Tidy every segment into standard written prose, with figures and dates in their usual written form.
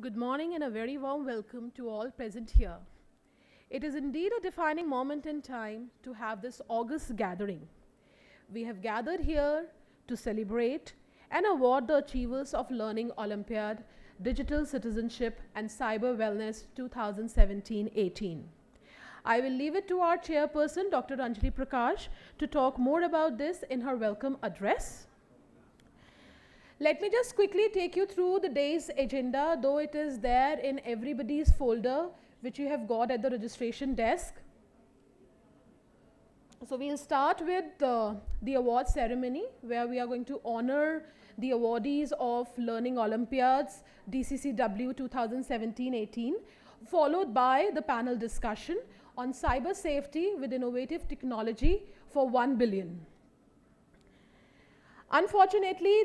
Good morning and a very warm welcome to all present here. It is indeed a defining moment in time to have this August gathering. We have gathered here to celebrate and award the achievers of Learning Olympiad, Digital Citizenship and Cyber Wellness 2017-18. I will leave it to our chairperson, Dr. Anjali Prakash, to talk more about this in her welcome address. Let me just quickly take you through the day's agenda, though it is there in everybody's folder, which you have got at the registration desk. So we'll start with the award ceremony, where we are going to honor the awardees of Learning Olympiads DCCW 2017-18, followed by the panel discussion on cyber safety with innovative technology for 1 billion. Unfortunately,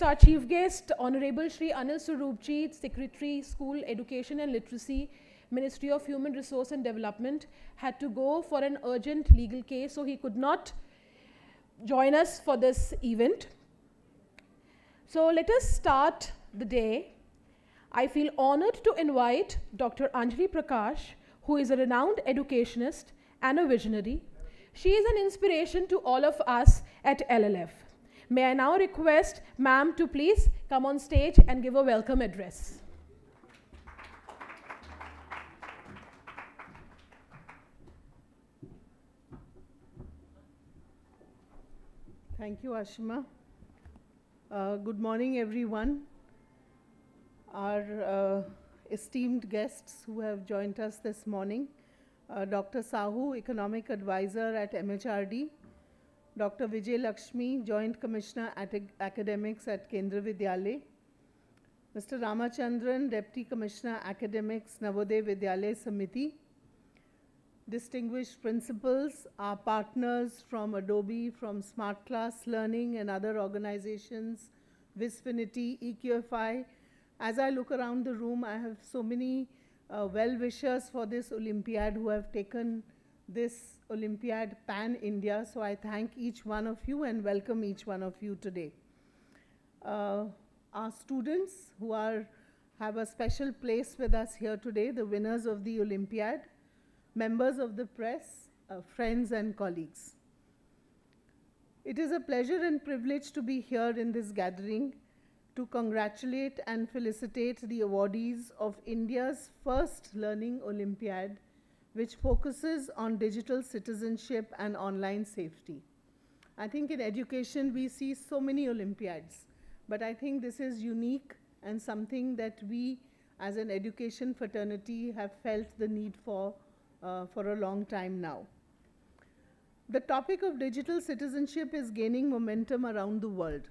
our chief guest, Honorable Shri Anil Swarupji, Secretary, School Education and Literacy, Ministry of Human Resource and Development, had to go for an urgent legal case, so he could not join us for this event. So let us start the day. I feel honored to invite Dr. Anjali Prakash, who is a renowned educationist and a visionary. She is an inspiration to all of us at LLF. May I now request ma'am to please come on stage and give a welcome address. Thank you, Ashima. Good morning, everyone. Our esteemed guests who have joined us this morning, Dr. Sahu, Economic Advisor at MHRD, Dr. Vijay Lakshmi, Joint Commissioner at Academics at Kendra Vidyalaya, Mr. Ramachandran, Deputy Commissioner Academics, Navodaya Vidyalaya Samiti, distinguished principals, our partners from Adobe, from Smart Class Learning and other organizations, Visfinity, EQFI. As I look around the room, I have so many well-wishers for this Olympiad who have taken this Olympiad pan-India, so I thank each one of you and welcome each one of you today. Our students who have a special place with us here today, the winners of the Olympiad, members of the press, friends and colleagues. It is a pleasure and privilege to be here in this gathering to congratulate and felicitate the awardees of India's first Learning Olympiad, which focuses on digital citizenship and online safety. I think in education we see so many Olympiads, but I think this is unique and something that we as an education fraternity have felt the need for a long time now. The topic of digital citizenship is gaining momentum around the world.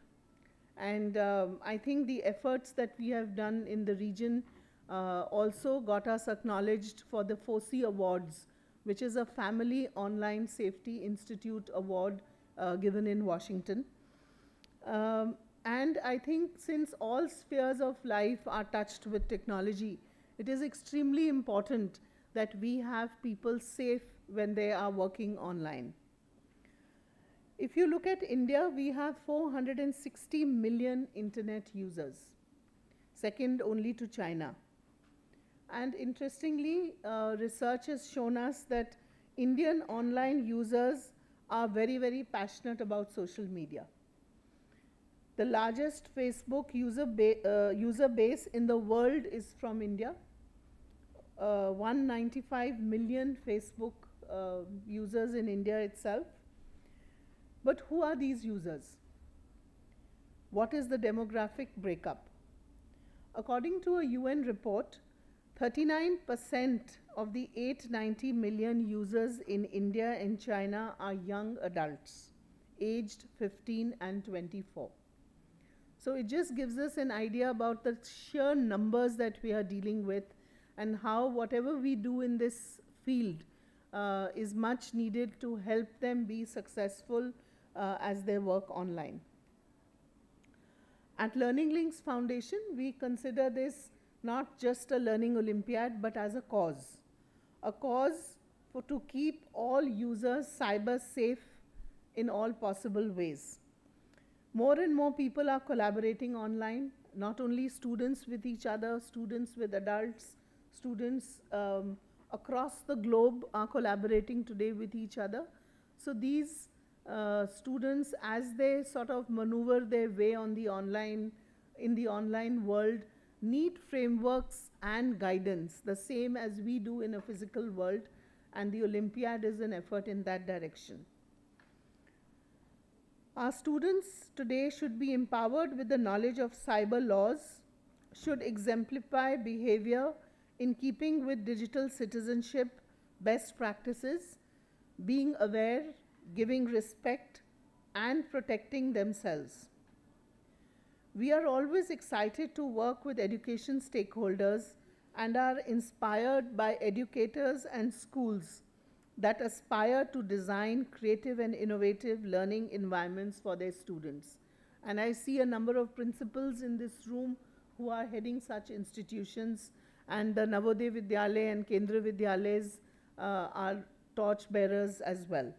And I think the efforts that we have done in the region also got us acknowledged for the FOSI Awards, which is a Family Online Safety Institute award given in Washington. And I think since all spheres of life are touched with technology, it is extremely important that we have people safe when they are working online. If you look at India, we have 460 million internet users, second only to China. And interestingly, research has shown us that Indian online users are very, very passionate about social media. The largest Facebook user base in the world is from India. 195 million Facebook users in India itself. But who are these users? What is the demographic breakup? According to a UN report, 39% of the 890 million users in India and China are young adults, aged 15 and 24. So it just gives us an idea about the sheer numbers that we are dealing with and how whatever we do in this field is much needed to help them be successful as they work online. At Learning Links Foundation, we consider this not just a Learning Olympiad, but as a cause to keep all users cyber safe in all possible ways. More and more people are collaborating online, not only students with each other, students with adults, students across the globe are collaborating today with each other. So these students, as they sort of maneuver their way on the online, in the online world, need frameworks and guidance, the same as we do in a physical world, and the Olympiad is an effort in that direction. Our students today should be empowered with the knowledge of cyber laws, should exemplify behavior in keeping with digital citizenship best practices, being aware, giving respect, and protecting themselves. We are always excited to work with education stakeholders and are inspired by educators and schools that aspire to design creative and innovative learning environments for their students. And I see a number of principals in this room who are heading such institutions, and the Navodaya Vidyalaya and Kendra Vidyalayas are torch bearers as well.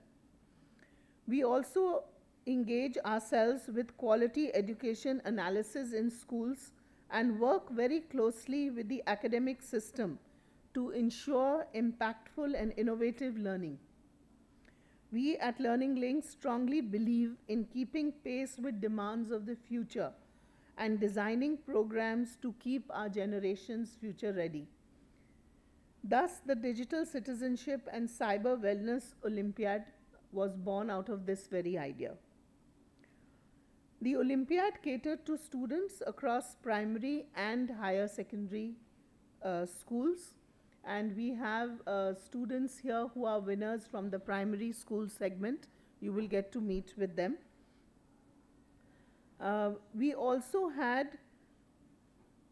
We also engage ourselves with quality education analysis in schools and work very closely with the academic system to ensure impactful and innovative learning. We at Learning Link strongly believe in keeping pace with demands of the future and designing programs to keep our generations future ready. Thus, the Digital Citizenship and Cyber Wellness Olympiad was born out of this very idea. The Olympiad catered to students across primary and higher secondary schools, and we have students here who are winners from the primary school segment. You will get to meet with them. We also had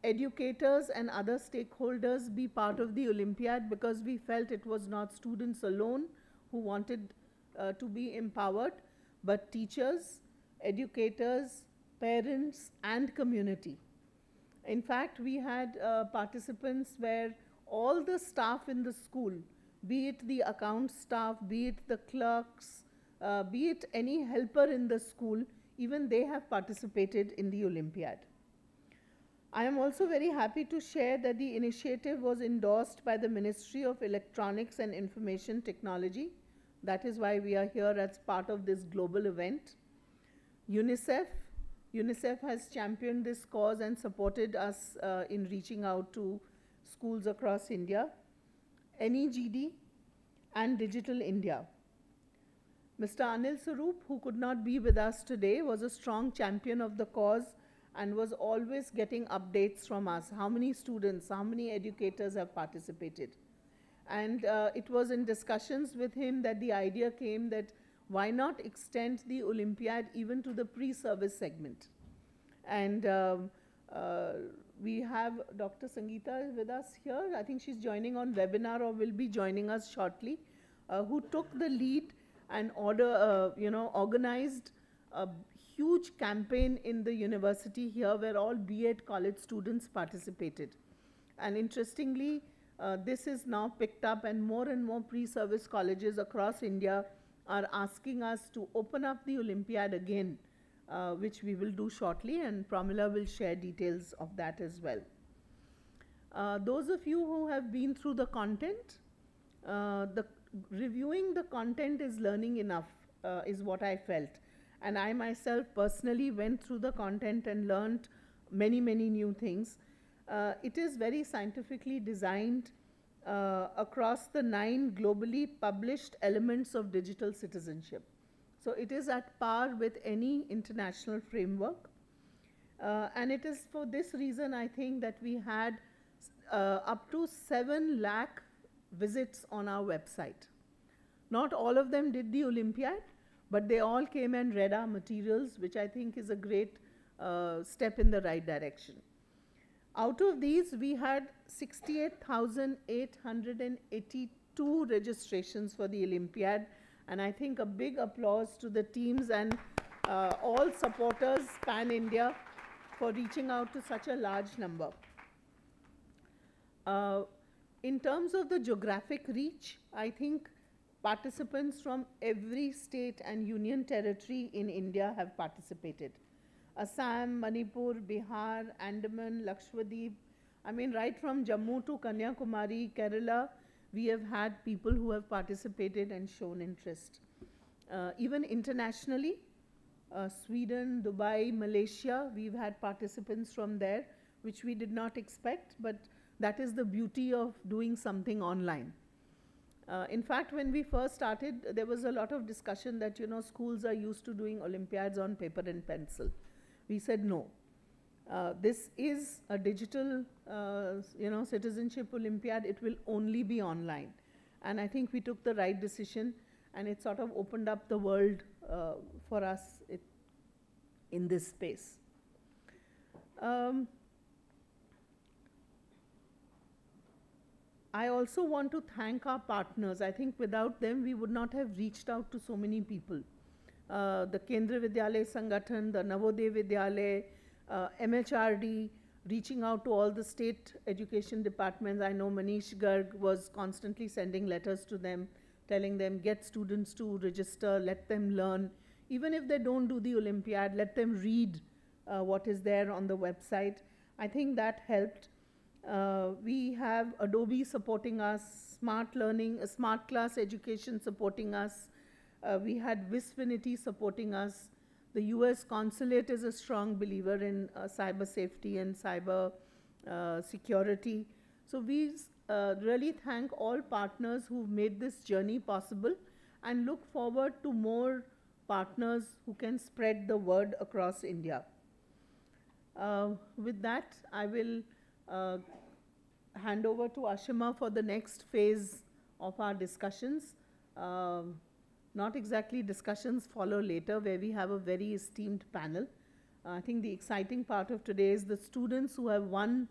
educators and other stakeholders be part of the Olympiad because we felt it was not students alone who wanted to be empowered, but teachers, educators, parents, and community. In fact, we had participants where all the staff in the school, be it the account staff, be it the clerks, be it any helper in the school, even they have participated in the Olympiad. I am also very happy to share that the initiative was endorsed by the Ministry of Electronics and Information Technology. That is why we are here as part of this global event. UNICEF has championed this cause and supported us in reaching out to schools across India. NEGD and Digital India. Mr. Anil Sarup, who could not be with us today, was a strong champion of the cause and was always getting updates from us. How many students, how many educators have participated? And it was in discussions with him that the idea came that why not extend the Olympiad even to the pre-service segment? And we have Dr. Sangeeta with us here. I think she's joining on webinar or will be joining us shortly, who took the lead and organized a huge campaign in the university here where all B.Ed college students participated. And interestingly, this is now picked up, and more pre-service colleges across India are asking us to open up the Olympiad again, which we will do shortly, and Pramila will share details of that as well. Those of you who have been through the content, reviewing the content is learning enough, is what I felt. And I myself personally went through the content and learned many new things. It is very scientifically designed across the 9 globally published elements of digital citizenship. So it is at par with any international framework. And it is for this reason, I think, that we had up to 7 lakh visits on our website. Not all of them did the Olympiad, but they all came and read our materials, which I think is a great step in the right direction. Out of these, we had 68,882 registrations for the Olympiad, and I think a big applause to the teams and all supporters pan-India for reaching out to such a large number. In terms of the geographic reach, I think participants from every state and union territory in India have participated. Assam, Manipur, Bihar, Andaman, Lakshadweep. I mean, right from Jammu to Kanyakumari, Kerala, we have had people who have participated and shown interest. Even internationally, Sweden, Dubai, Malaysia, we've had participants from there, which we did not expect, but that is the beauty of doing something online. In fact, when we first started, there was a lot of discussion that, you know, schools are used to doing Olympiads on paper and pencil. We said no. This is a digital, citizenship Olympiad. It will only be online. And I think we took the right decision, and it sort of opened up the world for us in this space. I also want to thank our partners. I think without them, we would not have reached out to so many people. The Kendriya Vidyalaya Sangathan, the Navodaya Vidyalaya, MHRD, reaching out to all the state education departments. I know Manish Garg was constantly sending letters to them, telling them, get students to register, let them learn. Even if they don't do the Olympiad, let them read what is there on the website. I think that helped. We have Adobe supporting us, Smart Learning, Smart Class Education supporting us. We had Visfinity supporting us. The US Consulate is a strong believer in cyber safety and cyber security. So we really thank all partners who've made this journey possible and look forward to more partners who can spread the word across India. With that, I will hand over to Ashima for the next phase of our discussions. Not exactly discussions follow later, where we have a very esteemed panel. I think the exciting part of today is the students who have won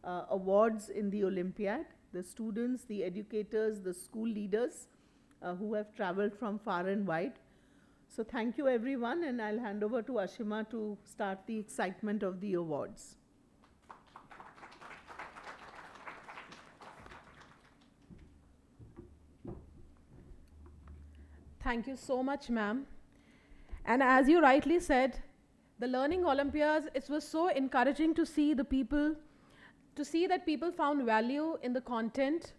awards in the Olympiad, the students, the educators, the school leaders who have traveled from far and wide. So thank you everyone, and I'll hand over to Ashima to start the excitement of the awards. Thank you so much, ma'am. And as you rightly said, the Learning Olympiads, it was so encouraging to see the people, to see that people found value in the content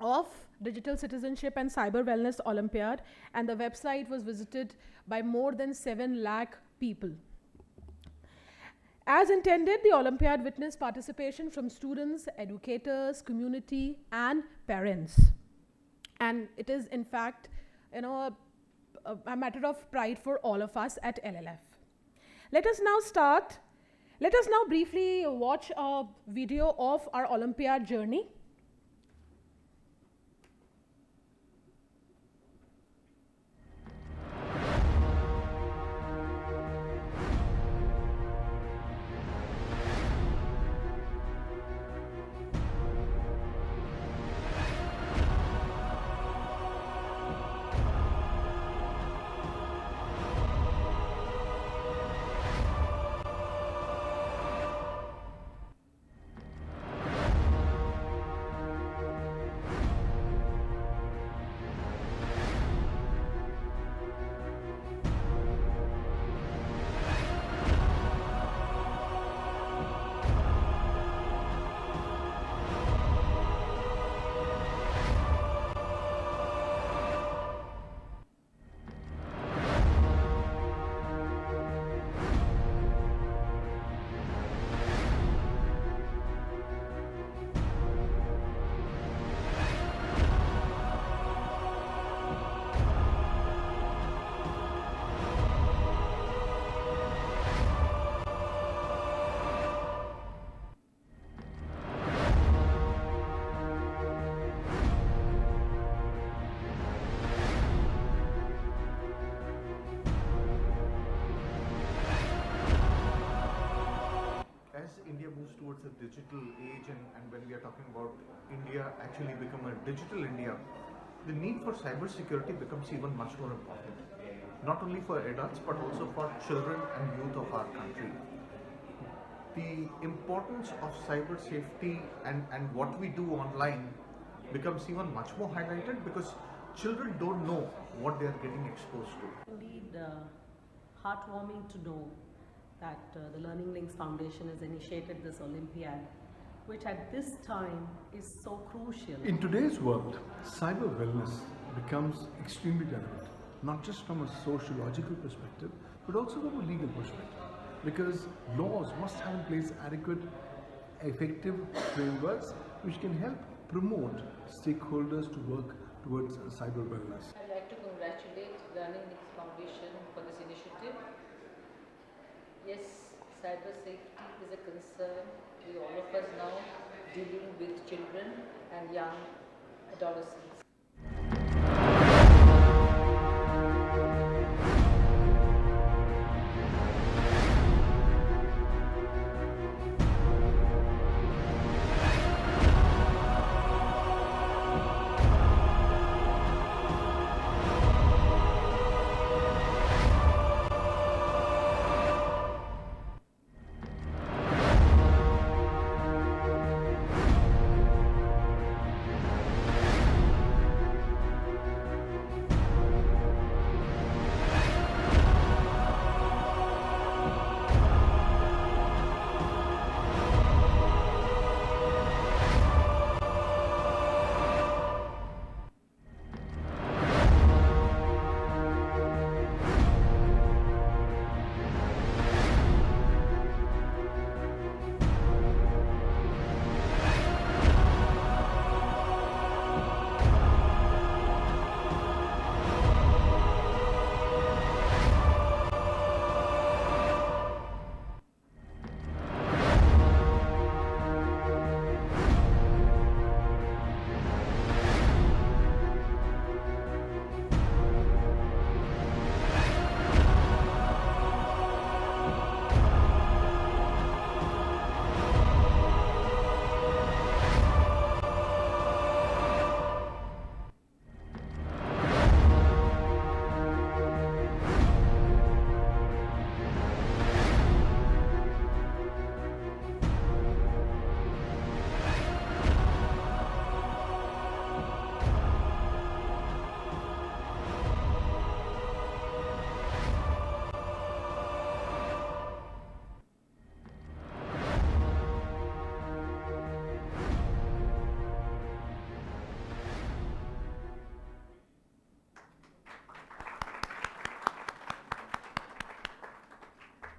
of Digital Citizenship and Cyber Wellness Olympiad, and the website was visited by more than 7 lakh people. As intended, the Olympiad witnessed participation from students, educators, community, and parents. And it is, in fact, a matter of pride for all of us at LLF. Let us now briefly watch a video of our Olympiad journey. India moves towards a digital age, and when we are talking about India actually become a digital India, the need for cybersecurity becomes even much more important. Not only for adults, but also for children and youth of our country. The importance of cyber safety and what we do online becomes even much more highlighted because children don't know what they are getting exposed to. Indeed, heartwarming to know that the Learning Links Foundation has initiated this Olympiad, which at this time is so crucial. In today's world, cyber wellness becomes extremely relevant, not just from a sociological perspective, but also from a legal perspective. Because laws must have in place adequate, effective frameworks which can help promote stakeholders to work towards cyber wellness. I'd like to congratulate Learning Links Foundation for this initiative. Yes, cyber safety is a concern with all of us now dealing with children and young adolescents.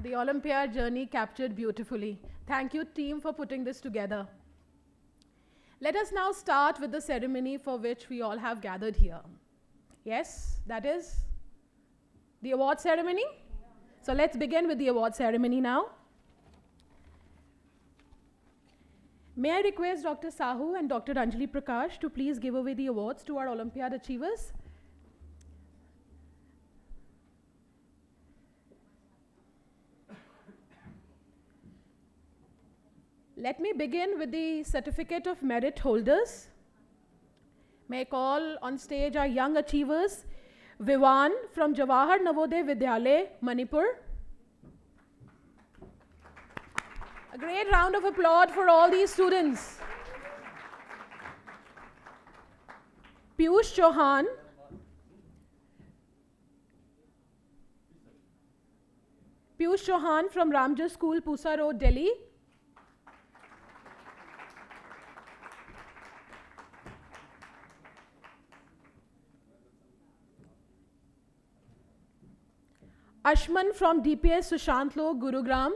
The Olympiad journey captured beautifully. Thank you, team, for putting this together. Let us now start with the ceremony for which we all have gathered here. Yes, that is the award ceremony. So let's begin with the award ceremony now. May I request Dr. Sahu and Dr. Anjali Prakash to please give away the awards to our Olympiad achievers. Let me begin with the Certificate of Merit holders. May I call on stage our young achievers, Vivan from Jawahar Navodaya Vidyalaya, Manipur. A great round of applause for all these students. Piyush Chauhan. Piyush Chauhan from Ramjas School, Pusa Road, Delhi. Ashman from DPS Sushantlo, Gurugram.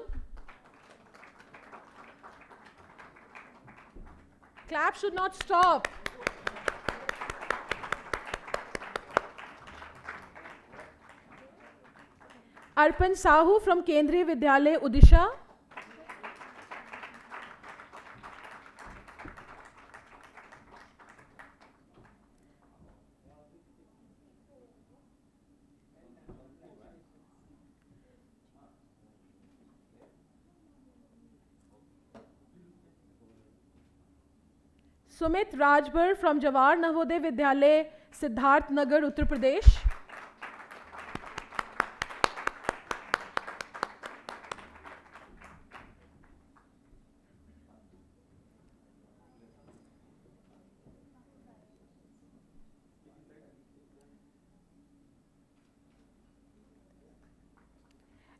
Clap should not stop. Arpan Sahu from Kendriya Vidyalaya, Odisha. Sumit Rajbar from Jawahar Navodaya Vidyalaya, Siddharth Nagar, Uttar Pradesh.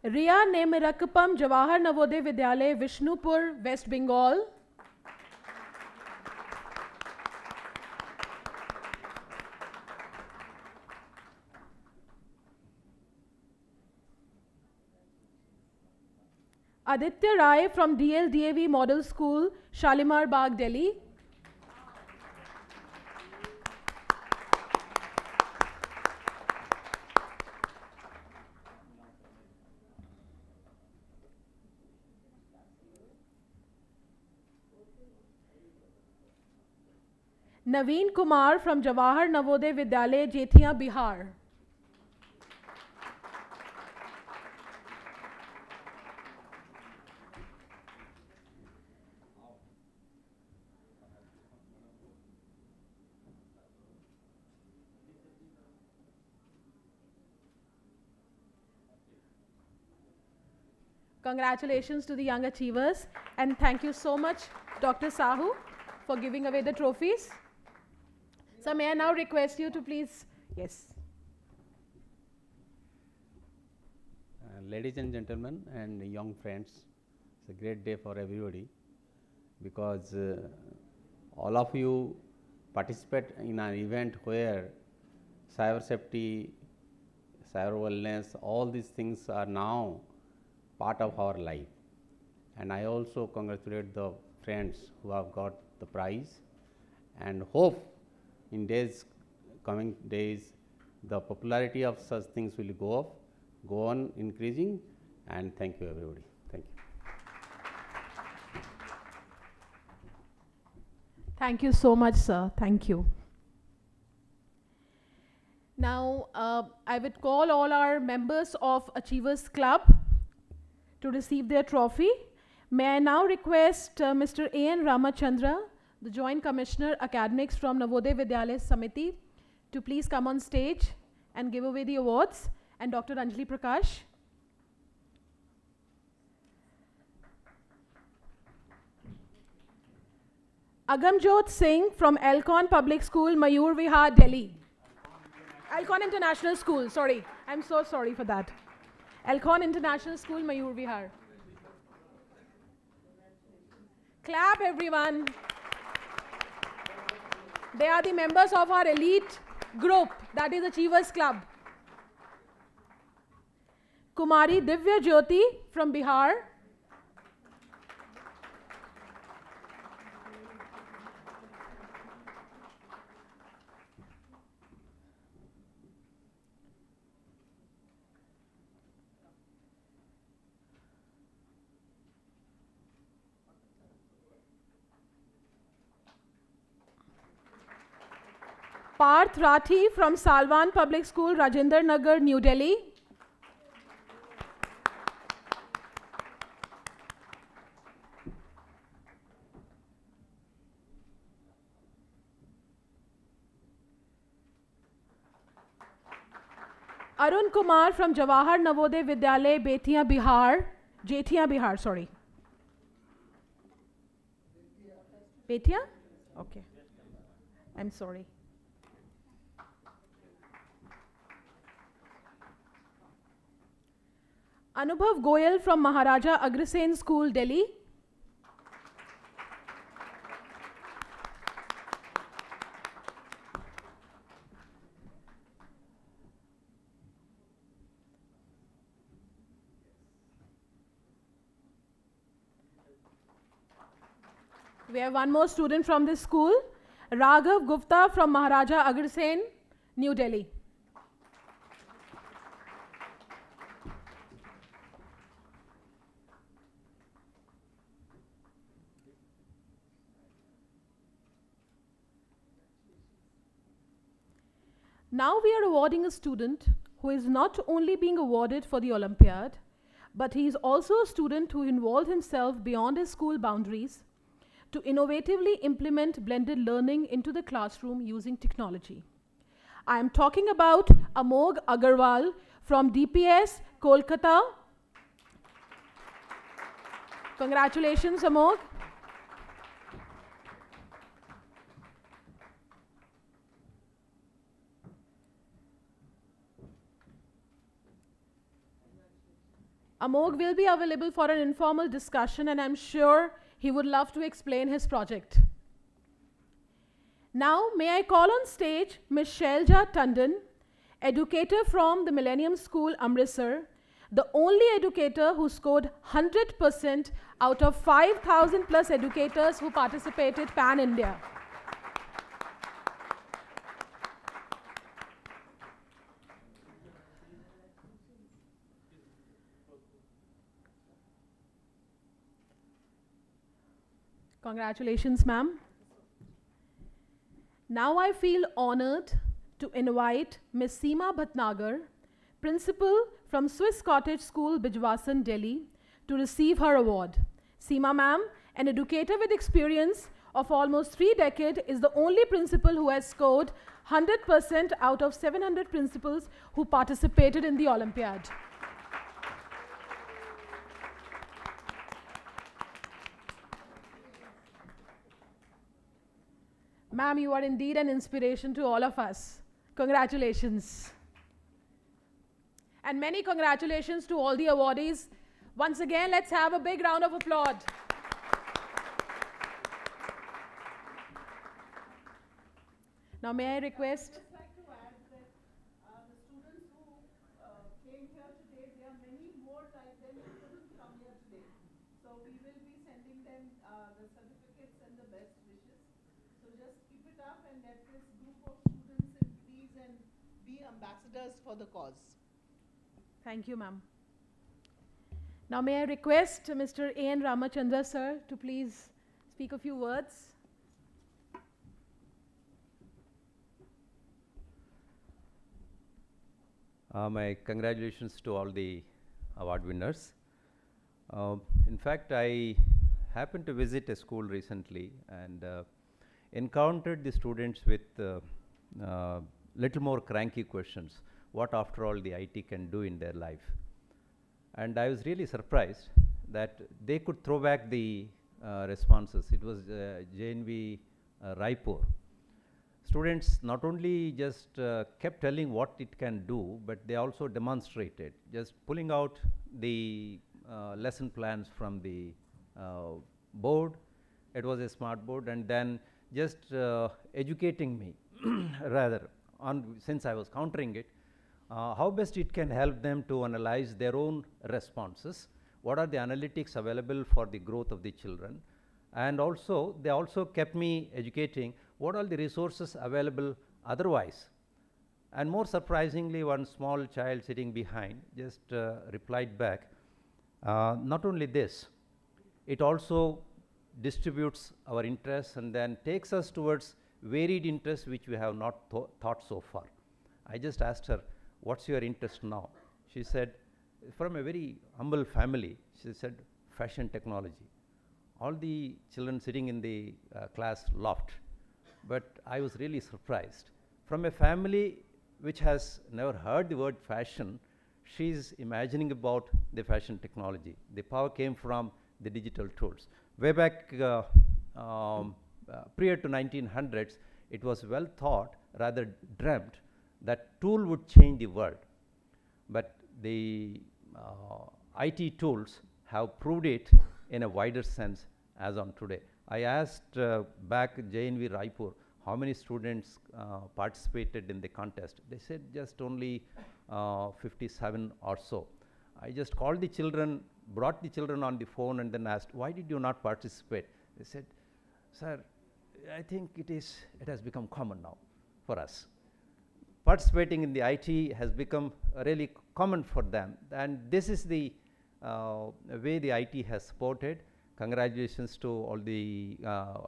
Riya Nemirakapam, Jawahar Navodaya Vidyalaya, Vishnupur, West Bengal. Aditya Rai from DLDAV Model School, Shalimar Bagh, Delhi. Naveen Kumar from Jawahar Navodaya Vidyalaya, Jethiya, Bihar. Congratulations to the young achievers, and thank you so much, Dr. Sahu, for giving away the trophies. So may I now request you to please, yes. Ladies and gentlemen and young friends, it's a great day for everybody because all of you participate in an event where cyber safety, cyber wellness, all these things are now part of our life. And I also congratulate the friends who have got the prize and hope in coming days the popularity of such things will go on increasing, and thank you everybody. Thank you. Thank you so much, sir. Thank you. Now, I would call all our members of Achievers Club to receive their trophy. May I now request Mr. A.N. Ramachandra, the Joint Commissioner Academics from Navodaya Vidyalaya Samiti, to please come on stage and give away the awards, and Dr. Anjali Prakash. Agamjot Singh from Elcon Public School, Mayur Vihar, Delhi. Elcon International School, sorry. I'm so sorry for that. Elcon International School, Mayur Vihar. Clap, everyone. They are the members of our elite group, that is Achievers Club. Kumari Divya Jyoti from Bihar. Parth Rathi from Salwan Public School, Rajendra Nagar, New Delhi. Arun Kumar from Jawahar Navodaya Vidyalaya, Jethiya, Bihar, sorry. Bethiya? Okay. I'm sorry. Anubhav Goyal from Maharaja Agrasen School, Delhi. We have one more student from this school, Raghav Gupta from Maharaja Agrasen, New Delhi. Now we are awarding a student who is not only being awarded for the Olympiad, but he is also a student who involved himself beyond his school boundaries to innovatively implement blended learning into the classroom using technology. I am talking about Amog Agarwal from DPS, Kolkata. Congratulations, Amog. Amog will be available for an informal discussion, and I'm sure he would love to explain his project. Now, may I call on stage Ms. Shailja Tandon, educator from the Millennium School, Amritsar, the only educator who scored 100% out of 5,000 plus educators who participated pan-India. Congratulations, ma'am. Now I feel honored to invite Ms. Seema Bhatnagar, principal from Swiss Cottage School, Bijwasan, Delhi, to receive her award. Seema ma'am, an educator with experience of almost 3 decades, is the only principal who has scored 100% out of 700 principals who participated in the Olympiad. Ma'am, you are indeed an inspiration to all of us. Congratulations. And many congratulations to all the awardees. Once again, let's have a big round of applause. Now, may I request? I'd just like to add that the students who came here today, there are many more like them who couldn't come here today. So we will be sending them the certificates and the best wishes. So just keep it up and let this group of students increase and be ambassadors for the cause. Thank you, ma'am. Now, may I request Mr. A.N. Ramachandra, sir, to please speak a few words. My congratulations to all the award winners. In fact, I happened to visit a school recently and encountered the students with little more cranky questions. What after all the IT can do in their life. And I was really surprised that they could throw back the responses. It was JNV Raipur. Students not only just kept telling what it can do, but they also demonstrated, just pulling out the lesson plans from the board. It was a smart board, and then just educating me rather on, since I was countering it, how best it can help them to analyze their own responses, what are the analytics available for the growth of the children, and also they also kept me educating what are the resources available otherwise. And more surprisingly, one small child sitting behind just replied back, not only this, it also distributes our interests and then takes us towards varied interests which we have not thought so far. I just asked her, what's your interest now? She said, from a very humble family, she said, fashion technology. All the children sitting in the class laughed, but I was really surprised. From a family which has never heard the word fashion, she's imagining about the fashion technology. The power came from the digital tools. Way back prior to 1900s, it was well thought, rather dreamt, that tool would change the world. But the IT tools have proved it in a wider sense as on today. I asked back JNV Raipur, how many students participated in the contest? They said just only 57 or so. I just called the children, brought the children on the phone and then asked, why did you not participate? They said, sir, I think it has become common now for us. Participating in the IT has become really common for them, and this is the way the IT has supported. Congratulations to all the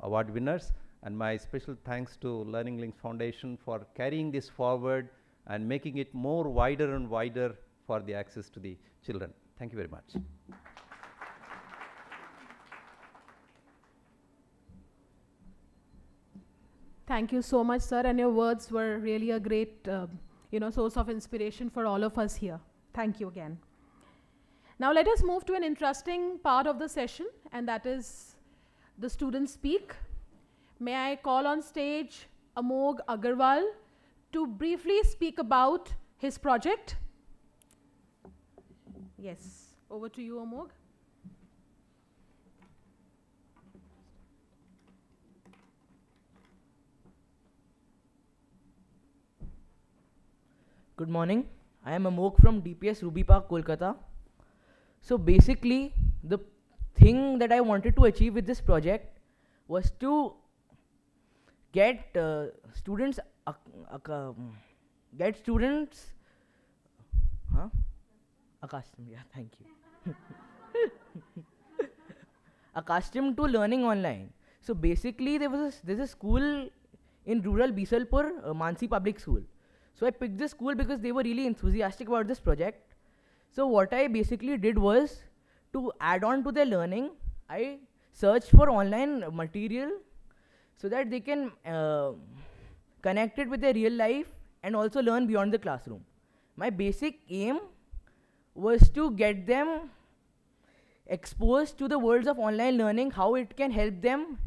award winners, and my special thanks to Learning Links Foundation for carrying this forward and making it more wider and wider for the access to the children. Thank you very much. Thank you so much, sir, and your words were really a great source of inspiration for all of us here. Thank you again. Now let us move to an interesting part of the session, and that is the student speak. May I call on stage Amog Agarwal to briefly speak about his project? Yes. Over to you, Amog. Good morning. I am Amok from DPS Ruby Park, Kolkata. So basically, the thing that I wanted to achieve with this project was to get students, accustomed, yeah, thank you. Accustomed to learning online. So basically, there's a school in rural Bisalpur, Mansi Public School. So I picked this school because they were really enthusiastic about this project. So what I basically did was, to add on to their learning, I searched for online material so that they can connect it with their real life and also learn beyond the classroom. My basic aim was to get them exposed to the worlds of online learning, how it can help them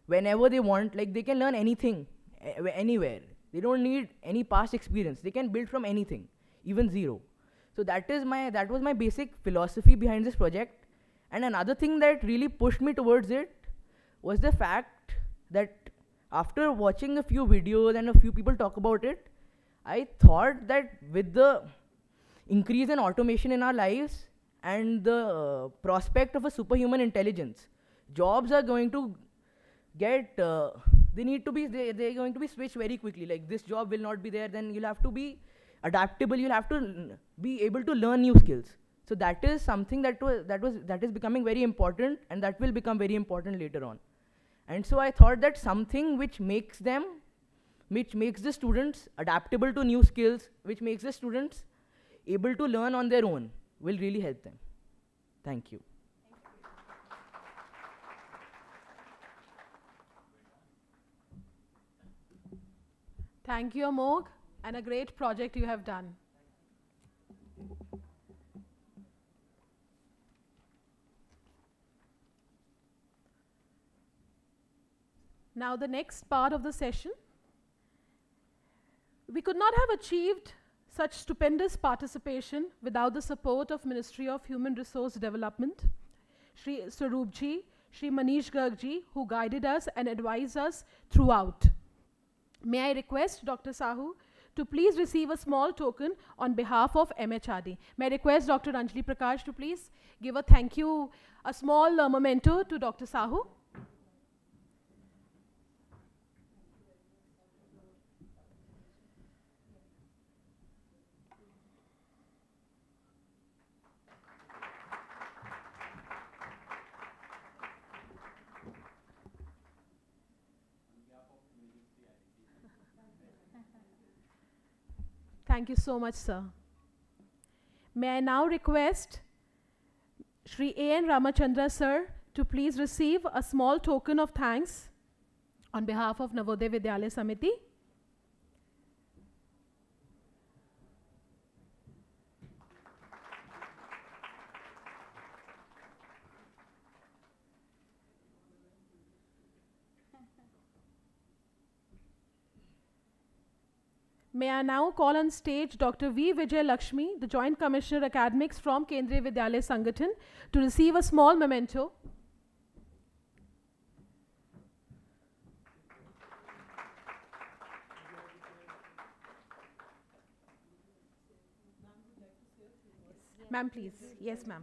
whenever they want. Like, they can learn anything, anywhere. They don't need any past experience. They can build from anything, even zero. So that was my basic philosophy behind this project. And another thing that really pushed me towards it was the fact that after watching a few videos and a few people talk about it, I thought that with the increase in automation in our lives and the prospect of a superhuman intelligence, jobs are going to get they're going to be switched very quickly. Like, this job will not be there, then you'll have to be adaptable, you'll have to be able to learn new skills. So that is something that is becoming very important, and that will become very important later on. And so I thought that something which makes the students adaptable to new skills, which makes the students able to learn on their own, will really help them. Thank you. Thank you, Amog, and a great project you have done. Now, the next part of the session. We could not have achieved such stupendous participation without the support of Ministry of Human Resource Development, Shri Swaroopji, Shri Manish Gargji, who guided us and advised us throughout. May I request Dr. Sahu to please receive a small token on behalf of MHRD. May I request Dr. Anjali Prakash to please give a thank you, a small memento to Dr. Sahu. Thank you so much, sir. May I now request Shri A.N. Ramachandra, sir, to please receive a small token of thanks on behalf of Navodaya Vidyalaya Samiti. May I now call on stage Dr. V. Vijay Lakshmi, the Joint Commissioner Academics from Kendriya Vidyalaya Sangathan, to receive a small memento. Ma'am, please. Yes, ma'am.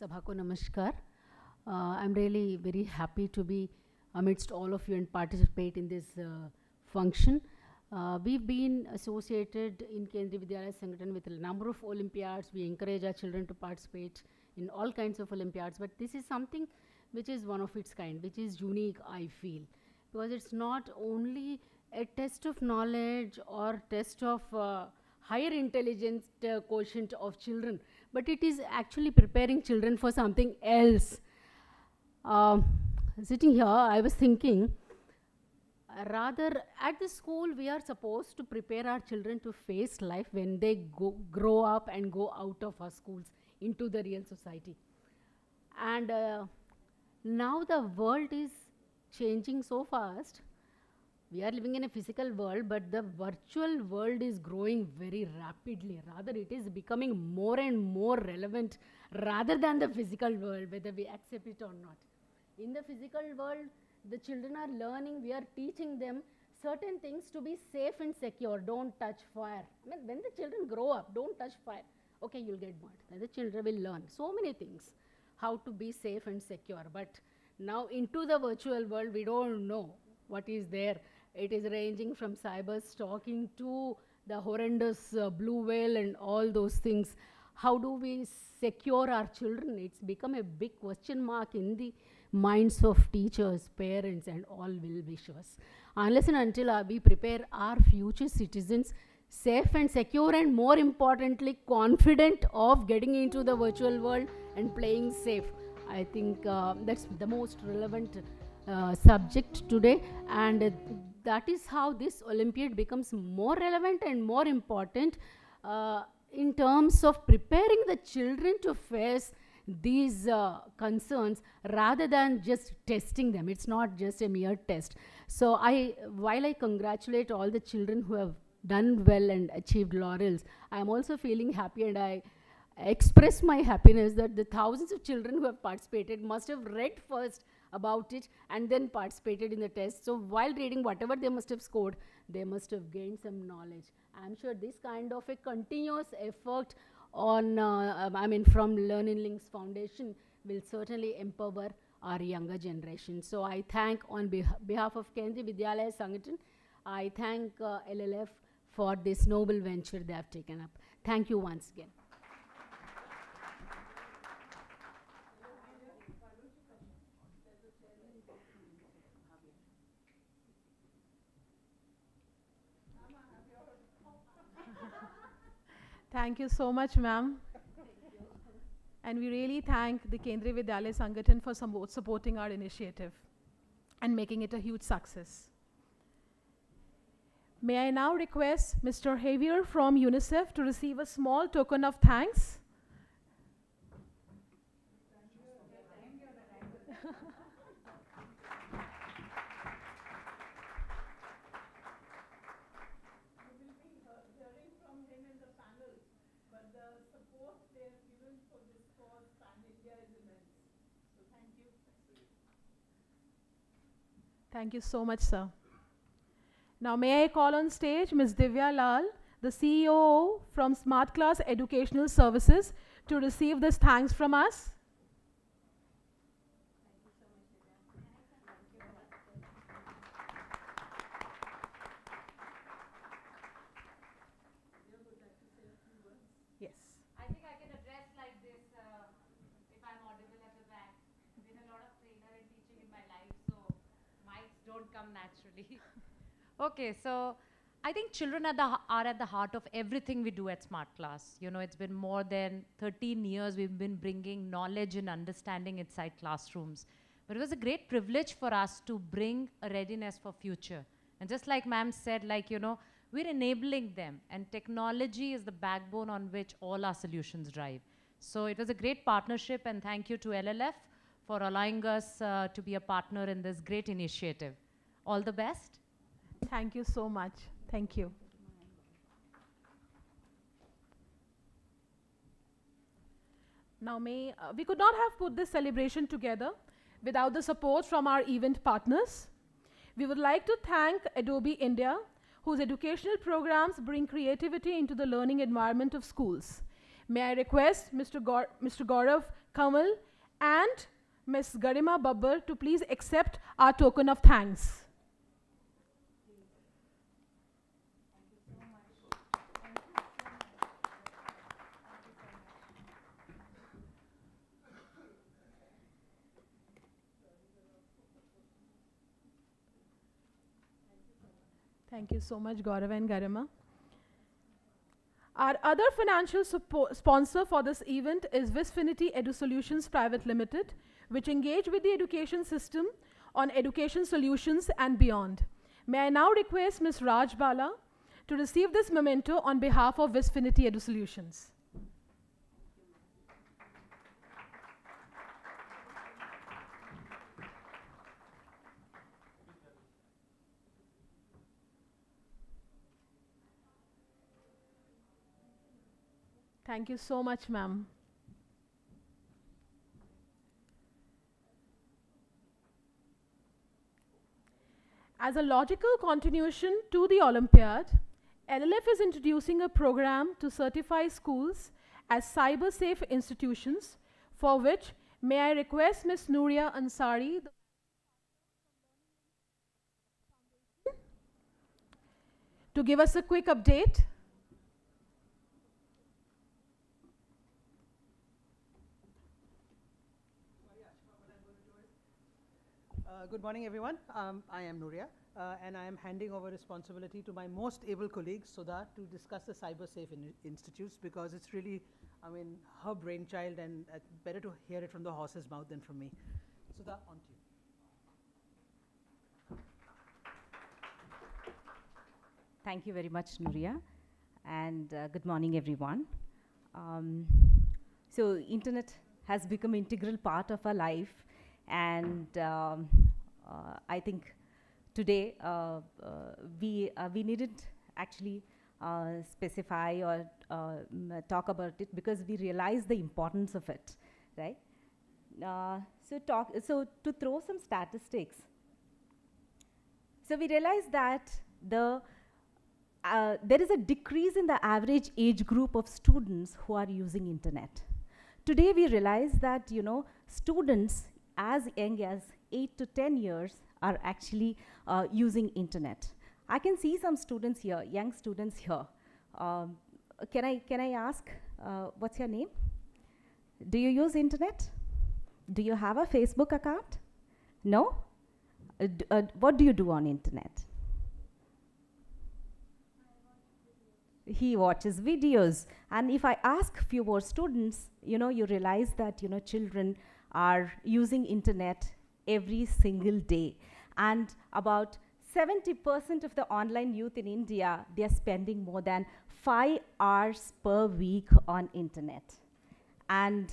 Sabha ko namaskar. I'm really very happy to be amidst all of you and participate in this function. We've been associated in Kendriya Vidyalaya Sangathan with a number of Olympiads. We encourage our children to participate in all kinds of Olympiads, but this is something which is one of its kind, which is unique, I feel, because it's not only a test of knowledge or test of higher intelligence quotient of children, but it is actually preparing children for something else. Sitting here, I was thinking, rather at the school we are supposed to prepare our children to face life when they grow up and go out of our schools into the real society. And now the world is changing so fast. We are living in a physical world, but the virtual world is growing very rapidly. Rather, it is becoming more and more relevant rather than the physical world, whether we accept it or not. In the physical world, the children are learning, we are teaching them certain things to be safe and secure. Don't touch fire. I mean, when the children grow up, don't touch fire. Okay, you'll get burned. Then the children will learn so many things, how to be safe and secure. But now into the virtual world, we don't know what is there. It is ranging from cyber stalking to the horrendous blue whale and all those things. How do we secure our children? It's become a big question mark in the minds of teachers, parents, and all well-wishers. Unless and until we prepare our future citizens safe and secure, and more importantly, confident of getting into the virtual world and playing safe. I think that's the most relevant subject today, and that is how this Olympiad becomes more relevant and more important in terms of preparing the children to face these concerns rather than just testing them. It's not just a mere test. So while I congratulate all the children who have done well and achieved laurels, I am also feeling happy, and I express my happiness that the thousands of children who have participated must have read first about it and then participated in the test. So while reading whatever they must have scored, they must have gained some knowledge. I'm sure this kind of a continuous effort on, from Learning Links Foundation will certainly empower our younger generation. So I thank on behalf of Kendriya Vidyalaya Sangathan, I thank LLF for this noble venture they have taken up. Thank you once again. Thank you so much, ma'am. And we really thank the Kendriya Vidyalaya Sangathan for supporting our initiative and making it a huge success. May I now request Mr. Javier from UNICEF to receive a small token of thanks. Thank you so much, sir. Now, may I call on stage Ms. Divya Lal, the CEO from Smart Class Educational Services, to receive this thanks from us. Yes. I think I can address like this if I'm audible at the back. Been a lot of trainer and teaching in my life, so mics don't come naturally. Okay, so I think children are at the heart of everything we do at Smart Class. You know, it's been more than 13 years we've been bringing knowledge and understanding inside classrooms. But it was a great privilege for us to bring a readiness for future. And just like ma'am said, like, you know, we're enabling them, and technology is the backbone on which all our solutions drive. So it was a great partnership, and thank you to LLF for allowing us to be a partner in this great initiative. All the best. Thank you so much. Thank you. Now, we could not have put this celebration together without the support from our event partners. We would like to thank Adobe India, whose educational programs bring creativity into the learning environment of schools. May I request Mr. Gaurav Kamal and Ms. Garima Babbar to please accept our token of thanks. Thank you so much, Gaurav and Garima. Our other financial sponsor for this event is Visfinity Edu Solutions Private Limited, which engage with the education system on education solutions and beyond. May I now request Ms. Raj Bala to receive this memento on behalf of Visfinity Edu Solutions. Thank you so much, ma'am. As a logical continuation to the Olympiad, LLF is introducing a program to certify schools as cyber-safe institutions, for which may I request Ms. Nuria Ansari to give us a quick update. Good morning, everyone. I am Nuria, and I am handing over responsibility to my most able colleague, Sudha, to discuss the cyber-safe institutes, because it's really, I mean, her brainchild, and better to hear it from the horse's mouth than from me. Sudha, on to you. Thank you very much, Nuria, and good morning, everyone. So, internet has become an integral part of our life, and I think today we needn't actually specify or talk about it, because we realize the importance of it, right? So to throw some statistics, so we realize that there is a decrease in the average age group of students who are using internet. Today we realize that, you know, students as young as 8 to 10 years are actually using internet. I can see some students here, young students here. Can I ask, what's your name? Do you use internet? Do you have a Facebook account? No? What do you do on internet? He watches videos. And if I ask few more students, you know, you realize that, you know, children are using internet every single day. And about 70% of the online youth in India, they are spending more than 5 hours per week on internet. And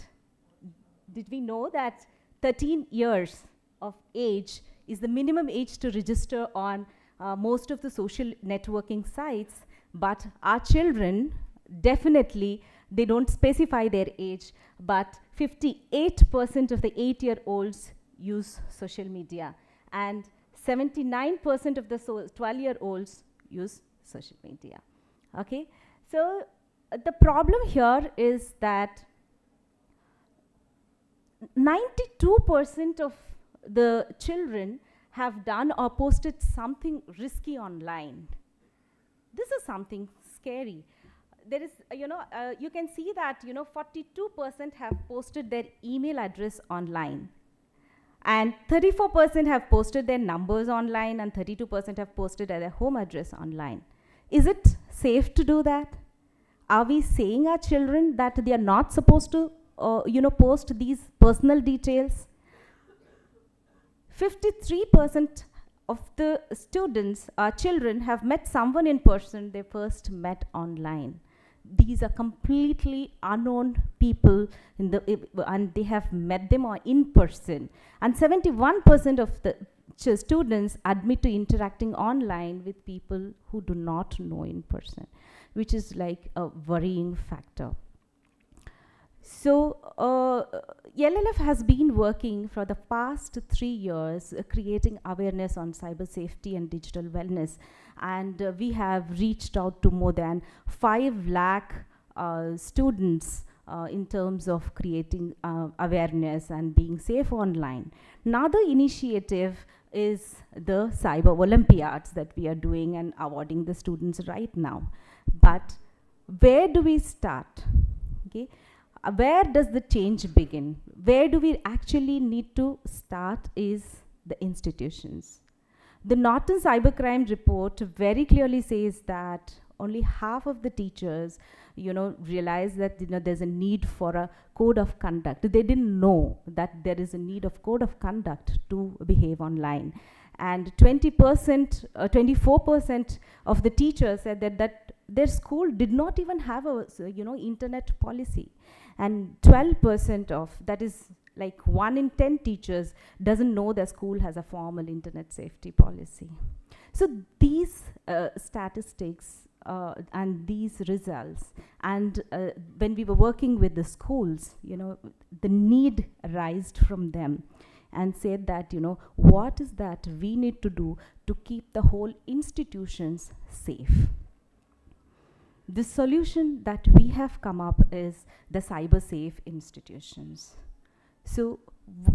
did we know that 13 years of age is the minimum age to register on most of the social networking sites? But our children, definitely, they don't specify their age, but 58% of the 8-year-olds use social media, and 79% of the 12-year-olds use social media. Okay, so the problem here is that 92% of the children have done or posted something risky online. This is something scary. There is, you can see that, 42% have posted their email address online, and 34% have posted their numbers online, and 32% have posted their home address online. Is it safe to do that? Are we saying our children that they are not supposed to, post these personal details? 53% of the students, children, have met someone in person they first met online. These are completely unknown people, and they have met them in person. And 71% of the students admit to interacting online with people who do not know in person, which is like a worrying factor. So LLF has been working for the past 3 years creating awareness on cyber safety and digital wellness, and we have reached out to more than 5 lakh students in terms of creating awareness and being safe online. Another initiative is the Cyber Olympiads that we are doing and awarding the students right now. But where do we start? Okay. Where does the change begin? Where do we actually need to start is the institutions. The Norton Cybercrime report very clearly says that only half of the teachers, realize that there's a need for a code of conduct. They didn't know that there is a need of code of conduct to behave online. And 24% of the teachers said that their school did not even have a internet policy. And 12% of, that is like 1 in 10 teachers, doesn't know their school has a formal internet safety policy. So these statistics and these results. And when we were working with the schools, the need arose from them and said that, what is that we need to do to keep the whole institutions safe? The solution that we have come up is the cyber safe institutions. So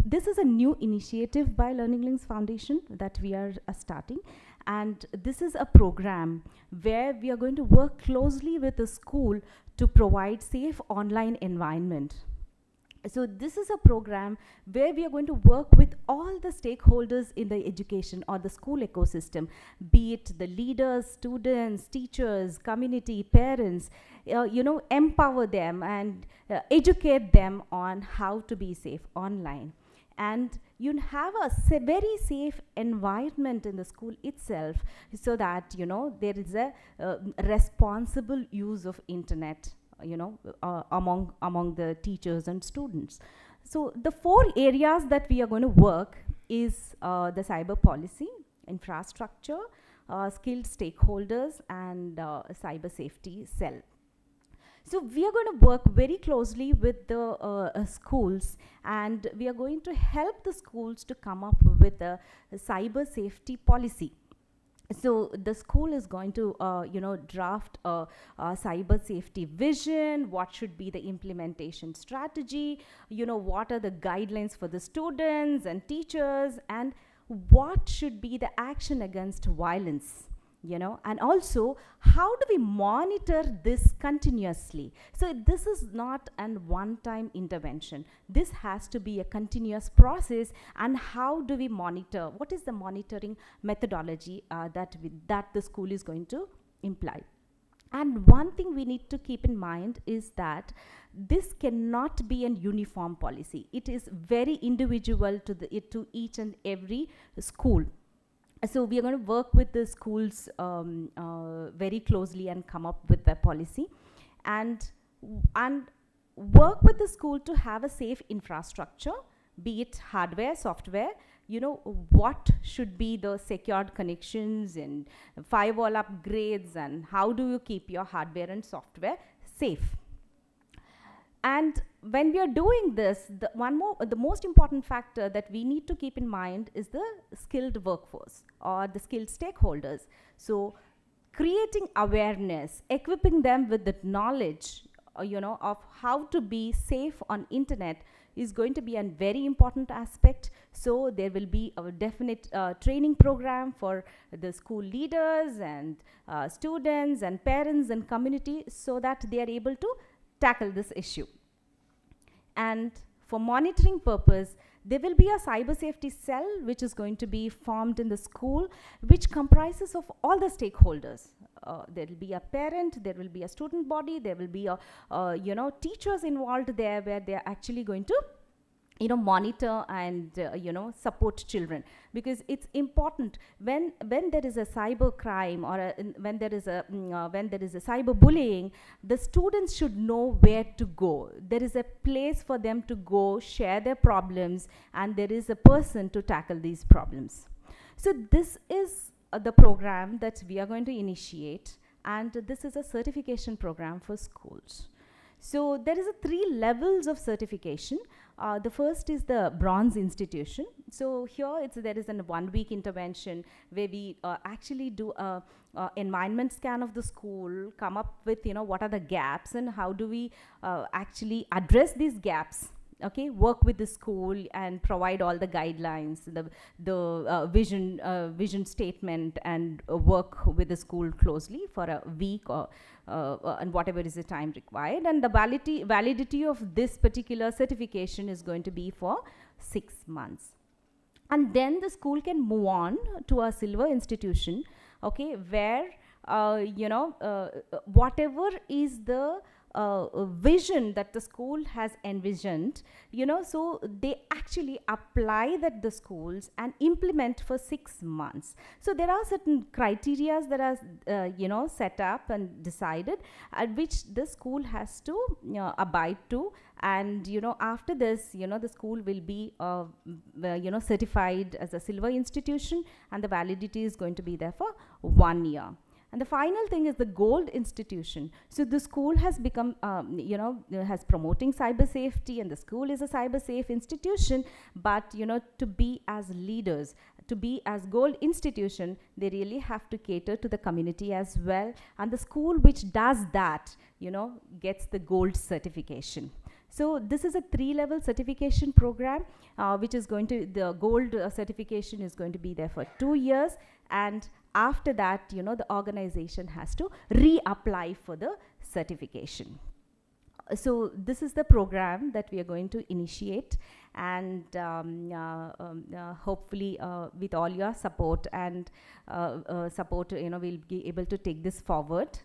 this is a new initiative by Learning Links Foundation that we are starting, and this is a program where we are going to work closely with the school to provide safe online environment. So this is a program where we are going to work with all the stakeholders in the education or the school ecosystem, be it the leaders, students, teachers, community, parents, empower them and educate them on how to be safe online. And you have a very safe environment in the school itself, so that there is a responsible use of internet among the teachers and students. So the 4 areas that we are going to work is the cyber policy, infrastructure, skilled stakeholders, and cyber safety cell. So we are going to work very closely with the schools, and we are going to help the schools to come up with a cyber safety policy. So the school is going to, draft a cyber safety vision, what should be the implementation strategy, what are the guidelines for the students and teachers, and what should be the action against violence. And also how do we monitor this continuously? So this is not an one-time intervention. This has to be a continuous process. And how do we monitor? What is the monitoring methodology that the school is going to imply? And one thing we need to keep in mind is that this cannot be an uniform policy. It is very individual to each and every school. So we are going to work with the schools very closely and come up with a policy, and work with the school to have a safe infrastructure, be it hardware, software, what should be the secured connections and firewall upgrades, and how do you keep your hardware and software safe. And when we are doing this, the most important factor that we need to keep in mind is the skilled workforce or the skilled stakeholders. So creating awareness, equipping them with the knowledge, of how to be safe on internet is going to be a very important aspect. So there will be a definite training program for the school leaders and students and parents and community, so that they are able to tackle this issue. And for monitoring purpose, there will be a cyber safety cell which is going to be formed in the school, which comprises of all the stakeholders. There will be a parent, there will be a student body, there will be a teachers involved there, where they are actually going to monitor and support children, because it's important when there is a cyber crime or when there is a cyber bullying, the students should know where to go. There is a place for them to go, share their problems, and there is a person to tackle these problems. So this is the program that we are going to initiate, and this is a certification program for schools. So there is 3 levels of certification. The first is the bronze institution. So here there is a 1-week intervention where we actually do a environment scan of the school, come up with what are the gaps and how do we actually address these gaps. Okay, work with the school and provide all the guidelines, the vision statement, and work with the school closely for a week or and whatever is the time required. And the validity of this particular certification is going to be for 6 months. And then the school can move on to a silver institution, okay, where whatever is the vision that the school has envisioned, so they actually apply that the schools and implement for 6 months. So there are certain criteria that are set up and decided, at which the school has to abide to, and after this the school will be certified as a silver institution, and the validity is going to be there for 1 year. And the final thing is the gold institution. So the school has become, has promoting cyber safety, and the school is a cyber safe institution, but, to be as leaders, to be as gold institution, they really have to cater to the community as well. And the school which does that, gets the gold certification. So this is a 3-level certification program, which is going to, the gold certification is going to be there for 2 years. And after that, the organization has to reapply for the certification. So this is the program that we are going to initiate, and hopefully with all your support and support, we'll be able to take this forward.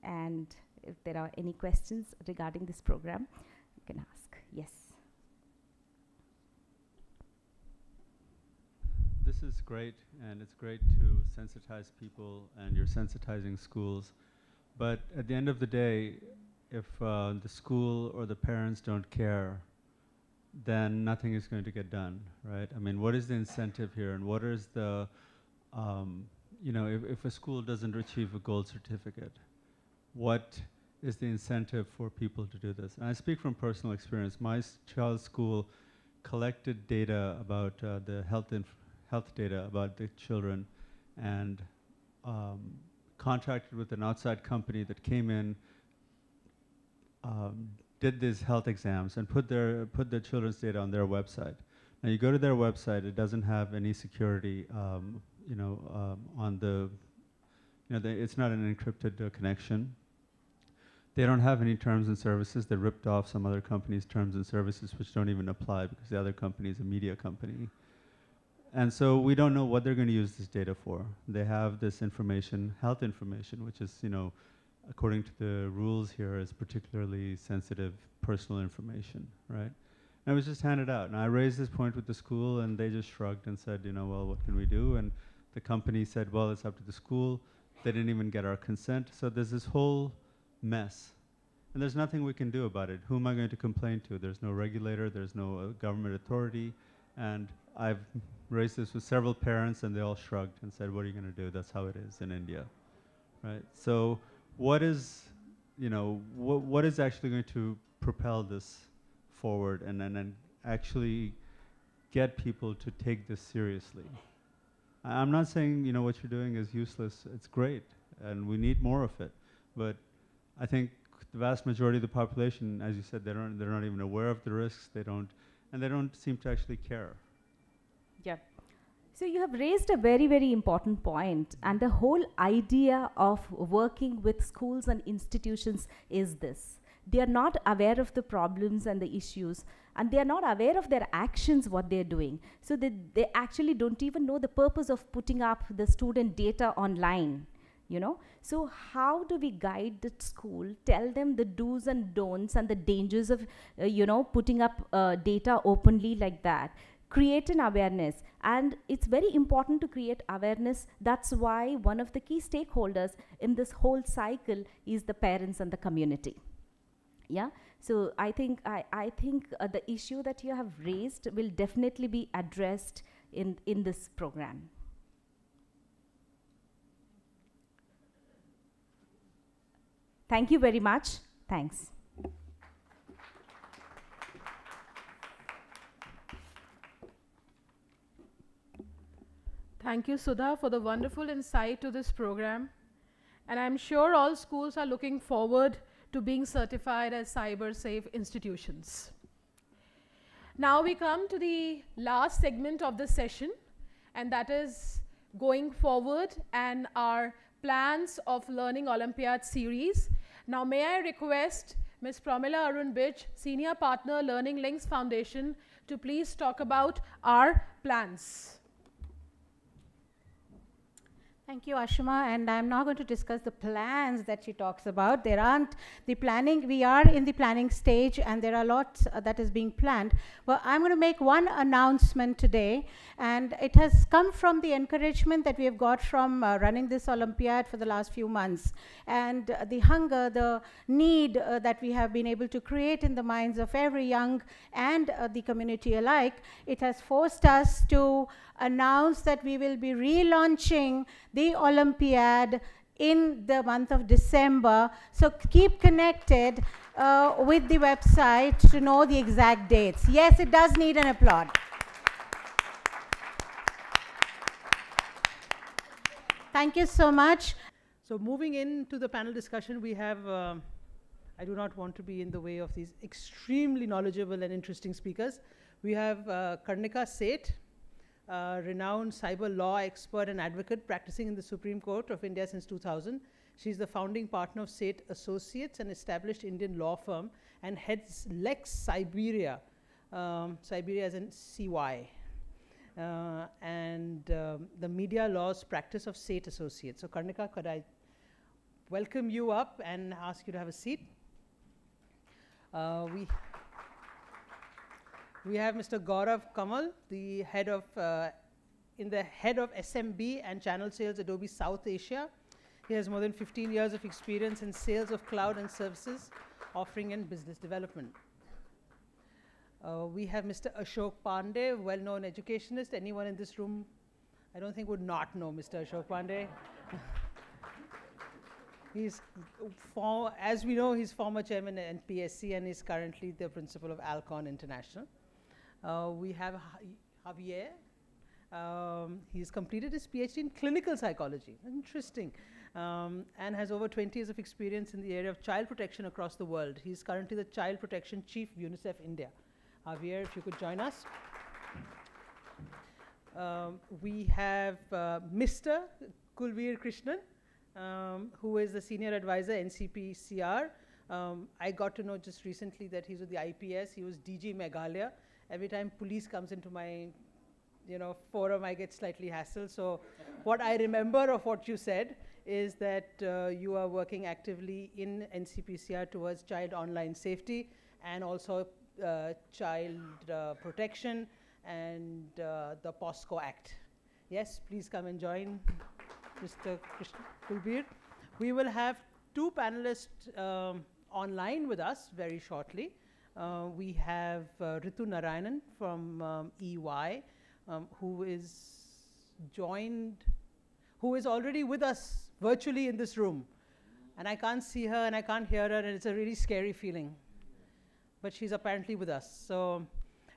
And if there are any questions regarding this program, you can ask. Yes. This is great, and it's great to sensitize people, and you're sensitizing schools. But at the end of the day, if the school or the parents don't care, then nothing is going to get done, right? I mean, what is the incentive here, and what is the, if a school doesn't achieve a gold certificate, what is the incentive for people to do this? And I speak from personal experience. My child's school collected data about the health data about the children, and contracted with an outside company that came in, did these health exams, and put their children's data on their website. Now you go to their website, it doesn't have any security, on the, it's not an encrypted connection. They don't have any terms and services. They ripped off some other company's terms and services, which don't even apply because the other company is a media company. And so we don't know what they're going to use this data for. They have this information, health information, which is, according to the rules here, is particularly sensitive personal information, right? And it was just handed out. And I raised this point with the school, and they just shrugged and said, well, what can we do? And the company said, well, it's up to the school. They didn't even get our consent. So there's this whole mess. And there's nothing we can do about it. Who am I going to complain to? There's no regulator, there's no government authority. And I've raised this with several parents, and they all shrugged and said, what are you going to do? That's how it is in India, right? So what is, what is actually going to propel this forward and actually get people to take this seriously? I'm not saying, what you're doing is useless. It's great, and we need more of it. But I think the vast majority of the population, as you said, they're not even aware of the risks. They don't seem to actually care. Yeah. So you have raised a very, very important point, and the whole idea of working with schools and institutions is this. They are not aware of the problems and the issues, and they are not aware of their actions, what they're doing. So they actually don't even know the purpose of putting up the student data online. So how do we guide the school, tell them the do's and don'ts and the dangers of, putting up data openly like that, create an awareness. And it's very important to create awareness. That's why one of the key stakeholders in this whole cycle is the parents and the community. Yeah. So I think the issue that you have raised will definitely be addressed in this program. Thank you very much. Thanks. Thank you, Sudha, for the wonderful insight to this program. And I'm sure all schools are looking forward to being certified as cyber safe institutions. Now we come to the last segment of the session, and that is going forward and our plans of Learning Olympiad series. Now may I request Ms. Pramila Arun Bij, Senior Partner, Learning Links Foundation, to please talk about our plans. Thank you, Ashima, and I'm now going to discuss the plans that she talks about. There aren't the planning, we are in the planning stage, and there are lots that is being planned. But I'm going to make one announcement today, and it has come from the encouragement that we have got from running this Olympiad for the last few months, and the hunger, the need that we have been able to create in the minds of every young and the community alike. It has forced us to announce that we will be relaunching the Olympiad in the month of December. So keep connected with the website to know the exact dates. Yes, it does need an applaud. Thank you so much. So moving into the panel discussion, we have, I do not want to be in the way of these extremely knowledgeable and interesting speakers. We have Karnika Seth, renowned cyber law expert and advocate practicing in the Supreme Court of India since 2000. She's the founding partner of Seth Associates, an established Indian law firm, and heads Lex Siberia, Siberia as in CY. And the media laws practice of Seth Associates. So Karnika, could I welcome you up and ask you to have a seat? We have Mr. Gaurav Kamal, the head of head of SMB and channel sales Adobe South Asia. He has more than 15 years of experience in sales of cloud and services, offering and business development. We have Mr. Ashok Pandey, well-known educationist. Anyone in this room, I don't think would not know Mr. Ashok Pandey. He's, as we know, he's former chairman at PSC and is currently the principal of Alcon International. We have Javier. He's completed his PhD in clinical psychology. Interesting. And has over 20 years of experience in the area of child protection across the world. He's currently the Child Protection Chief, UNICEF India. Javier, if you could join us. We have Mr. Kulveer Krishnan, who is the Senior Advisor, NCPCR. I got to know just recently that he's with the IPS. He was DG Meghalaya. Every time police comes into my forum, I get slightly hassled. So what I remember of what you said is that you are working actively in NCPCR towards child online safety and also child protection and the POSCO Act. Yes, please come and join Mr. Kulveer. We will have two panelists online with us very shortly. We have Ritu Narayanan from EY, who is already with us virtually in this room. And I can't see her and I can't hear her, and it's a really scary feeling. But she's apparently with us. So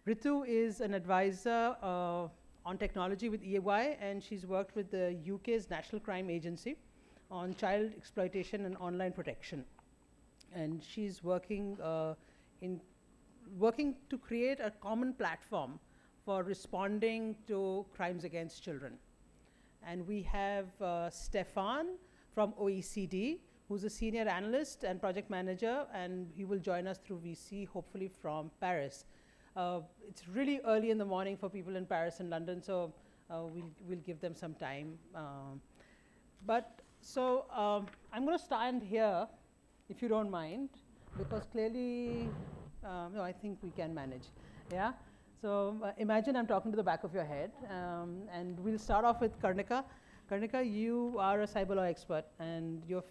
Ritu is an advisor on technology with EY, and she's worked with the UK's National Crime Agency on child exploitation and online protection. And she's working to create a common platform for responding to crimes against children. And we have Stefan from OECD, who's a senior analyst and project manager, and he will join us through VC, hopefully from Paris. It's really early in the morning for people in Paris and London, so we'll give them some time. I'm going to stand here, if you don't mind, because clearly, no, I think we can manage. Yeah. So imagine I'm talking to the back of your head, and we'll start off with Karnika. Karnika, you are a cyber law expert, and you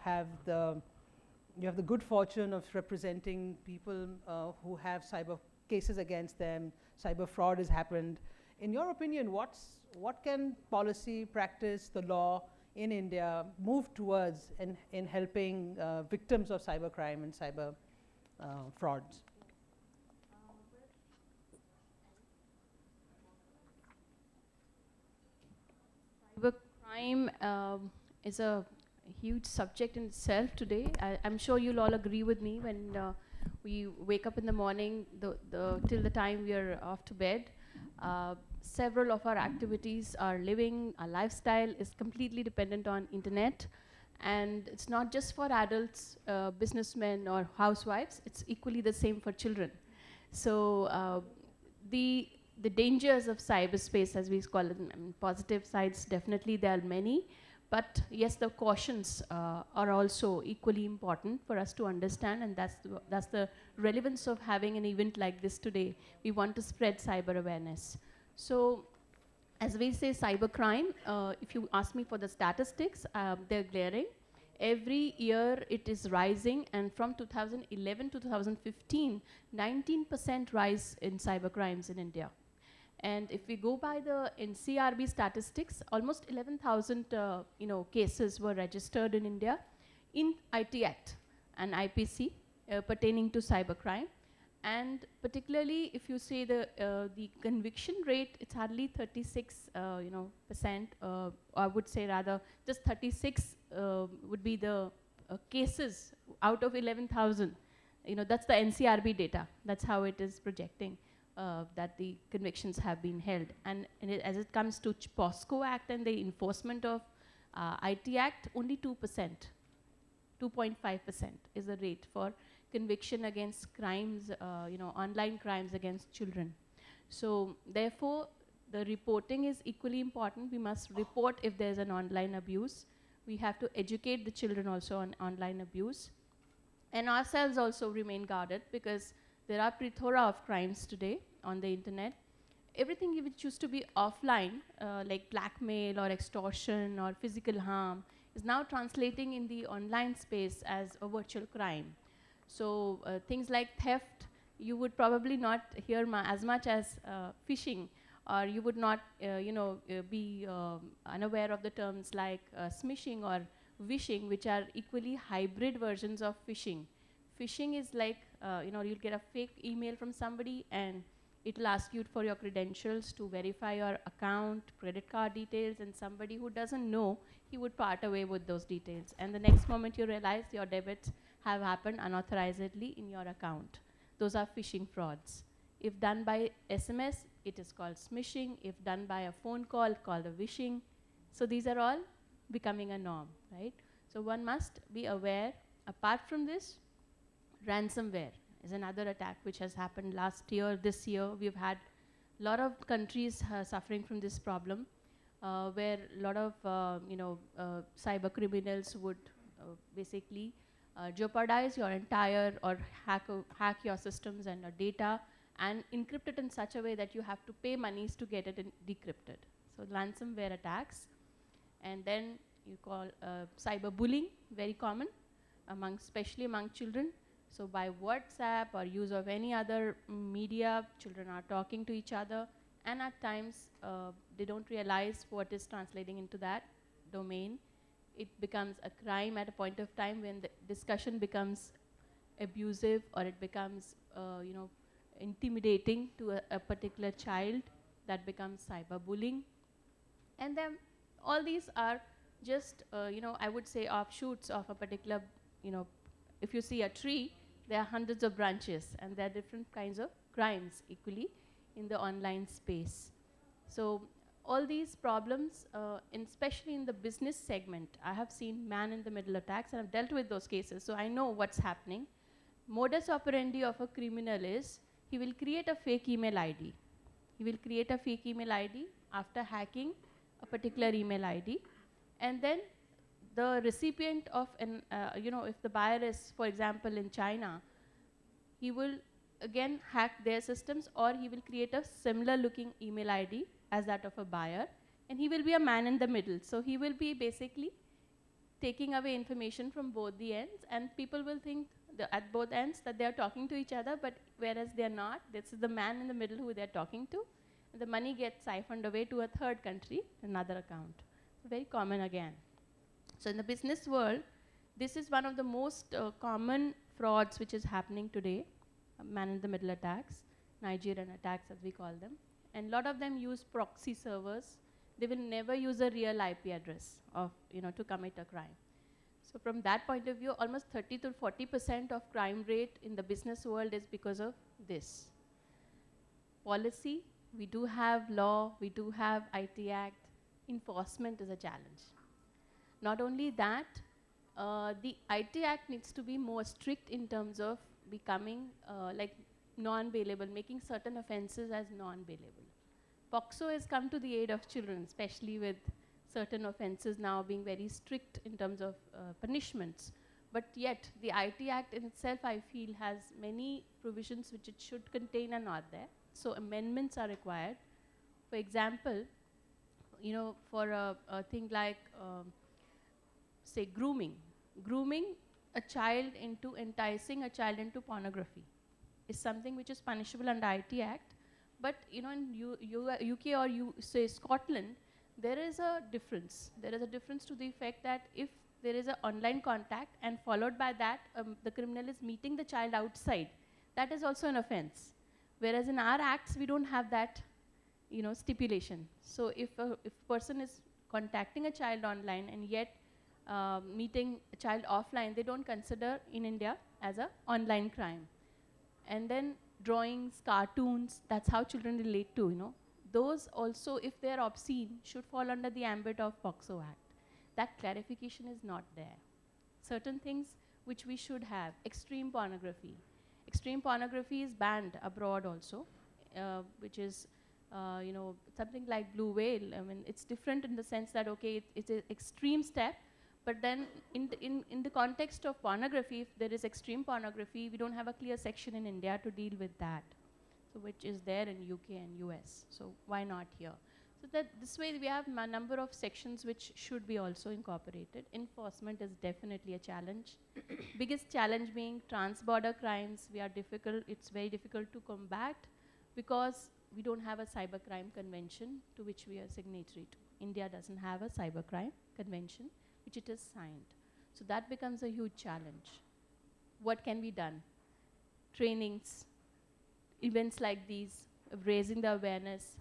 have the good fortune of representing people who have cyber cases against them. Cyber fraud has happened. In your opinion, what can policy, practice, the law in India move towards in helping victims of cybercrime and cyber frauds? Cybercrime is a huge subject in itself today. I'm sure you'll all agree with me when we wake up in the morning till the time we are off to bed. Several of our activities, our living, our lifestyle is completely dependent on internet. And it's not just for adults, businessmen or housewives, it's equally the same for children. So the dangers of cyberspace, as we call it, I mean, positive sides, definitely there are many. But yes, the cautions are also equally important for us to understand, and that's the relevance of having an event like this today. We want to spread cyber awareness. So as we say cybercrime, if you ask me for the statistics, they're glaring. Every year it is rising, and from 2011 to 2015, 19% rise in cybercrimes in India. And if we go by the NCRB statistics, almost 11,000 cases were registered in India in IT Act and IPC pertaining to cybercrime. And particularly if you say the conviction rate, it's hardly 36 percent. I would say rather just 36 would be the cases out of 11,000. That's the NCRB data. That's how it is projecting that the convictions have been held. And as it comes to POSCO Act and the enforcement of IT Act, only 2%, 2.5% is the rate for conviction against crimes, online crimes against children. So therefore, the reporting is equally important. We must report if there's an online abuse. We have to educate the children also on online abuse. And ourselves also remain guarded, because there are plethora of crimes today on the internet. Everything which used to be offline, like blackmail or extortion or physical harm, is now translating in the online space as a virtual crime. So things like theft, you would probably not hear as much as phishing, or you would not be unaware of the terms like smishing or wishing, which are equally hybrid versions of phishing. Phishing is like, you'll get a fake email from somebody and it'll ask you for your credentials to verify your account, credit card details, and somebody who doesn't know, he would part away with those details. And the next moment you realize your debits have happened unauthorizedly in your account. Those are phishing frauds. If done by SMS, it is called smishing. If done by a phone call, called a wishing. So these are all becoming a norm, right? So one must be aware. Apart from this, ransomware is another attack which has happened last year, this year. We've had a lot of countries suffering from this problem, where a lot of cyber criminals would basically jeopardize your entire, or hack your systems and your data and encrypt it in such a way that you have to pay monies to get it decrypted. So ransomware attacks. And then you call cyberbullying, very common, especially among children. So by WhatsApp or use of any other media, children are talking to each other, and at times they don't realize what is translating into that domain. It becomes a crime at a point of time when the discussion becomes abusive, or it becomes intimidating to a particular child. That becomes cyberbullying. And then all these are just I would say offshoots of a particular, if you see a tree, there are hundreds of branches, and there are different kinds of crimes equally in the online space. So all these problems, especially in the business segment, I have seen man-in-the-middle attacks, and I've dealt with those cases, so I know what's happening. Modus operandi of a criminal is, he will create a fake email ID. He will create a fake email ID after hacking a particular email ID, and then the recipient of if the buyer is, for example, in China, he will again hack their systems, or he will create a similar looking email ID as that of a buyer, and he will be a man in the middle. So he will be basically taking away information from both the ends, and people will think at both ends that they are talking to each other, but whereas they are not. This is the man in the middle who they are talking to, and the money gets siphoned away to a third country, another account. Very common again. So in the business world, this is one of the most common frauds which is happening today, man-in-the-middle attacks, Nigerian attacks as we call them. And a lot of them use proxy servers. They will never use a real IP address of, to commit a crime. So from that point of view, almost 30 to 40% of crime rate in the business world is because of this. Policy, we do have law, we do have IT Act. Enforcement is a challenge. Not only that, the IT Act needs to be more strict in terms of becoming like non-bailable, making certain offenses as non-bailable. POXO has come to the aid of children, especially with certain offenses now being very strict in terms of punishments. But yet, the IT Act in itself, I feel, has many provisions which it should contain are not there. So amendments are required. For example, for a thing like say grooming a child into, enticing a child into pornography is something which is punishable under IT Act, But in UK or say Scotland, there is a difference. There is a difference to the effect that if there is an online contact and followed by that the criminal is meeting the child outside, that is also an offense. Whereas in our acts, we don't have that stipulation. So if a person is contacting a child online and yet meeting a child offline, they don't consider in India as an online crime. And then drawings, cartoons, that's how children relate to, Those also, if they're obscene, should fall under the ambit of POCSO Act. That clarification is not there. Certain things which we should have, extreme pornography. Extreme pornography is banned abroad also, which is, something like Blue Whale. I mean, it's different in the sense that, okay, it's an extreme step, but then in the context of pornography, if there is extreme pornography, we don't have a clear section in India to deal with that, so which is there in UK and US. So why not here? So that this way we have a number of sections which should be also incorporated. Enforcement is definitely a challenge. Biggest challenge being trans-border crimes. It's very difficult to combat because we don't have a cybercrime convention to which we are signatory to. India doesn't have a cybercrime convention which it is signed. So that becomes a huge challenge. What can be done? Trainings, events like these, raising the awareness,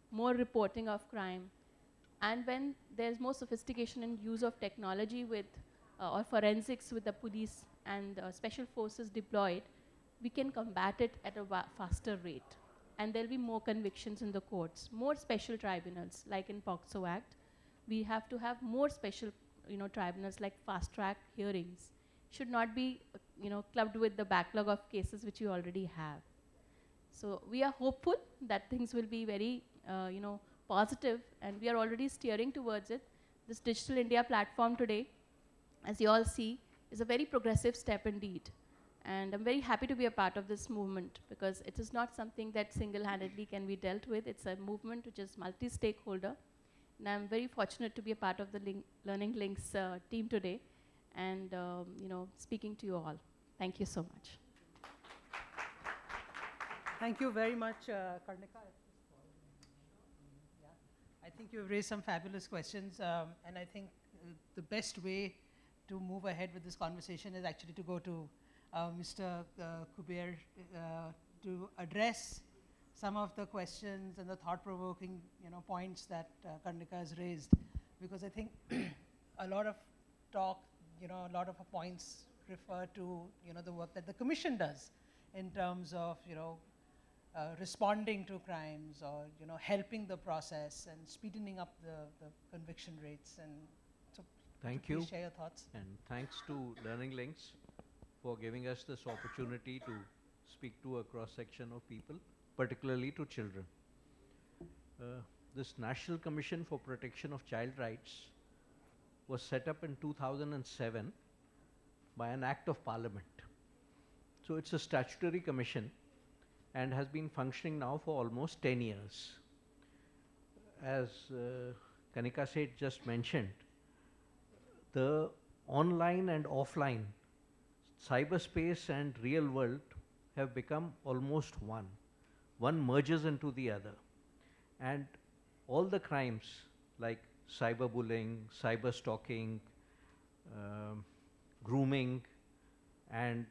more reporting of crime, and when there's more sophistication in use of technology with or forensics with the police and special forces deployed, we can combat it at a faster rate. And there'll be more convictions in the courts, more special tribunals, like in POCSO Act. We have to have more special tribunals like fast-track hearings. Should not be clubbed with the backlog of cases which you already have. So we are hopeful that things will be very positive, and we are already steering towards it. This Digital India platform today, as you all see, is a very progressive step indeed. And I'm very happy to be a part of this movement because it is not something that single-handedly can be dealt with. It's a movement which is multi-stakeholder. And I'm very fortunate to be a part of the Learning Links team today and speaking to you all. Thank you so much. Thank you very much, Karnika. I think you've raised some fabulous questions, and I think the best way to move ahead with this conversation is actually to go to Mr. Kuber to address some of the questions and the thought-provoking points that Karnika has raised, because I think a lot of talk, a lot of points refer to the work that the Commission does in terms of responding to crimes or helping the process and speeding up the conviction rates. And so thank you. Please share your thoughts. And thanks to Learning Links for giving us this opportunity to speak to a cross-section of people, particularly to children. This National Commission for Protection of Child Rights was set up in 2007 by an Act of Parliament. So it's a statutory commission and has been functioning now for almost 10 years. As Kanika Seth just mentioned, the online and offline, cyberspace and real world have become almost one. One merges into the other. And all the crimes like cyberbullying, cyber stalking, grooming, and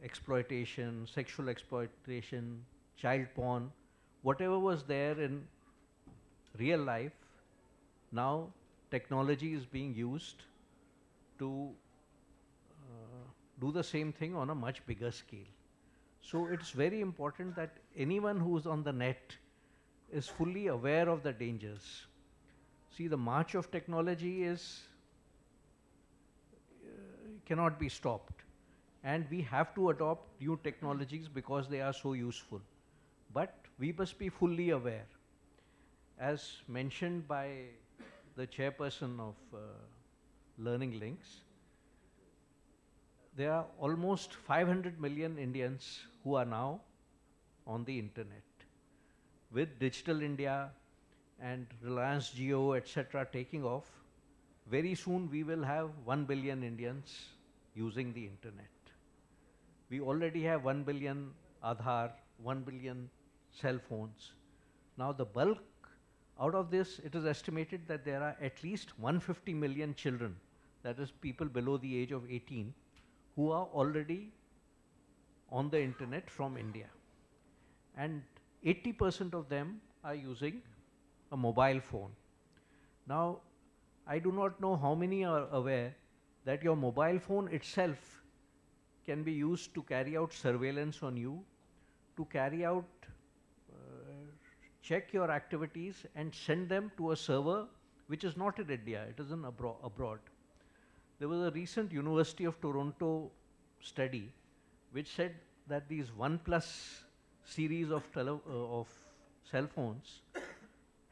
exploitation, sexual exploitation, child porn, whatever was there in real life, now technology is being used to do the same thing on a much bigger scale. So it's very important that anyone who's on the net is fully aware of the dangers. See, the march of technology is cannot be stopped. And we have to adopt new technologies because they are so useful. But we must be fully aware. As mentioned by the chairperson of Learning Links, there are almost 500 million Indians who are now on the internet. With Digital India and Reliance Jio, etc. taking off, very soon we will have 1 billion Indians using the internet. We already have 1 billion Aadhaar, 1 billion cell phones. Now the bulk out of this, it is estimated that there are at least 150 million children, that is people below the age of 18, who are already on the internet from India. And 80% of them are using a mobile phone. Now, I do not know how many are aware that your mobile phone itself can be used to carry out surveillance on you, to carry out, check your activities and send them to a server which is not in India, it is in abroad. There was a recent University of Toronto study which said that these OnePlus series of cell phones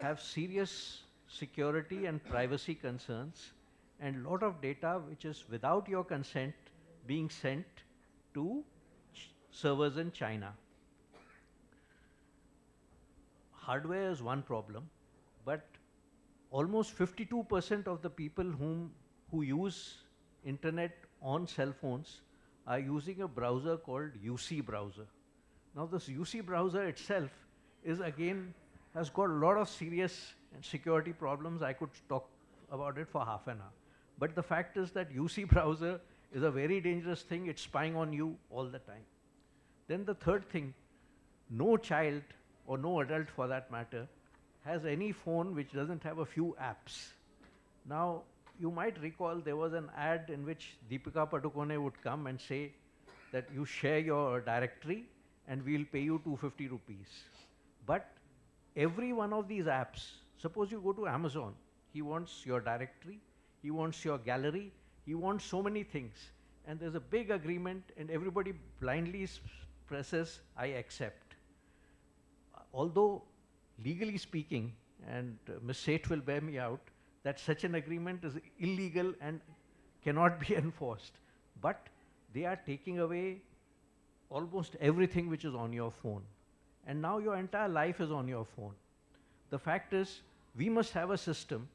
have serious security and privacy concerns, and lot of data which is without your consent being sent to servers in China. Hardware is one problem, but almost 52% of the people who use internet on cell phones are using a browser called UC browser. Now this UC browser itself is again, has got a lot of serious security problems. I could talk about it for half an hour. But the fact is that UC browser is a very dangerous thing. It's spying on you all the time. Then the third thing, no child or no adult for that matter has any phone which doesn't have a few apps. Now, you might recall there was an ad in which Deepika Padukone would come and say that you share your directory and we'll pay you 250 rupees. But every one of these apps, suppose you go to Amazon, he wants your directory, he wants your gallery, he wants so many things. And there's a big agreement and everybody blindly presses, I accept. Although legally speaking, and Ms. Seth will bear me out, that such an agreement is illegal and cannot be enforced. But they are taking away almost everything which is on your phone. And now your entire life is on your phone. The fact is, we must have a system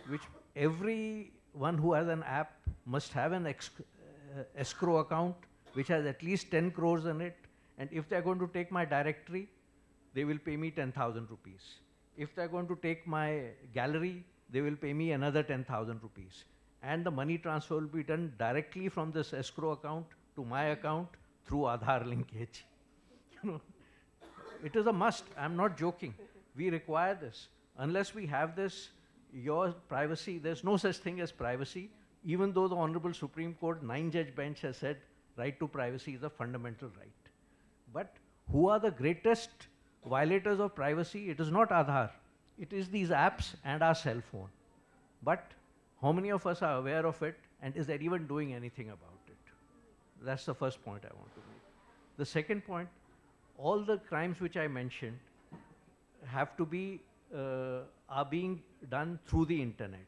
which everyone who has an app must have an escrow account which has at least 10 crores in it. And if they're going to take my directory, they will pay me 10,000 rupees. If they're going to take my gallery, they will pay me another 10,000 rupees. And the money transfer will be done directly from this escrow account to my account through Aadhaar linkage. You know, it is a must. I'm not joking. We require this. Unless we have this, your privacy, there's no such thing as privacy, even though the Honorable Supreme Court 9-judge bench has said right to privacy is a fundamental right. But who are the greatest violators of privacy? It is not Aadhaar. It is these apps and our cell phone. But how many of us are aware of it, and is there even doing anything about it? That's the first point I want to make. The second point, all the crimes which I mentioned have to be, are being done through the internet.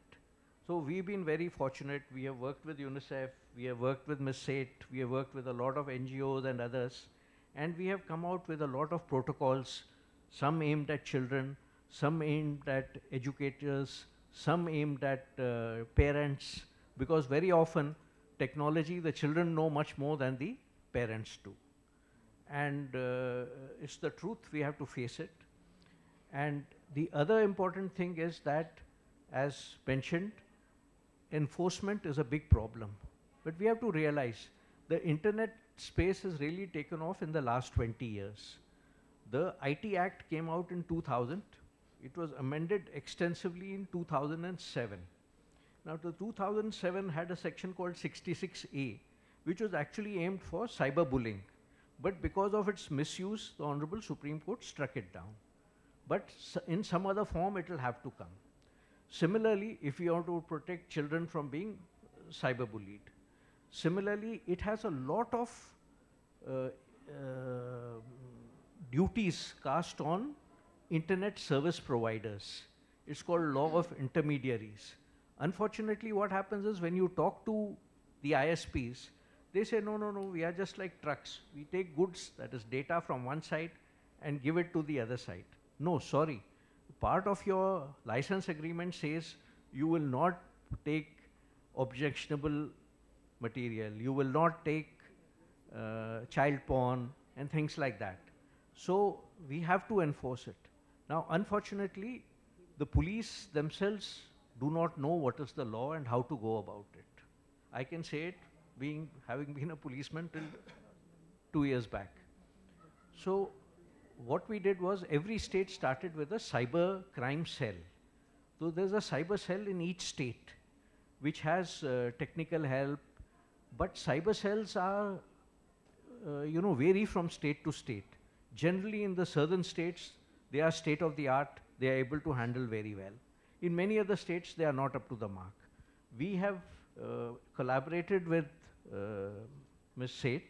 So we've been very fortunate. We have worked with UNICEF, we have worked with Ms. Seth, we have worked with a lot of NGOs and others, and we have come out with a lot of protocols, some aimed at children, some aimed at educators, some aimed at parents, because very often technology, the children know much more than the parents do. And it's the truth, we have to face it. And the other important thing is that, as mentioned, enforcement is a big problem. But we have to realize the internet space has really taken off in the last 20 years. The IT Act came out in 2000. It was amended extensively in 2007. Now, the 2007 had a section called 66A, which was actually aimed for cyberbullying. But because of its misuse, the Honorable Supreme Court struck it down. But in some other form, it will have to come. Similarly, if you want to protect children from being cyberbullied, similarly, it has a lot of duties cast on internet service providers. It's called law of intermediaries. Unfortunately, what happens is when you talk to the ISPs, they say, no, no, no, we are just like trucks. We take goods, that is data, from one side and give it to the other side. No, sorry. Part of your license agreement says you will not take objectionable material. You will not take child porn and things like that. So we have to enforce it. Now, unfortunately, the police themselves do not know what is the law and how to go about it. I can say it, having been a policeman till 2 years back. So what we did was every state started with a cyber crime cell. So there's a cyber cell in each state which has technical help, but cyber cells are, vary from state to state. Generally in the southern states, they are state of the art, they are able to handle very well. In many other states, they are not up to the mark. We have collaborated with Ms. Seth,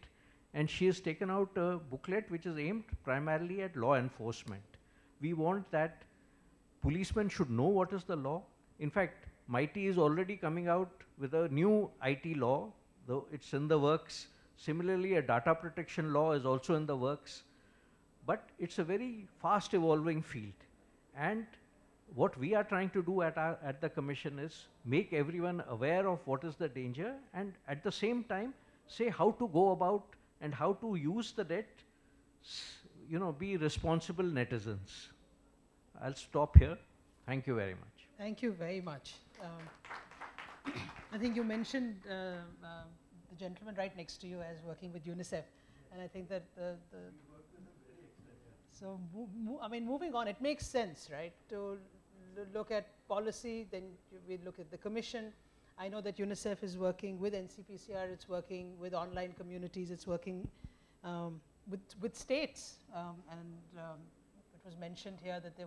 and she has taken out a booklet which is aimed primarily at law enforcement. We want that policemen should know what is the law. In fact, MITI is already coming out with a new IT law, though it's in the works. Similarly, a data protection law is also in the works. But it's a very fast evolving field. And what we are trying to do at the commission is make everyone aware of what is the danger, and at the same time say how to go about and how to use the net, be responsible netizens. I'll stop here. Thank you very much. Thank you very much. I think you mentioned the gentleman right next to you as working with UNICEF, and I think that moving on, it makes sense, right, to look at policy, then we look at the commission. I know that UNICEF is working with NCPCR, it's working with online communities, it's working with states, it was mentioned here that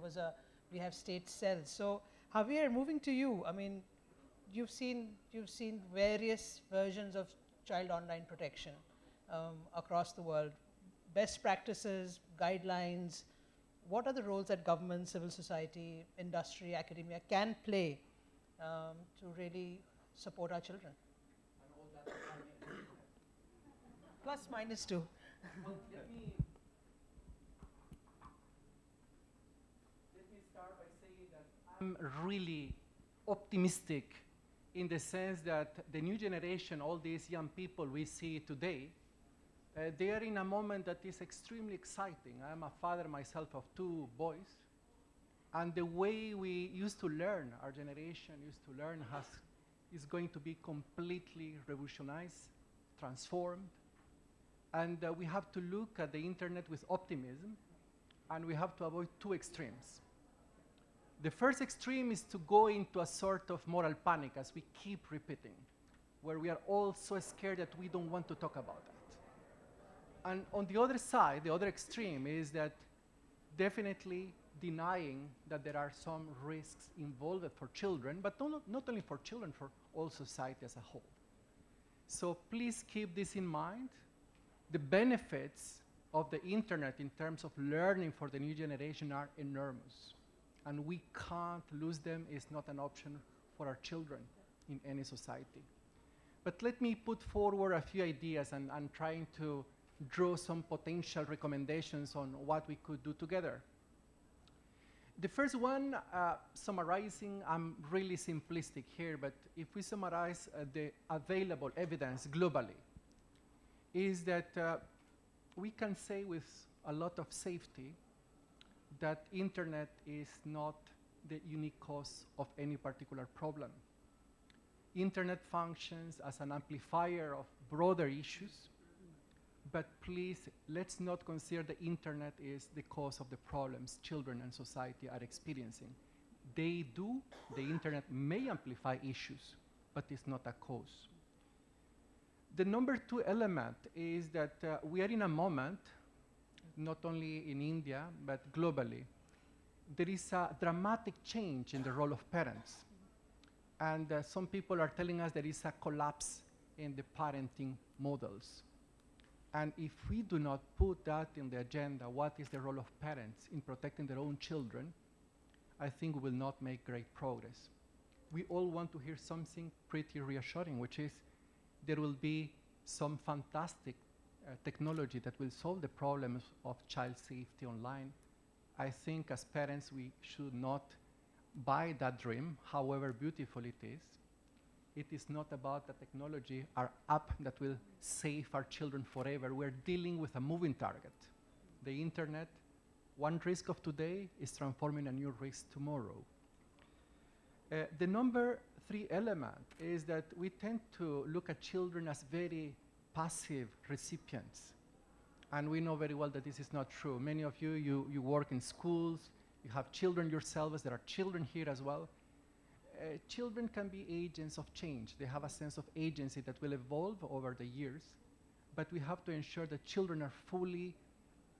we have state cells. So Javier, moving to you, I mean, you've seen various versions of child online protection across the world. Best practices, guidelines, what are the roles that government, civil society, industry, academia can play to really support our children? Plus, minus 2. Well, let me start by saying that I'm really optimistic in the sense that the new generation, all these young people we see today, they are in a moment that is extremely exciting. I'm a father myself of 2 boys, and the way we used to learn, our generation used to learn, is going to be completely revolutionized, transformed, and we have to look at the internet with optimism, and we have to avoid 2 extremes. The first extreme is to go into a sort of moral panic, as we keep repeating, where we are all so scared that we don't want to talk about that. And on the other side, the other extreme is that definitely denying that there are some risks involved for children, but not only for children, for all society as a whole. So please keep this in mind. The benefits of the internet in terms of learning for the new generation are enormous, and we can't lose them. It's not an option for our children in any society. But let me put forward a few ideas, and I'm trying to draw some potential recommendations on what we could do together. The first one, summarizing, I'm really simplistic here, but if we summarize the available evidence globally, is that we can say with a lot of safety that internet is not the unique cause of any particular problem. Internet functions as an amplifier of broader issues, but please, let's not consider the internet is the cause of the problems children and society are experiencing. The internet may amplify issues, but it's not a cause. The number 2 element is that we are in a moment, not only in India, but globally, there is a dramatic change in the role of parents. And some people are telling us there is a collapse in the parenting models. And if we do not put that in the agenda, what is the role of parents in protecting their own children, I think we will not make great progress. We all want to hear something pretty reassuring, which is there will be some fantastic technology that will solve the problems of child safety online. I think as parents, we should not buy that dream, however beautiful it is. It is not about the technology, our app that will save our children forever. We're dealing with a moving target. The internet one risk of today is transforming a new risk tomorrow. The number 3 element is that we tend to look at children as very passive recipients. And we know very well that this is not true. Many of you work in schools, you have children yourselves, there are children here as well. Children can be agents of change. They have a sense of agency that will evolve over the years, but we have to ensure that children are fully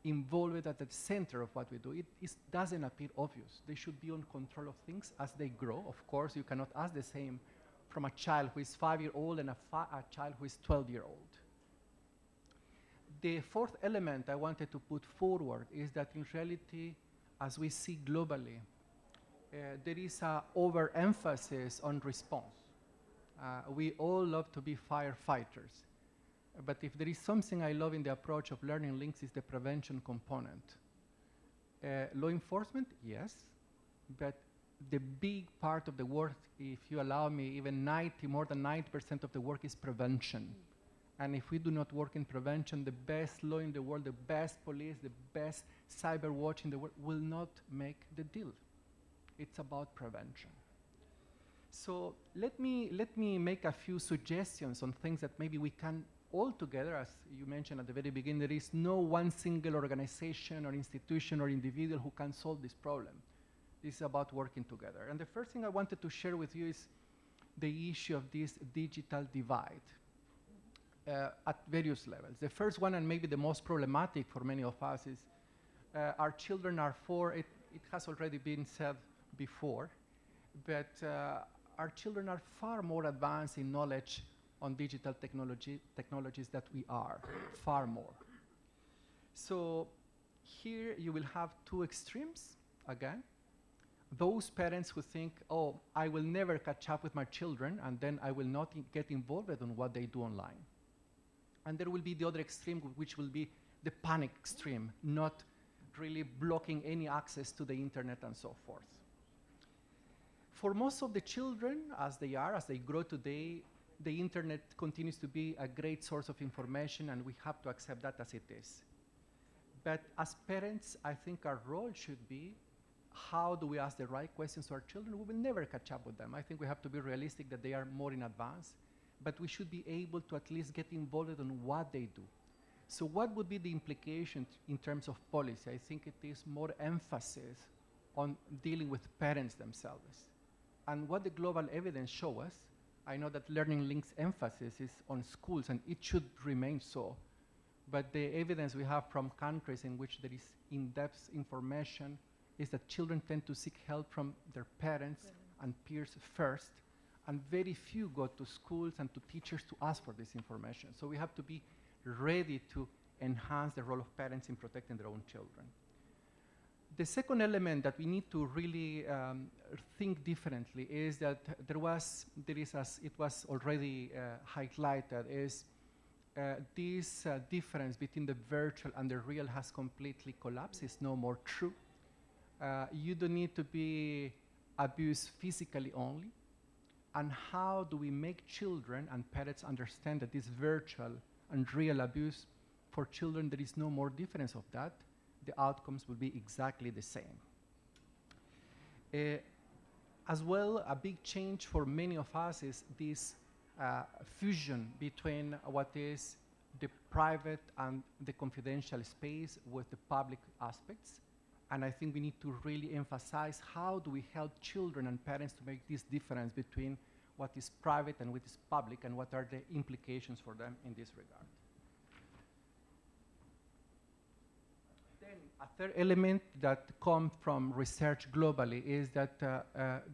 involved at the center of what we do. It doesn't appear obvious. They should be on control of things as they grow. Of course, you cannot ask the same from a child who is 5-year-old and a child who is 12-year-old. The fourth element I wanted to put forward is that in reality, as we see globally, there is an overemphasis on response. We all love to be firefighters. But if there is something I love in the approach of learning links, is the prevention component. Law enforcement, yes, but the big part of the work, if you allow me, even more than 90% of the work is prevention. And if we do not work in prevention, the best law in the world, the best police, the best cyber watch in the world will not make the deal. It's about prevention. So let me make a few suggestions on things that maybe we can all together, as you mentioned at the very beginning, there is no one single organization or institution or individual who can solve this problem. This is about working together. And the first thing I wanted to share with you is the issue of this digital divide at various levels. The first one, and maybe the most problematic for many of us, is our children are it has already been said before, but our children are far more advanced in knowledge on digital technologies that we are, far more. So here you will have two extremes, again. Those parents who think, oh, I will never catch up with my children, and then I will not get involved in what they do online. And there will be the other extreme, which will be the panic extreme, not really blocking any access to the internet and so forth. For most of the children, as they grow today, the internet continues to be a great source of information, and we have to accept that as it is. But as parents, I think our role should be, how do we ask the right questions to our children? We will never catch up with them. I think we have to be realistic that they are more in advance, but we should be able to at least get involved in what they do. So what would be the implication in terms of policy? I think it is more emphasis on dealing with parents themselves. And what the global evidence shows us, I know that Learning Links emphasis is on schools, and it should remain so. But the evidence we have from countries in which there is in-depth information is that children tend to seek help from their parents and peers first, and very few go to schools and to teachers to ask for this information. So we have to be ready to enhance the role of parents in protecting their own children. The second element that we need to really think differently is that as it was already highlighted, is this difference between the virtual and the real has completely collapsed. It's no more true. You don't need to be abused physically only. And how do we make children and parents understand that this virtual and real abuse, for children there is no more difference of that? The outcomes will be exactly the same. As well, a big change for many of us is this fusion between what is the private and the confidential space with the public aspects. And I think we need to really emphasize how do we help children and parents to make this difference between what is private and what is public, and what are the implications for them in this regard. Then a third element that comes from research globally is that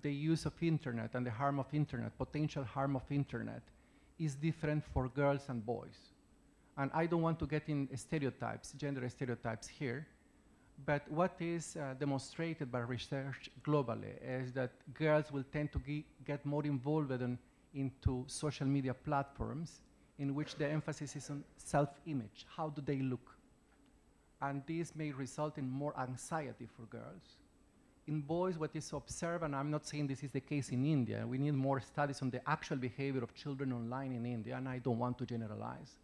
the use of internet and the harm of internet, potential harm of internet, is different for girls and boys. And I don't want to get in stereotypes, gender stereotypes here, but what is demonstrated by research globally is that girls will tend to get more involved into social media platforms in which the emphasis is on self-image. How do they look? And this may result in more anxiety for girls. In boys, what is observed, and I'm not saying this is the case in India, we need more studies on the actual behavior of children online in India, and I don't want to generalize.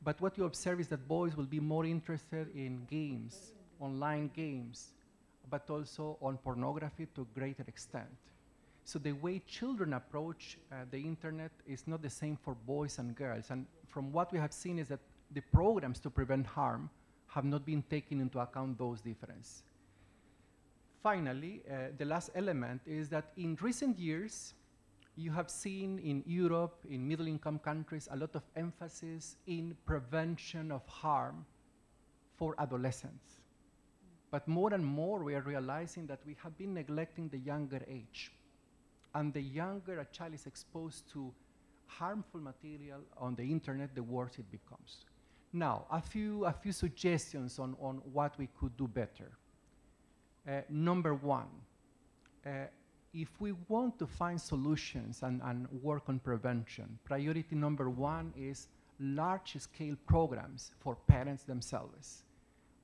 But what you observe is that boys will be more interested in games, online games, but also on pornography to a greater extent. So the way children approach the internet is not the same for boys and girls. And from what we have seen is that the programs to prevent harm have not been taking into account those differences. Finally, the last element is that in recent years, you have seen in Europe, in middle-income countries, a lot of emphasis in prevention of harm for adolescents. But more and more, we are realizing that we have been neglecting the younger age. And the younger a child is exposed to harmful material on the internet, the worse it becomes. Now, a few suggestions on what we could do better. Number one, if we want to find solutions and work on prevention, priority number one is large-scale programs for parents themselves.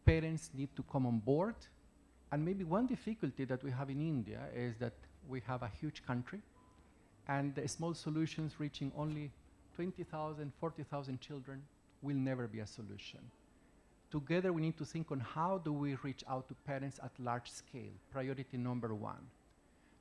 Parents need to come on board, and maybe one difficulty that we have in India is that we have a huge country, and the small solutions reaching only 20,000, 40,000 children will never be a solution. Together, we need to think on how do we reach out to parents at large scale, priority number one.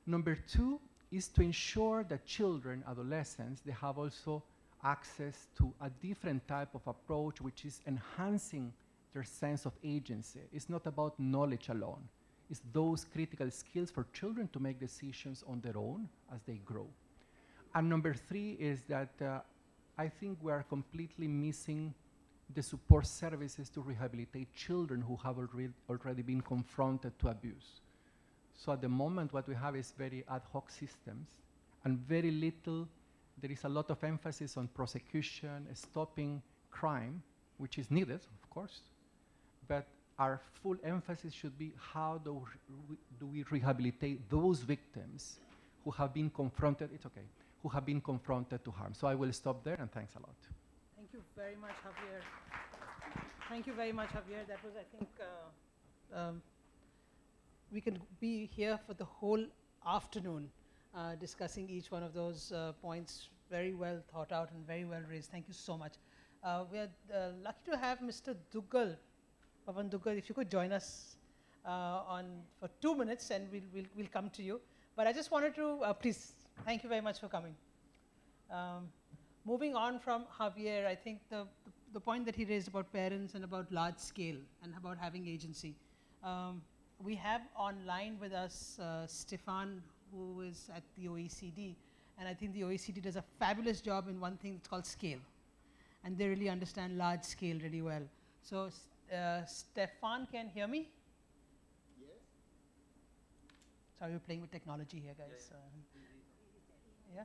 Number two is to ensure that children, adolescents, they have also access to a different type of approach, which is enhancing their sense of agency. It's not about knowledge alone. It's those critical skills for children to make decisions on their own as they grow. And number three is that I think we are completely missing the support services to rehabilitate children who have already been confronted to abuse. So at the moment, what we have is very ad hoc systems, and very little, there is a lot of emphasis on prosecution, stopping crime, which is needed, of course, but our full emphasis should be how do we rehabilitate those victims who have been confronted, who have been confronted to harm. So I will stop there, and thanks a lot. Thank you very much, Javier. Thank you very much, Javier. That was, I think, we can be here for the whole afternoon discussing each one of those points. Very well thought out and very well raised. Thank you so much. We are lucky to have Mr. Duggal, Pavan Duggal, if you could join us for 2 minutes, and we'll come to you. But I just wanted to, please, thank you very much for coming. Moving on from Javier, I think the point that he raised about parents and about large scale and about having agency. We have online with us Stefan, who is at the OECD, and I think the OECD does a fabulous job in one thing that's called scale, and they really understand large scale really well. So Stefan can hear me? Yes. Sorry, we're playing with technology here, guys. Yeah?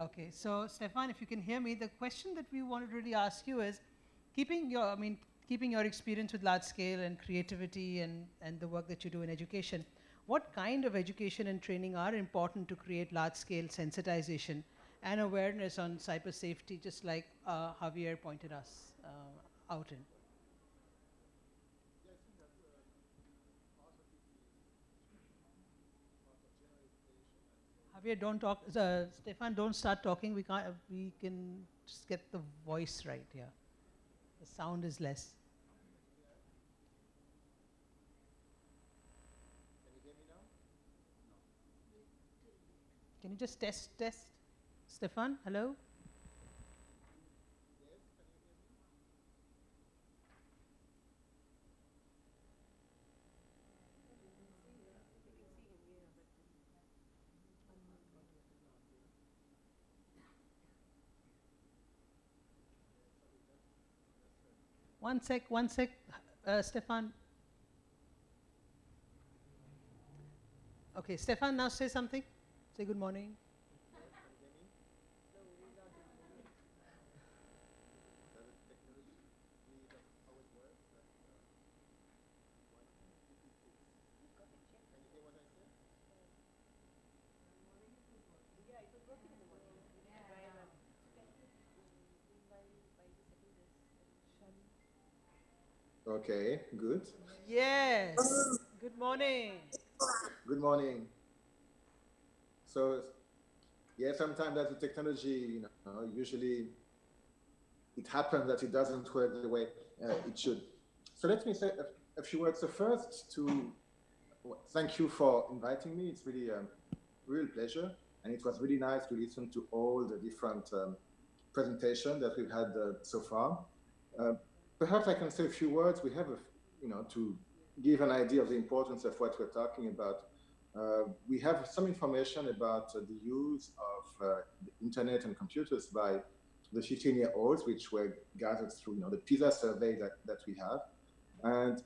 Okay, so Stefan, if you can hear me, the question that we wanted to really ask you is, keeping your experience with large scale and creativity and the work that you do in education, what kind of education and training are important to create large scale sensitization and awareness on cyber safety, just like Javier pointed us out in? Javier, don't talk. Stefan, don't start talking. We can just get the voice right here. The sound is less. Can you hear me now? No. Can you just test? Stefan, hello? Yes, can you hear me? One sec, Stefan. Okay, Stefan, now say something. Say good morning. Okay, good. Yes. Good morning. Good morning. So, yeah, sometimes that the technology, usually it happens that it doesn't work the way it should. So let me say a few words. So first, to thank you for inviting me. It's really a real pleasure, and it was really nice to listen to all the different presentations that we've had so far. Perhaps I can say a few words. We have, to give an idea of the importance of what we're talking about. We have some information about the use of the internet and computers by the 15-year-olds, which were gathered through the PISA survey that we have. And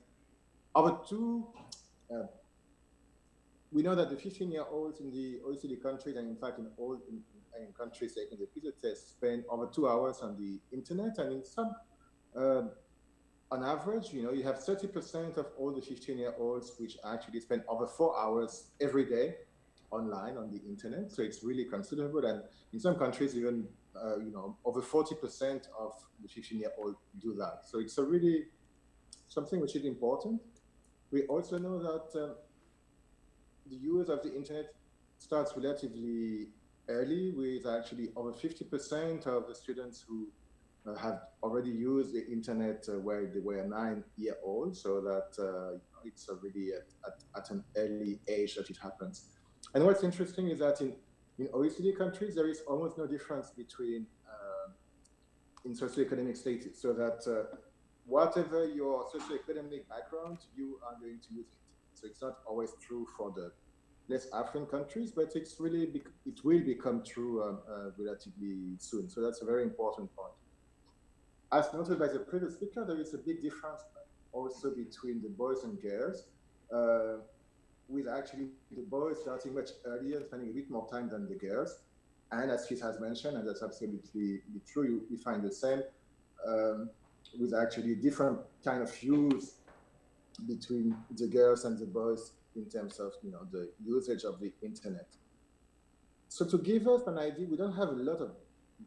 we know that the 15-year-olds in the OECD countries, and in fact in countries taking the PISA test, spend over 2 hours on the internet. And in some, on average, you have 30% of all the 15-year-olds which actually spend over 4 hours every day online on the internet. So it's really considerable. And in some countries, even over 40% of the 15-year-old do that. So it's really something which is important. We also know that the use of the internet starts relatively early, with actually over 50% of the students who have already used the internet where they were 9-year-old. So that it's already at an early age that it happens. And what's interesting is that in OECD countries, there is almost no difference between in socioeconomic status, so that whatever your socioeconomic background, you are going to use it. So it's not always true for the less affluent countries, but it will become true relatively soon. So that's a very important point. As noted by the previous speaker, there is a big difference also between the boys and girls, with actually the boys starting much earlier and spending a bit more time than the girls. And as Keith has mentioned, and that's absolutely true, we find the same with actually different kind of use between the girls and the boys in terms of the usage of the internet. So to give us an idea, we don't have a lot of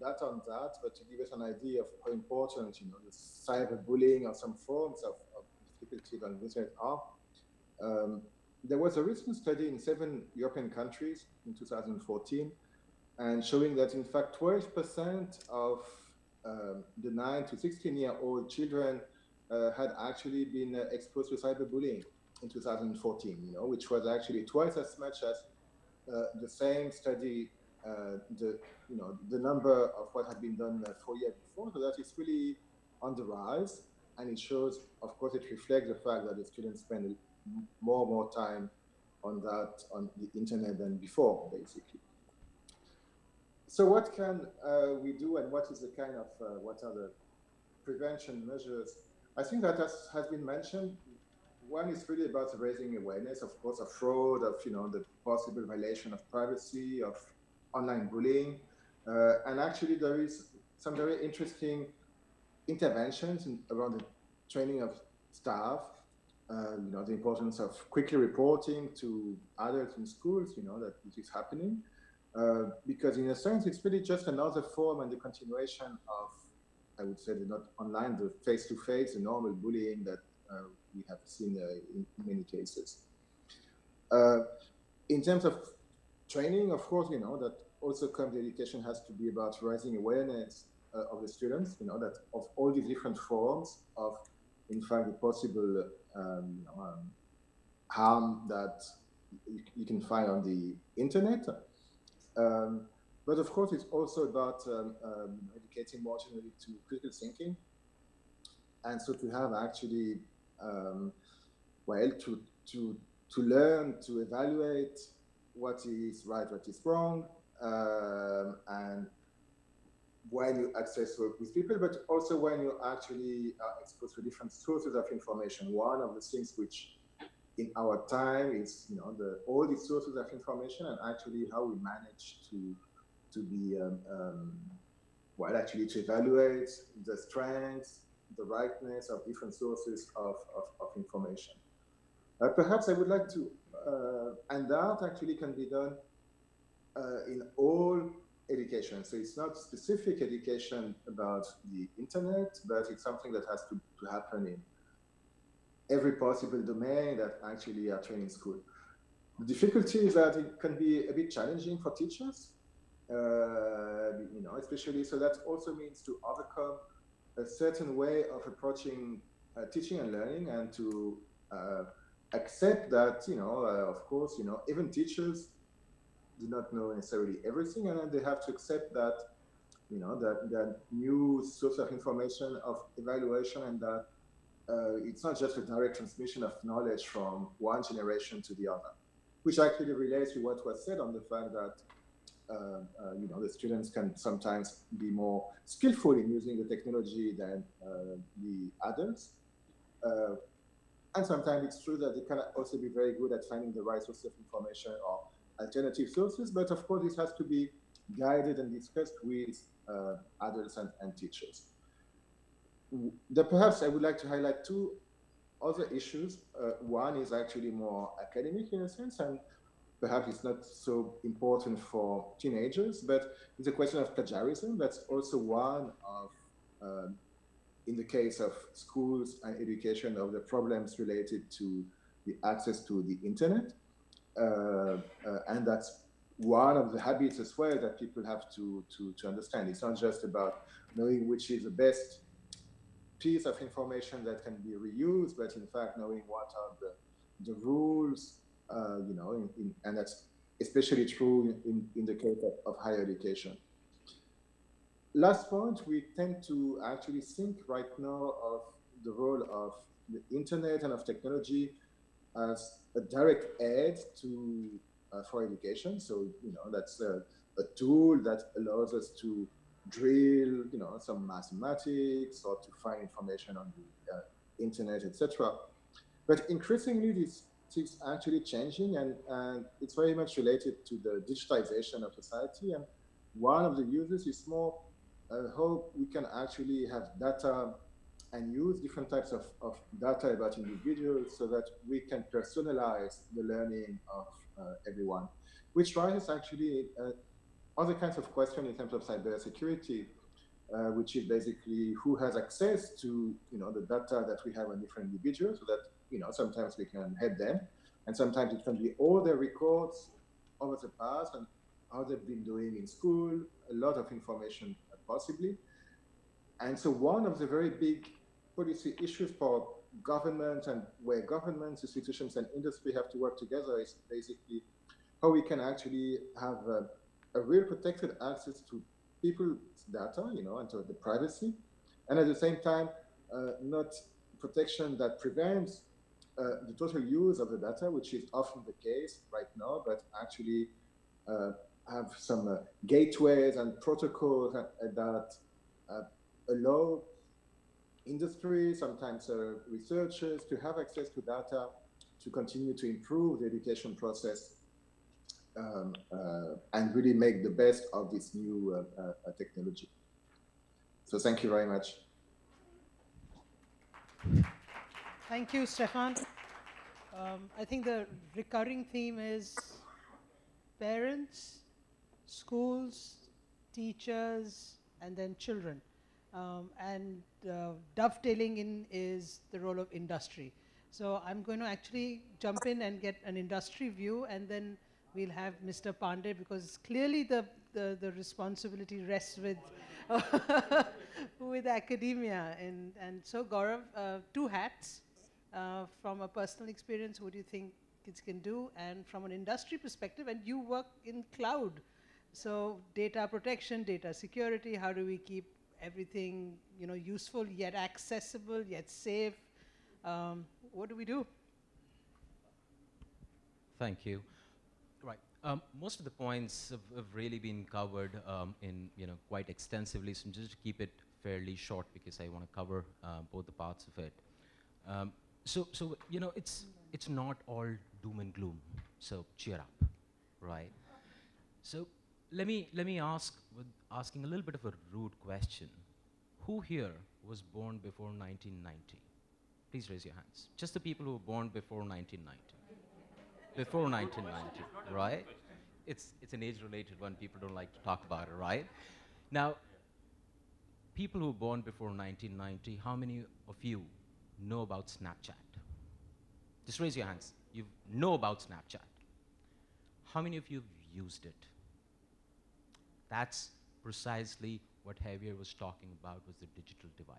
data on that, but to give us an idea of how important the cyberbullying or some forms of difficulty on the internet are, there was a recent study in 7 European countries in 2014, and showing that in fact 12% of the 9 to 16-year-old children had actually been exposed to cyberbullying in 2014, which was actually twice as much as the same study, the number of what had been done 4 years before. So that is really on the rise, and it shows, of course, it reflects the fact that the students spend more time on the internet than before, basically. So what can we do, and what is the kind of what are the prevention measures? I think that has been mentioned. One is really about raising awareness, of course, of fraud, of the possible violation of privacy, of online bullying, and actually there is some very interesting interventions around the training of staff. The importance of quickly reporting to adults in schools, that this is happening, because in a sense it's really just another form and the continuation of, I would say, not online, the face-to-face, the normal bullying that we have seen in many cases. In terms of training, of course, that also comes, the education has to be about raising awareness of the students, that of all these different forms of, in fact, the possible harm that you can find on the internet. But of course, it's also about educating more generally to critical thinking, and so to have actually, to learn to evaluate what is right, what is wrong, and when you access work with people, but also when you actually are exposed to different sources of information. One of the things which in our time is, all these sources of information, and actually how we manage to be, actually to evaluate the strengths, the rightness of different sources of information. Perhaps I would like to, and that actually can be done in all education. So it's not specific education about the internet, but it's something that has to happen in every possible domain that actually are trained in school. The difficulty is that it can be a bit challenging for teachers, especially, so that also means to overcome a certain way of approaching teaching and learning, and to accept that, of course, even teachers do not know necessarily everything, and then they have to accept that, that new source of information, of evaluation, and that it's not just a direct transmission of knowledge from one generation to the other, which actually relates to what was said on the fact that the students can sometimes be more skillful in using the technology than the adults. And sometimes it's true that they can also be very good at finding the right source of information or alternative sources, but of course this has to be guided and discussed with adults and teachers. Perhaps I would like to highlight two other issues. One is actually more academic in a sense, and perhaps it's not so important for teenagers, but it's a question of plagiarism. That's also one of, in the case of schools and education, of the problems related to the access to the internet. And that's one of the habits as well that people have to understand. It's not just about knowing which is the best piece of information that can be reused, but in fact knowing what are the rules, and that's especially true in the case of higher education. Last point, we tend to actually think right now of the role of the internet and of technology as a direct aid to for education. So that's a tool that allows us to drill some mathematics or to find information on the internet, etc. But increasingly this is actually changing, and it's very much related to the digitization of society. And one of the uses is more how we can actually have data and use different types of data about individuals so that we can personalize the learning of everyone, which raises actually other kinds of questions in terms of cybersecurity, which is basically who has access to the data that we have on different individuals, so that sometimes we can help them, and sometimes it can be all their records over the past and how they've been doing in school, a lot of information possibly. And so one of the very big policy issues for government, and where governments, institutions, and industry have to work together, is basically how we can actually have a real protected access to people's data, and to the privacy, and at the same time, not protection that prevents the total use of the data, which is often the case right now, but actually have some gateways and protocols that allow industry, sometimes researchers, to have access to data to continue to improve the education process and really make the best of this new technology. So thank you very much. Thank you, Stefan. I think the recurring theme is parents, schools, teachers, and then children. And dovetailing in is the role of industry. So I'm going to actually jump in and get an industry view, and then we'll have Mr. Pandey, because clearly the responsibility rests with with academia. And so Gaurav, two hats. From a personal experience, what do you think kids can do? And from an industry perspective, and you work in cloud, so data protection, data security, how do we keep everything useful yet accessible yet safe? What do we do? Thank you. Right. Most of the points have really been covered in quite extensively. So just to keep it fairly short, because I want to cover both the parts of it. So it's not all doom and gloom. So cheer up, right? So let me ask, asking a little bit of a rude question. Who here was born before 1990? Please raise your hands. Just the people who were born before 1990. Before 1990, right? It's an age-related one. People don't like to talk about it, right? Now, people who were born before 1990, how many of you know about Snapchat? Just raise your hands. You know about Snapchat. How many of you have used it? That's precisely what Javier was talking about, was the digital divide.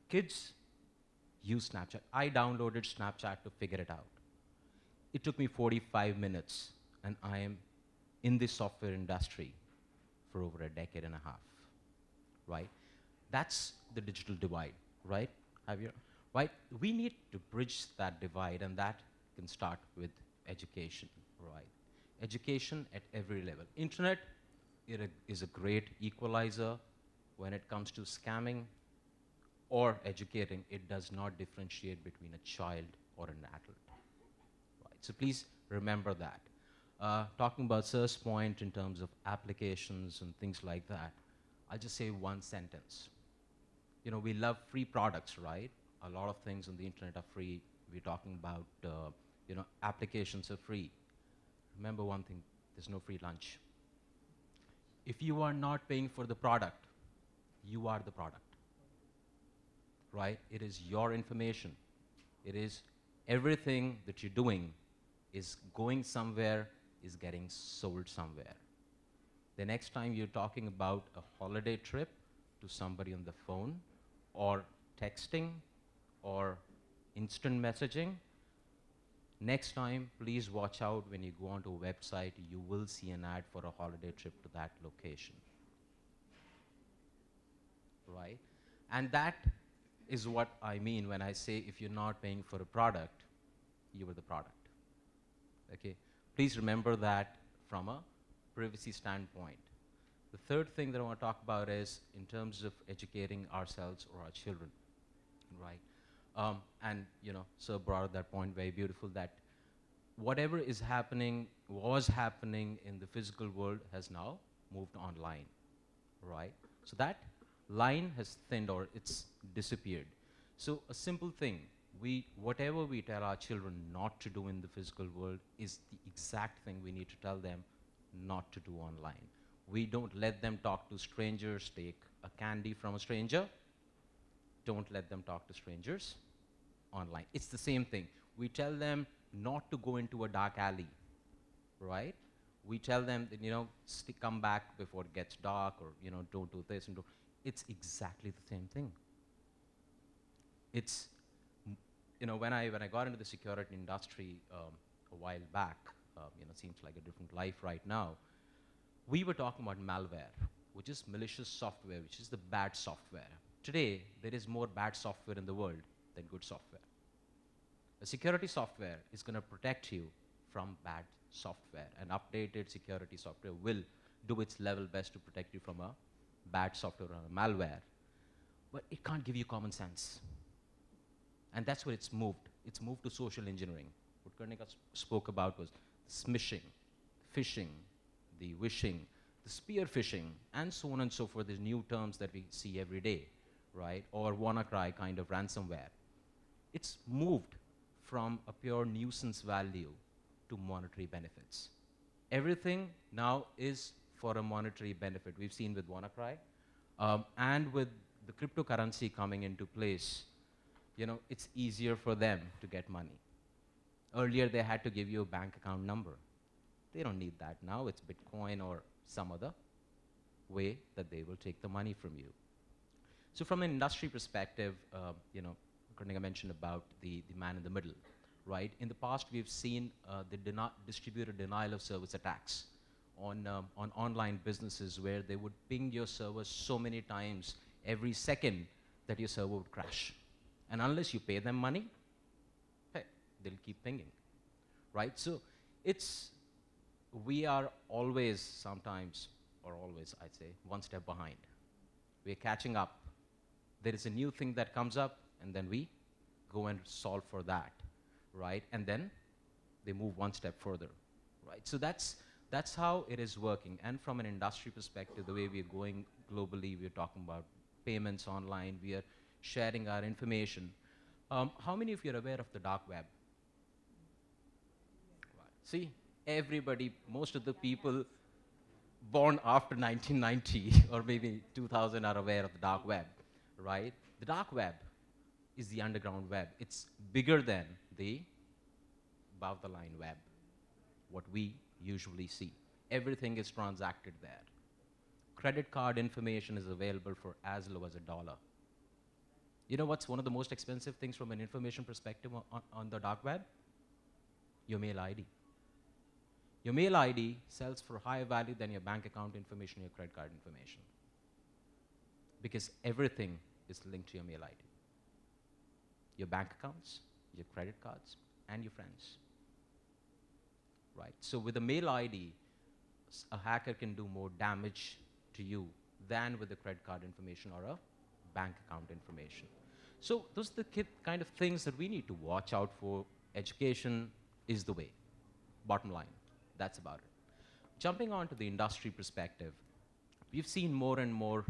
Kids use Snapchat. I downloaded Snapchat to figure it out. It took me 45 minutes, and I am in the software industry for over a decade and a half, right? That's the digital divide, right? Right? We need to bridge that divide, and that can start with education, right? Education at every level. Internet is a great equalizer when it comes to scamming or educating. It does not differentiate between a child or an adult, right? So please remember that. Talking about Sir's point in terms of applications and things like that, I'll just say one sentence. You know, we love free products, right? A lot of things on the internet are free. We're talking about, you know, applications are free. Remember one thing, there's no free lunch. If you are not paying for the product, you are the product, right? It is your information. It is everything that you're doing is going somewhere, is getting sold somewhere. The next time you're talking about a holiday trip to somebody on the phone or texting or instant messaging, next time, please watch out when you go onto a website, you will see an ad for a holiday trip to that location, right? And that is what I mean when I say if you're not paying for a product, you are the product, okay? Please remember that from a privacy standpoint. The third thing that I want to talk about is in terms of educating ourselves or our children, right? And, you know, Sir brought up that point very beautiful, that whatever is happening, was happening in the physical world has now moved online, right? So that line has thinned or it's disappeared. So a simple thing, whatever we tell our children not to do in the physical world is the exact thing we need to tell them not to do online. We don't let them talk to strangers, take a candy from a stranger. Don't let them talk to strangers online. It's the same thing. We tell them not to go into a dark alley, right? We tell them that, you know, come back before it gets dark, or, you know, don't do this and do. It's exactly the same thing. It's, you know, when I got into the security industry a while back, you know, seems like a different life right now. We were talking about malware, which is malicious software, which is the bad software. Today, there is more bad software in the world than good software. A security software is going to protect you from bad software. An updated security software will do its level best to protect you from a bad software or a malware. But it can't give you common sense. And that's where it's moved. It's moved to social engineering. What Karnika spoke about was smishing, phishing, the wishing, the spear phishing, and so on and so forth. There's new terms that we see every day, right? Or WannaCry kind of ransomware. It's moved from a pure nuisance value to monetary benefits. Everything now is for a monetary benefit. We've seen with WannaCry, and with the cryptocurrency coming into place, you know, it's easier for them to get money. Earlier, they had to give you a bank account number. They don't need that now. It's Bitcoin or some other way that they will take the money from you. So from an industry perspective, you know, Karnika mentioned about the man in the middle, right? In the past, we've seen the distributed denial of service attacks on online businesses where they would ping your server so many times every second that your server would crash. And unless you pay them money, hey, they'll keep pinging, right? So we are always, sometimes, or always, I'd say, one step behind. We're catching up. There is a new thing that comes up, and then we go and solve for that, right? And then they move one step further, right? So that's how it is working. And from an industry perspective, the way we're going globally, we're talking about payments online, we are sharing our information. How many of you are aware of the dark web? Right. See, everybody, most of the people born after 1990 or maybe 2000 are aware of the dark web, right? The dark web is the underground web. It's bigger than the above-the-line web, what we usually see. Everything is transacted there. Credit card information is available for as low as $1. You know what's one of the most expensive things from an information perspective on the dark web? Your mail ID. Your mail ID sells for higher value than your bank account information, your credit card information. Because everything is linked to your mail ID. Your bank accounts, your credit cards, and your friends. Right? So with a mail ID, a hacker can do more damage to you than with the credit card information or a bank account information. So those are the kind of things that we need to watch out for. Education is the way. Bottom line, that's about it. Jumping on to the industry perspective, we've seen more and more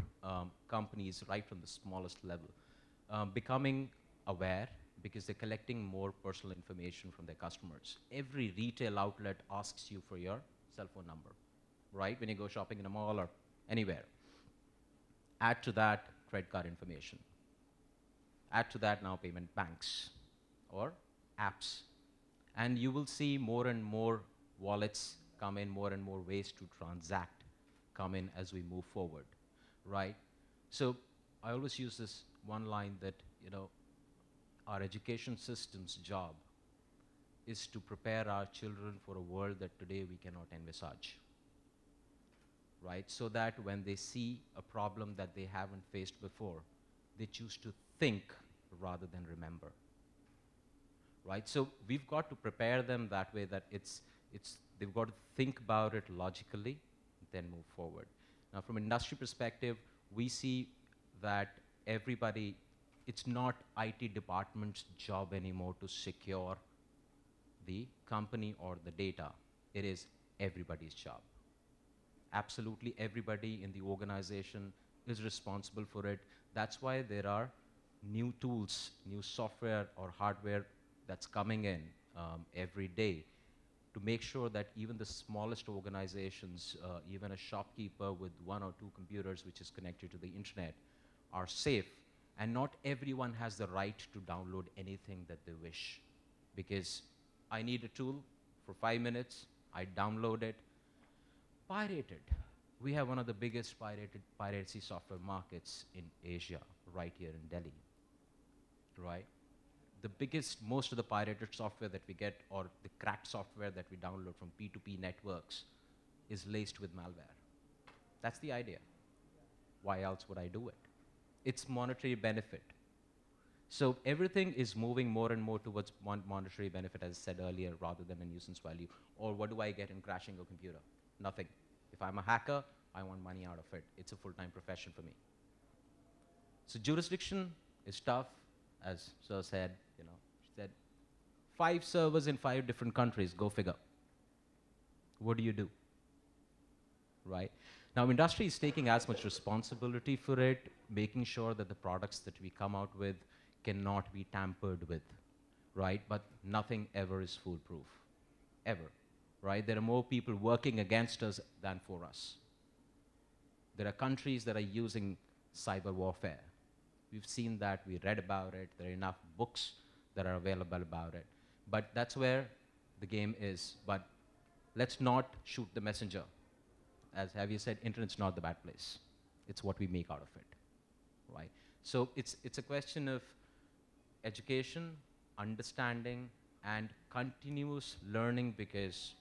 companies, right from the smallest level, becoming aware because they're collecting more personal information from their customers. Every retail outlet asks you for your cell phone number, right? When you go shopping in a mall or anywhere. Add to that credit card information. Add to that now payment banks or apps. And you will see more and more wallets come in, more and more ways to transact come in as we move forward, right? So I always use this one line that, you know, our education system's job is to prepare our children for a world that today we cannot envisage, right? So that when they see a problem that they haven't faced before, they choose to think rather than remember, right? So we've got to prepare them that way, that they've got to think about it logically, then move forward. Now, from an industry perspective, we see that everybody, it's not IT department's job anymore to secure the company or the data. It is everybody's job. Absolutely everybody in the organization is responsible for it. That's why there are new tools, new software or hardware that's coming in every day to make sure that even the smallest organizations, even a shopkeeper with 1 or 2 computers which is connected to the internet, are safe. And not everyone has the right to download anything that they wish. Because I need a tool for 5 minutes, I download it, pirate it. We have one of the biggest piracy software markets in Asia, right here in Delhi, right? The biggest, most of the pirated software that we get, or the cracked software that we download from P2P networks, is laced with malware. That's the idea. Why else would I do it? It's monetary benefit. So everything is moving more and more towards monetary benefit, as I said earlier, rather than a nuisance value. Or what do I get in crashing a computer? Nothing. If I'm a hacker, I want money out of it. It's a full-time profession for me. So jurisdiction is tough, as Sir said, you know, she said, 5 servers in 5 different countries, go figure. What do you do? Right? Now, industry is taking as much responsibility for it, making sure that the products that we come out with cannot be tampered with, right? But nothing ever is foolproof, ever, right? There are more people working against us than for us. There are countries that are using cyber warfare. We've seen that, we read about it, there are enough books that are available about it. But that's where the game is. But let's not shoot the messenger. As Javier said, internet's not the bad place. It's what we make out of it, right? So it's a question of education, understanding, and continuous learning, because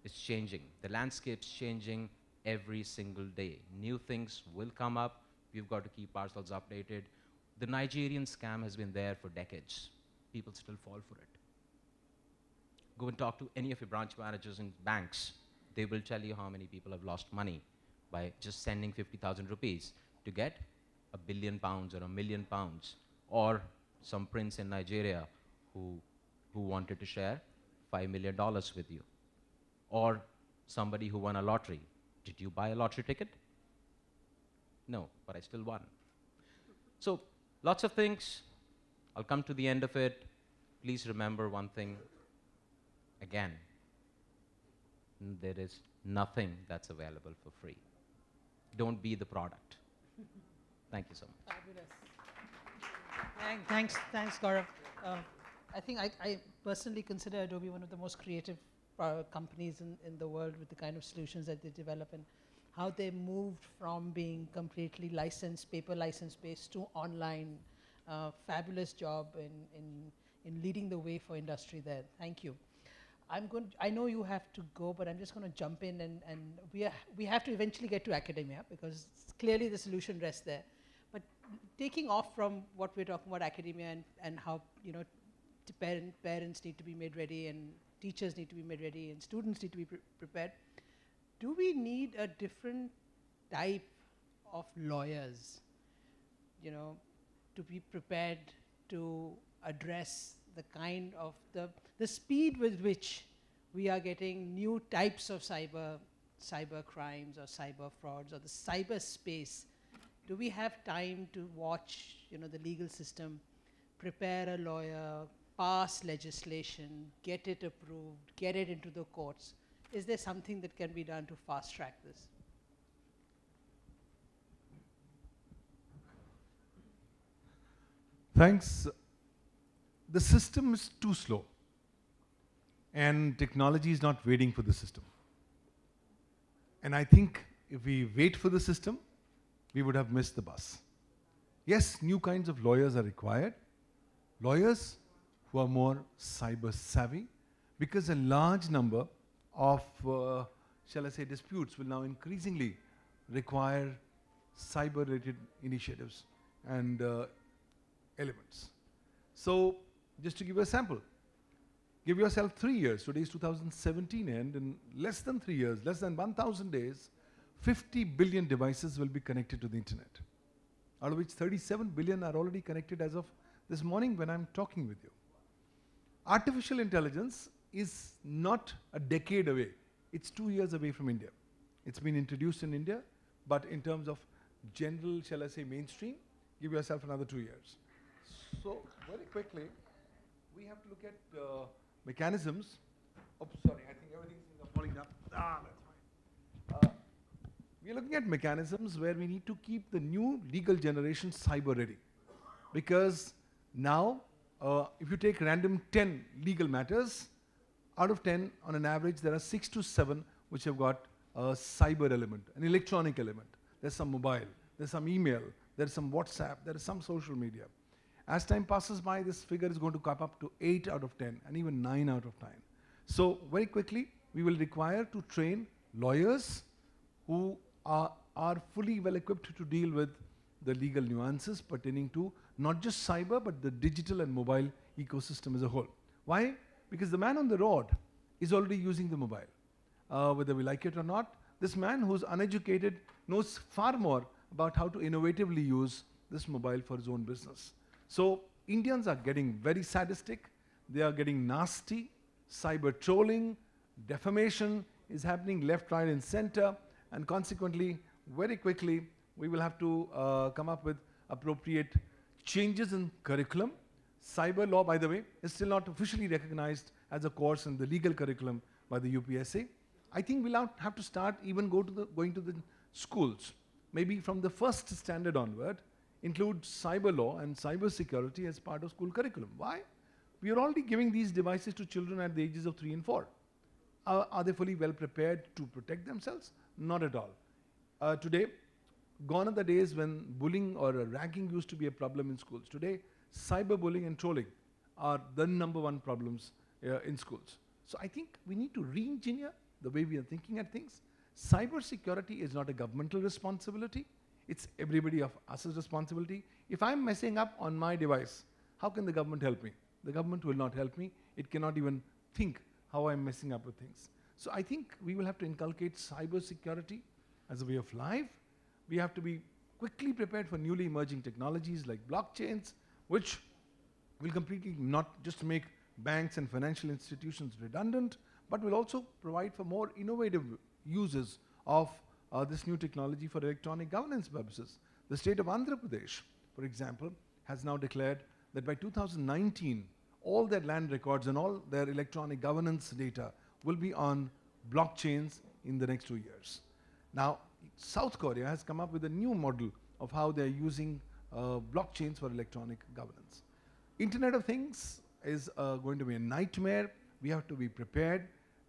it's changing. The landscape's changing every single day. New things will come up. We've got to keep ourselves updated. The Nigerian scam has been there for decades. People still fall for it. Go and talk to any of your branch managers in banks. They will tell you how many people have lost money by just sending 50,000 rupees to get £1 billion or £1 million, or some prince in Nigeria who wanted to share $5 million with you, or somebody who won a lottery. Did you buy a lottery ticket? No, but I still won. So lots of things. I'll come to the end of it. Please remember one thing again. There is nothing that's available for free. Don't be the product. Thank you so much. Fabulous. Thanks, Gaurav. I think I personally consider Adobe one of the most creative companies in the world, with the kind of solutions that they develop and how they moved from being completely licensed, paper license based, to online fabulous job in leading the way for industry there. Thank you. I know you have to go, but I'm just going to jump in and we have to eventually get to academia because clearly the solution rests there. But taking off from what we're talking about academia and how, you know, parents need to be made ready and teachers need to be made ready and students need to be prepared, do we need a different type of lawyers, you know, to be prepared to address the kind of the speed with which we are getting new types of cyber crimes or cyber frauds or the cyberspace? Do we have time to watch, you know, the legal system prepare a lawyer, pass legislation, get it approved, get it into the courts? Is there something that can be done to fast track this? Thanks. The system is too slow, and technology is not waiting for the system. And I think if we wait for the system, we would have missed the bus. Yes, new kinds of lawyers are required. Lawyers who are more cyber savvy, because a large number of, shall I say, disputes will now increasingly require cyber-related initiatives and elements. So, just to give you a sample, give yourself 3 years. Today is 2017, and in less than 3 years, less than 1,000 days, 50 billion devices will be connected to the internet, out of which 37 billion are already connected as of this morning when I'm talking with you. Artificial intelligence is not a decade away. It's 2 years away from India. It's been introduced in India, but in terms of general, shall I say, mainstream, give yourself another 2 years. So, very quickly, we have to look at mechanisms. Oops, sorry, I think everything's falling down. That's fine. We are looking at mechanisms where we need to keep the new legal generation cyber ready. Because now, if you take random 10 legal matters, out of 10, on an average, there are 6 to 7 which have got a cyber element, an electronic element. There's some mobile, there's some email, there's some WhatsApp, there is some social media. As time passes by, this figure is going to come up to 8 out of 10 and even 9 out of 10. So very quickly, we will require to train lawyers who are fully well equipped to deal with the legal nuances pertaining to not just cyber, but the digital and mobile ecosystem as a whole. Why? Because the man on the road is already using the mobile. Whether we like it or not, this man who's uneducated knows far more about how to innovatively use this mobile for his own business. So Indians are getting very sadistic, they are getting nasty, cyber trolling, defamation is happening left, right and center, and consequently, very quickly, we will have to come up with appropriate changes in curriculum. Cyber law, by the way, is still not officially recognized as a course in the legal curriculum by the UPSA. I think we'll have to start even going to the schools, maybe from the first standard onward, include cyber law and cyber security as part of school curriculum. Why? We are already giving these devices to children at the ages of 3 and 4. Are they fully well prepared to protect themselves? Not at all. Today, gone are the days when bullying or ragging used to be a problem in schools. Today, cyberbullying and trolling are the #1 problems in schools. So I think we need to re-engineer the way we are thinking at things. Cyber security is not a governmental responsibility. It's everybody of us' responsibility. If I'm messing up on my device, how can the government help me? The government will not help me. It cannot even think how I'm messing up with things. So I think we will have to inculcate cyber security as a way of life. We have to be quickly prepared for newly emerging technologies like blockchains, which will completely not just make banks and financial institutions redundant, but will also provide for more innovative uses of this new technology for electronic governance purposes. The state of Andhra Pradesh, for example, has now declared that by 2019, all their land records and all their electronic governance data will be on blockchains in the next 2 years. Now, South Korea has come up with a new model of how they're using blockchains for electronic governance. Internet of Things is going to be a nightmare. We have to be prepared.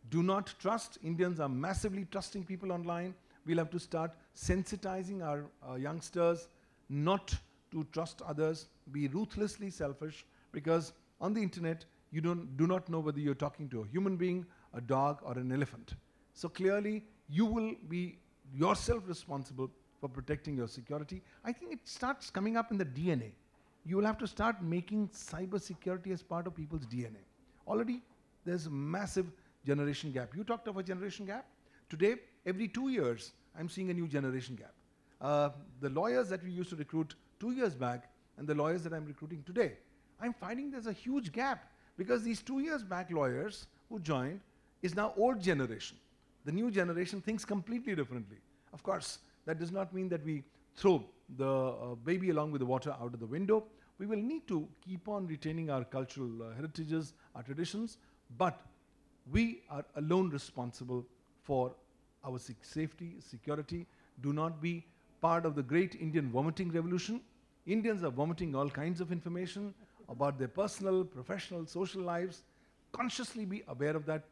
Do not trust. Indians are massively trusting people online. We'll have to start sensitizing our youngsters not to trust others be ruthlessly selfish, because on the internet, you do not know whether you're talking to a human being, a dog, or an elephant. So clearly, you will be yourself responsible for protecting your security. I think it starts coming up in the DNA. You will have to start making cyber security as part of people's DNA. Already, there's a massive generation gap. You talked of a generation gap. Today, every 2 years, I'm seeing a new generation gap. The lawyers that we used to recruit 2 years back and the lawyers that I'm recruiting today, I'm finding there's a huge gap, because these 2 years back lawyers who joined is now old generation. The new generation thinks completely differently. Of course, that does not mean that we throw the baby along with the water out of the window. We will need to keep on retaining our cultural heritages, our traditions, but we are alone responsible for our safety, security. Do not be part of the great Indian vomiting revolution. Indians are vomiting all kinds of information about their personal, professional, social lives. Consciously be aware of that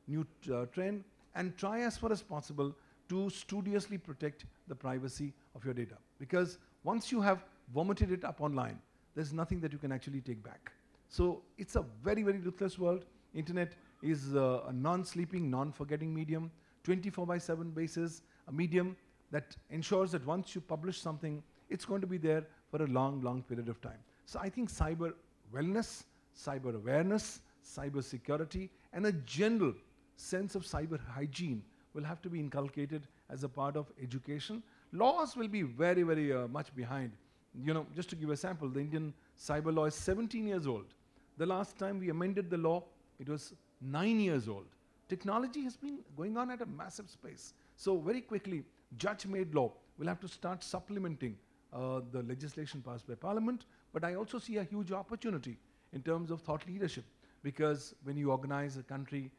new trend, and try as far as possible to studiously protect the privacy of your data. Because once you have vomited it up online, there's nothing that you can actually take back. So it's a very, very ruthless world. Internet is a non-sleeping, non-forgetting medium, 24/7 basis, a medium that ensures that once you publish something, it's going to be there for a long, long period of time. So I think cyber wellness, cyber awareness, cyber security, and a general sense of cyber hygiene will have to be inculcated as a part of education. Laws will be very, very much behind. You know, just to give a sample, the Indian cyber law is 17 years old. The last time we amended the law, it was 9 years old. Technology has been going on at a massive space. So very quickly, judge-made law will have to start supplementing the legislation passed by Parliament. But I also see a huge opportunity in terms of thought leadership, because when you organize a country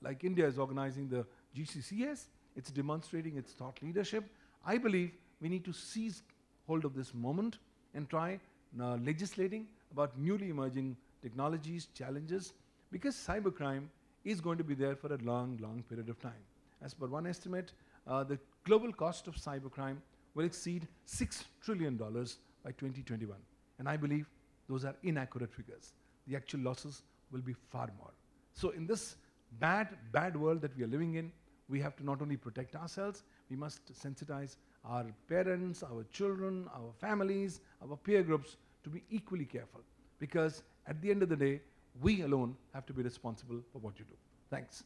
like India is organizing the GCCS, it's demonstrating its thought leadership. I believe we need to seize hold of this moment and try legislating about newly emerging technologies, challenges, because cybercrime is going to be there for a long, long period of time. As per one estimate, the global cost of cybercrime will exceed $6 trillion by 2021. And I believe those are inaccurate figures. The actual losses will be far more. So in this bad, bad world that we are living in, we have to not only protect ourselves, we must sensitize our parents, our children, our families, our peer groups to be equally careful. Because at the end of the day, we alone have to be responsible for what you do. Thanks.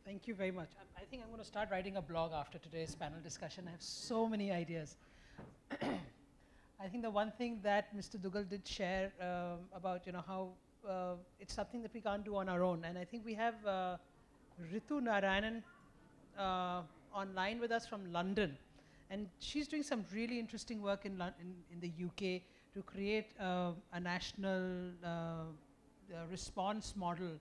Thank you very much. I think I'm going to start writing a blog after today's panel discussion. I have so many ideas. I think the one thing that Mr. Dugal did share about, how it's something that we can't do on our own. And I think we have Ritu Narayanan online with us from London. And she's doing some really interesting work in the UK to create a national response model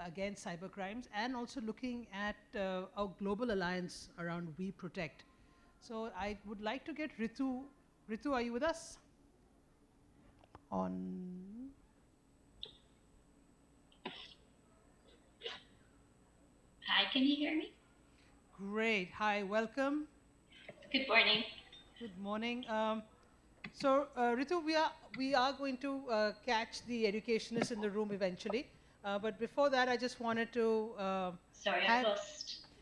against cybercrimes, and also looking at a global alliance around We Protect. So I would like to get Ritu. Ritu, are you with us? On. Hi, can you hear me? Great. Hi, welcome. Good morning. Good morning. So Ritu, we are going to catch the educationists in the room eventually. But before that, I just wanted to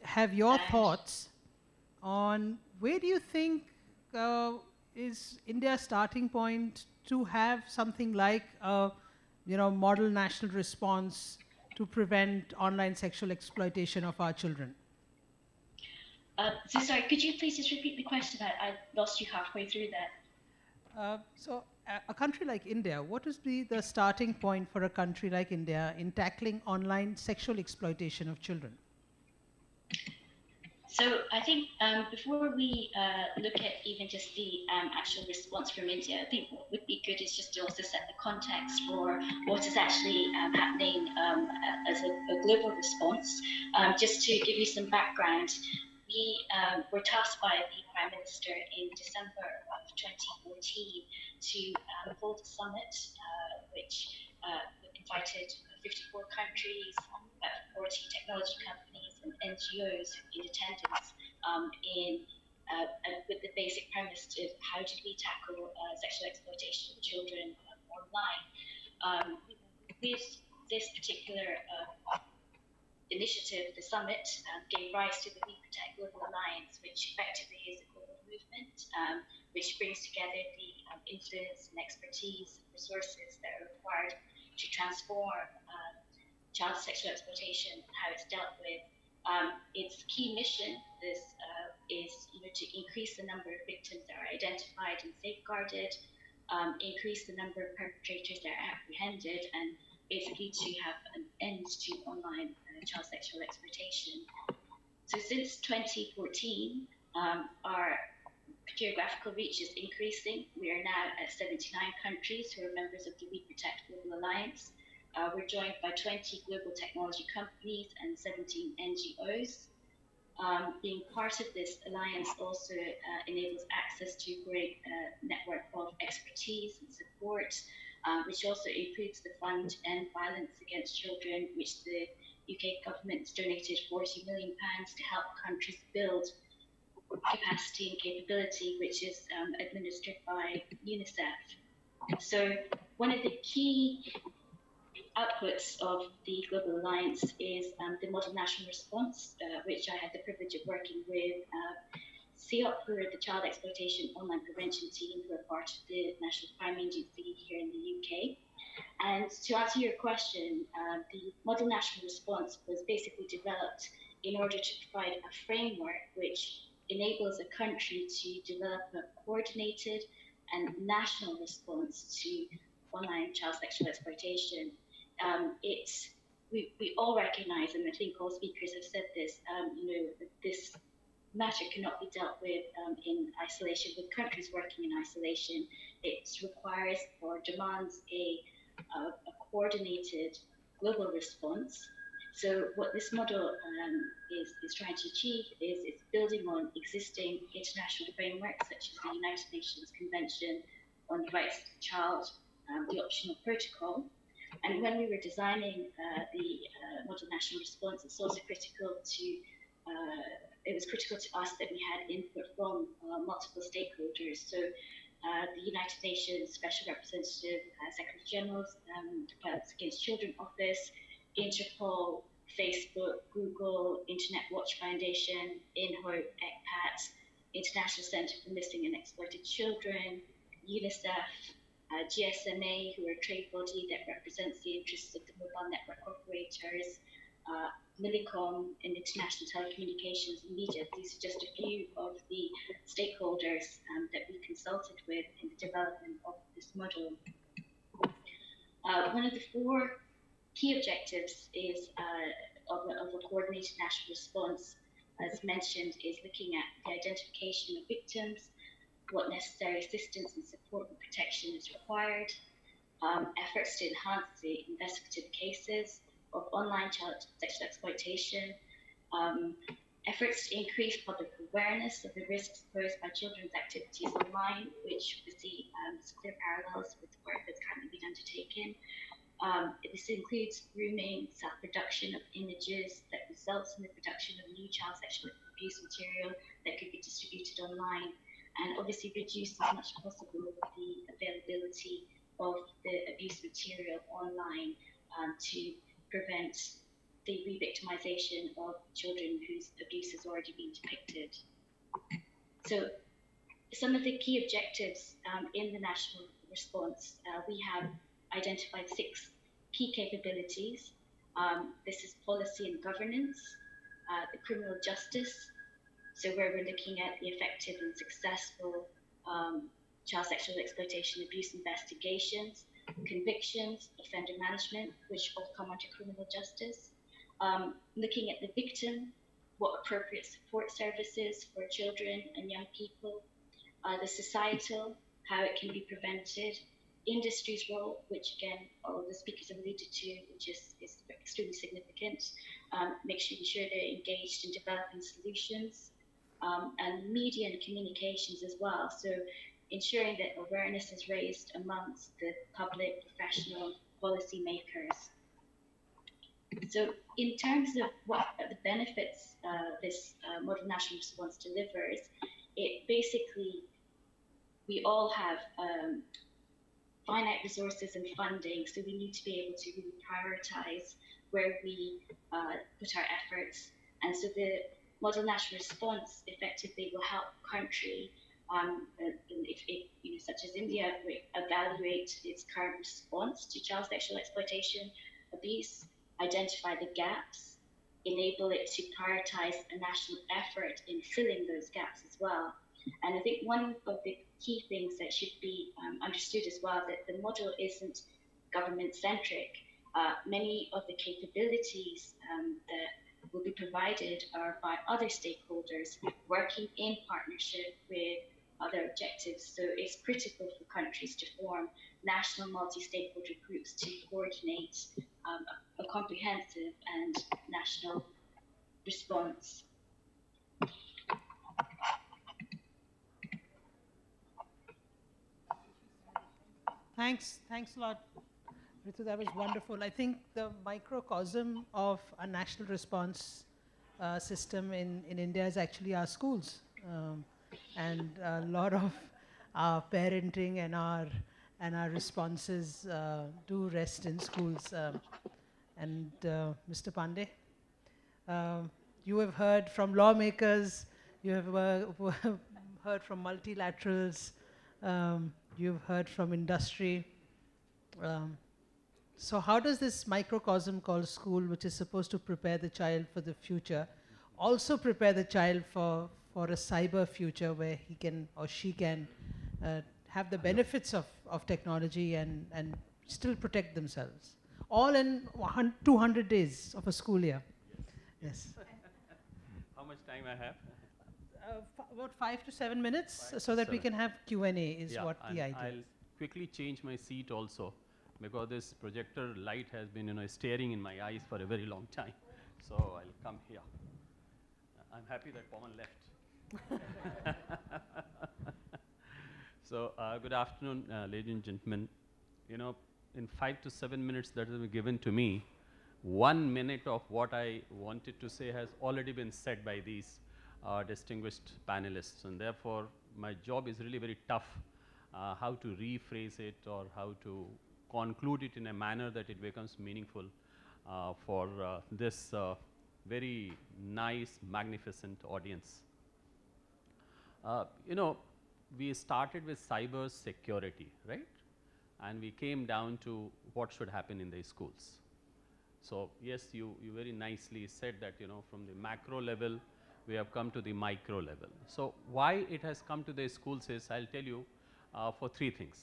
have your thoughts on where do you think is India's starting point to have something like model national response to prevent online sexual exploitation of our children? So sorry, could you please just repeat the question? I lost you halfway through that. So a country like India, what is the starting point for a country like India in tackling online sexual exploitation of children? So I think before we look at even just the actual response from India, I think what would be good is just to also set the context for what is actually happening as a global response. Just to give you some background, we were tasked by the Prime Minister in December of 2014 to hold a summit which invited 54 countries, about 40 technology companies, and NGOs in attendance with the basic premise of how do we tackle sexual exploitation of children online. With this particular initiative, the summit gave rise to the We Protect Global Alliance, which effectively is a global movement which brings together the influence and expertise and resources that are required to transform child sexual exploitation and how it's dealt with. Its key mission is to increase the number of victims that are identified and safeguarded, increase the number of perpetrators that are apprehended, and basically to have an end to online child sexual exploitation. So since 2014, our geographical reach is increasing. We are now at 79 countries who are members of the We Protect Global Alliance. We're joined by 20 global technology companies and 17 NGOs. Being part of this alliance also enables access to a great network of expertise and support, which also includes the fund to end violence against children, which the UK government has donated £40 million to help countries build capacity and capability, which is administered by UNICEF. So one of the key outputs of the Global Alliance is the Model National Response, which I had the privilege of working with CEOP, who are the Child Exploitation Online Prevention Team, who are part of the National Crime Agency here in the UK. And to answer your question, the Model National Response was basically developed in order to provide a framework which enables a country to develop a coordinated and national response to online child sexual exploitation. We all recognize, and I think all speakers have said this, that this matter cannot be dealt with in isolation, with countries working in isolation. It requires or demands a coordinated global response. So what this model is trying to achieve is it's building on existing international frameworks such as the United Nations Convention on the Rights of the Child, the Optional Protocol. And when we were designing the Model National Response, it's also critical to it was critical to us that we had input from multiple stakeholders. So the United Nations Special Representative, Secretary General's Violence Against Children Office, Interpol, Facebook, Google, Internet Watch Foundation, InHope, ECPAT, International Centre for Missing and Exploited Children, UNICEF, GSMA, who are a trade body that represents the interests of the mobile network operators, Millicom and International Telecommunications and Media. These are just a few of the stakeholders that we consulted with in the development of this model. One of the four key objectives is of a coordinated national response, as mentioned, is looking at the identification of victims, what necessary assistance and support and protection is required, efforts to enhance the investigative cases of online child sexual exploitation, efforts to increase public awareness of the risks posed by children's activities online, which we see clear parallels with the work that's currently being undertaken. This includes grooming, self-production of images that results in the production of new child sexual abuse material that could be distributed online, and obviously reduce as much as possible the availability of the abuse material online to prevent the re-victimization of children whose abuse has already been depicted. So some of the key objectives in the national response, we have identified 6 key capabilities. This is policy and governance, the criminal justice, so where we're looking at the effective and successful child sexual exploitation abuse investigations, convictions, offender management, which all come under criminal justice. Looking at the victim, what appropriate support services for children and young people, the societal, how it can be prevented, industry's role, which again, all the speakers have alluded to, which is extremely significant, making sure they're engaged in developing solutions, and media and communications as well. So ensuring that awareness is raised amongst the public, professional, policy makers. So in terms of what the benefits this model national response delivers, it basically, we all have finite resources and funding, so we need to be able to really prioritize where we put our efforts. And so the model national response effectively will help country, if such as India, evaluate its current response to child sexual exploitation, abuse, identify the gaps, enable it to prioritize a national effort in filling those gaps as well. And I think one of the key things that should be understood as well, that the model isn't government-centric. Many of the capabilities that will be provided are by other stakeholders working in partnership with other objectives. So it's critical for countries to form national multi-stakeholder groups to coordinate a comprehensive and national response. Thanks a lot, Ritu. That was wonderful. I think the microcosm of a national response system in India is actually our schools, and a lot of our parenting and our responses do rest in schools. And Mr. Pandey, you have heard from lawmakers, you have heard from multilaterals, you've heard from industry. So how does this microcosm called school, which is supposed to prepare the child for the future, also prepare the child for a cyber future where he can or she can have the benefits of technology and still protect themselves? All in 200 days of a school year. Yes. How much time I have? About 5 to 7 minutes, so that we can have Q&A is what the idea I'll is. quickly change my seat also, because this projector light has been staring in my eyes for a very long time. So I'll come here. I'm happy that Pawan left. So good afternoon, ladies and gentlemen. In 5 to 7 minutes that has been given to me, 1 minute of what I wanted to say has already been said by these distinguished panelists, and therefore my job is really very tough, how to rephrase it or how to conclude it in a manner that it becomes meaningful for this very nice, magnificent audience. We started with cyber security, right? And we came down to what should happen in the schools. So yes, you very nicely said that, from the macro level, we have come to the micro level. So why it has come to the schools is, I'll tell you, for 3 things.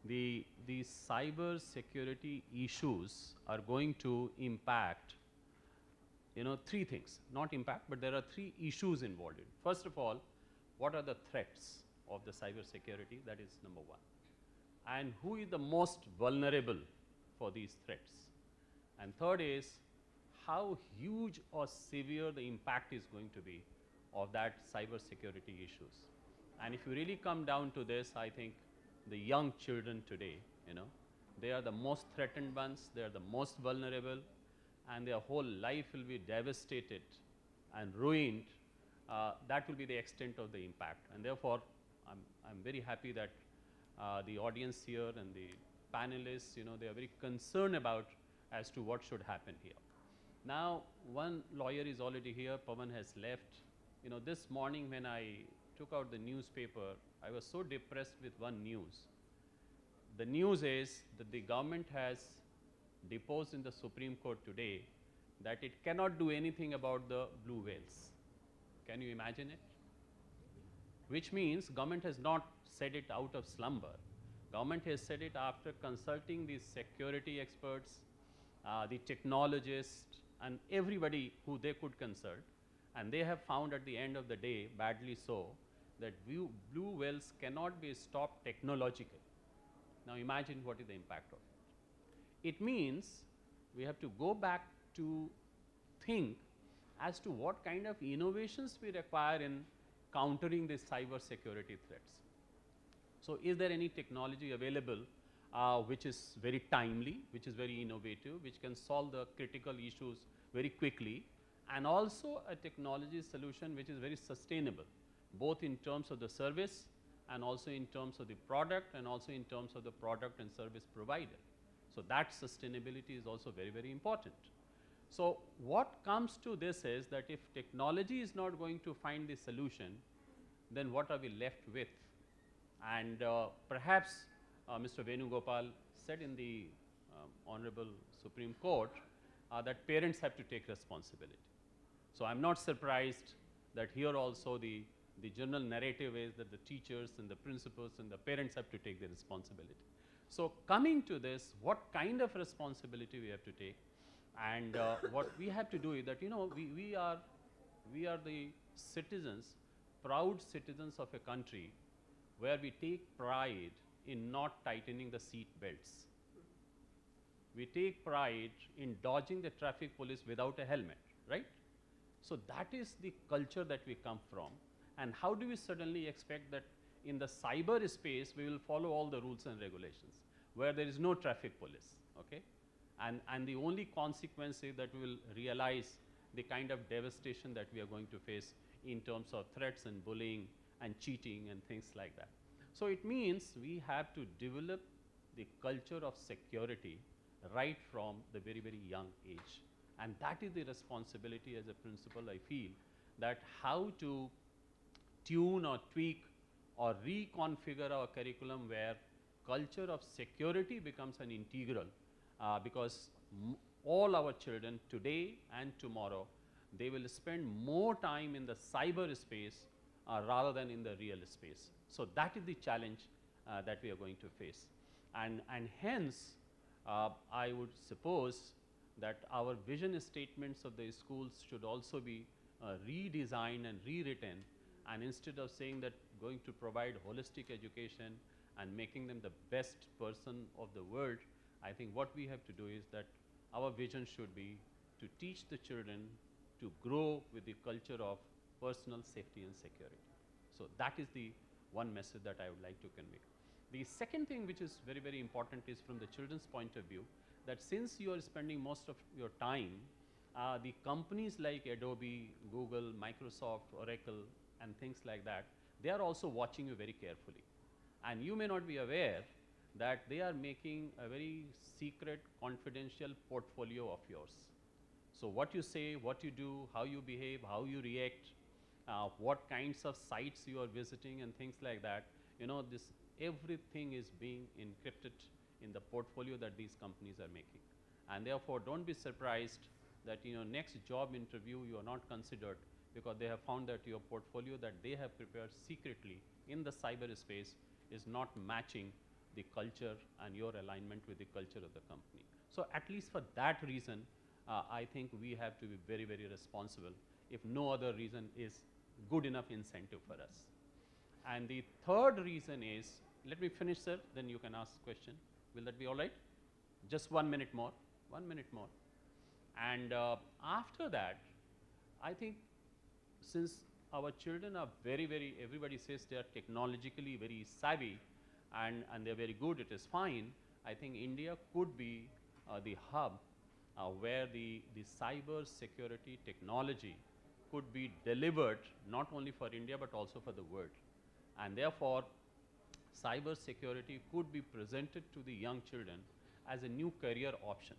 The cyber security issues are going to impact, 3 things. Not impact, but there are 3 issues involved in. First of all, what are the threats of the cyber security? That is number 1. And who is the most vulnerable for these threats? And third is, how huge or severe the impact is going to be of that cyber security issues. And if you really come down to this, I think the young children today, they are the most threatened ones, they are the most vulnerable, and their whole life will be devastated and ruined. That will be the extent of the impact. And therefore, I'm very happy that the audience here and the panelists, they are very concerned about as to what should happen here. Now, one lawyer is already here, Pawan has left. This morning when I took out the newspaper, I was so depressed with one news. The news is that the government has deposed in the Supreme Court today that it cannot do anything about the blue whales. Can you imagine it? Which means government has not said it out of slumber. Government has said it after consulting the security experts, the technologists, and everybody who they could consult, and they have found at the end of the day, badly so, that blue whales cannot be stopped technologically. Now imagine what is the impact of it. It means we have to go back to think as to what kind of innovations we require in countering these cyber security threats. So is there any technology available which is very timely, which is very innovative, which can solve the critical issues very quickly, and also a technology solution which is very sustainable, both in terms of the service and also in terms of the product and also in terms of the product and service provider. So, that sustainability is also very, very important. So, what comes to this is that if technology is not going to find the solution, then what are we left with? And perhaps Mr. Venugopal said in the Honorable Supreme Court that parents have to take responsibility. So, I am not surprised that here also the general narrative is that the teachers and the principals and the parents have to take the responsibility. So, coming to this, what kind of responsibility we have to take, and what we have to do is that, you know, we are the citizens, proud citizens of a country where we take pride in not tightening the seat belts. We take pride in dodging the traffic police without a helmet, right? So, that is the culture that we come from, and how do we suddenly expect that in the cyber space we will follow all the rules and regulations where there is no traffic police, okay? And the only consequence is that we will realize the kind of devastation that we are going to face in terms of threats and bullying and cheating and things like that. So, it means we have to develop the culture of security right from the very, very young age, and that is the responsibility as a principal. I feel that how to tune or tweak or reconfigure our curriculum where culture of security becomes an integral, because all our children today and tomorrow, they will spend more time in the cyber space rather than in the real space. So, that is the challenge that we are going to face, and hence I would suppose that our vision statements of the schools should also be redesigned and rewritten, and instead of saying that going to provide holistic education and making them the best person of the world, I think what we have to do is that our vision should be to teach the children to grow with the culture of personal safety and security. So, that is the one message that I would like to convey. The second thing which is very, very important is from the children's point of view, that since you are spending most of your time, the companies like Adobe, Google, Microsoft, Oracle and things like that, they are also watching you very carefully. And you may not be aware that they are making a very secret, confidential portfolio of yours. So, what you say, what you do, how you behave, how you react, what kinds of sites you are visiting and things like that, you know, this everything is being encrypted in the portfolio that these companies are making. And therefore, don't be surprised that in your next job interview you are not considered, because they have found that your portfolio that they have prepared secretly in the cyberspace is not matching the culture and your alignment with the culture of the company. So, at least for that reason, I think we have to be very, very responsible, if no other reason is good enough incentive for us. And the third reason is, let me finish, sir, then you can ask question. Will that be all right? Just 1 minute more, 1 minute more. And after that, I think since our children are very, very, everybody says they are technologically very savvy and they are very good, it is fine. I think India could be the hub where the cyber security technology could be delivered not only for India but also for the world. And therefore, cyber security could be presented to the young children as a new career option.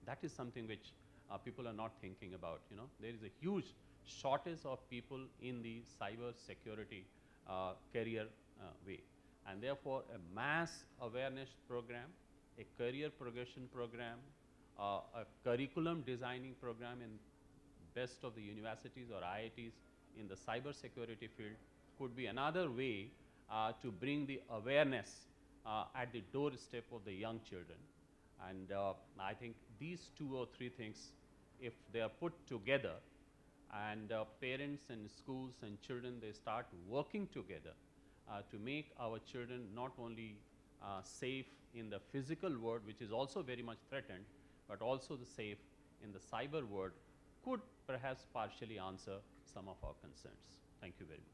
That is something which people are not thinking about. You know, there is a huge shortage of people in the cyber security career way, and therefore a mass awareness program, a career progression program, a curriculum designing program in best of the universities or IITs in the cyber security field could be another way to bring the awareness at the doorstep of the young children. And I think these 2 or 3 things, if they are put together, and parents and schools and children, they start working together to make our children not only safe in the physical world, which is also very much threatened, but also the safe in the cyber world, could perhaps partially answer some of our concerns. Thank you very much.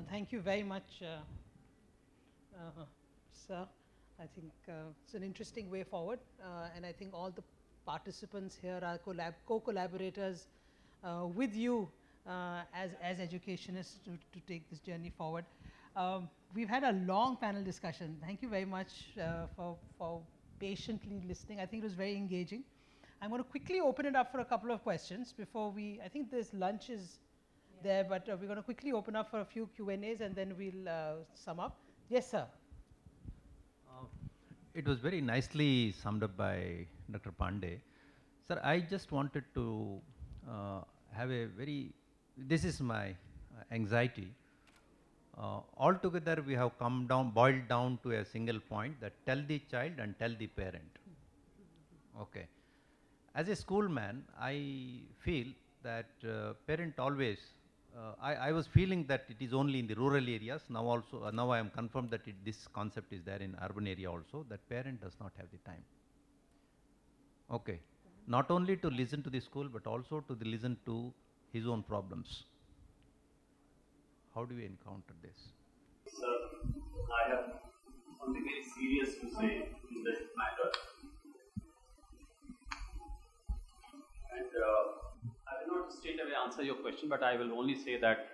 Thank you very much, sir. I think it's an interesting way forward, and I think all the participants here are co-collaborators with you as educationists to take this journey forward. We've had a long panel discussion. Thank you very much for patiently listening. I think it was very engaging. I'm going to quickly open it up for a couple of questions before I think this lunch is there, but we're going to quickly open up for a few Q&As and then we'll sum up. Yes, sir. It was very nicely summed up by Dr. Pandey. Sir, I just wanted to have this is my anxiety. Altogether, we have boiled down to a single point, that tell the child and tell the parent. Okay. As a schoolman, I feel that parent always, I was feeling that it is only in the rural areas. Now I am confirmed that this concept is there in urban area also, that parent does not have the time. Okay. Not only to listen to the school, but also to listen to his own problems. How do you encounter this? Sir, I have something very serious to say in this matter. And I will not straight away answer your question, but I will only say that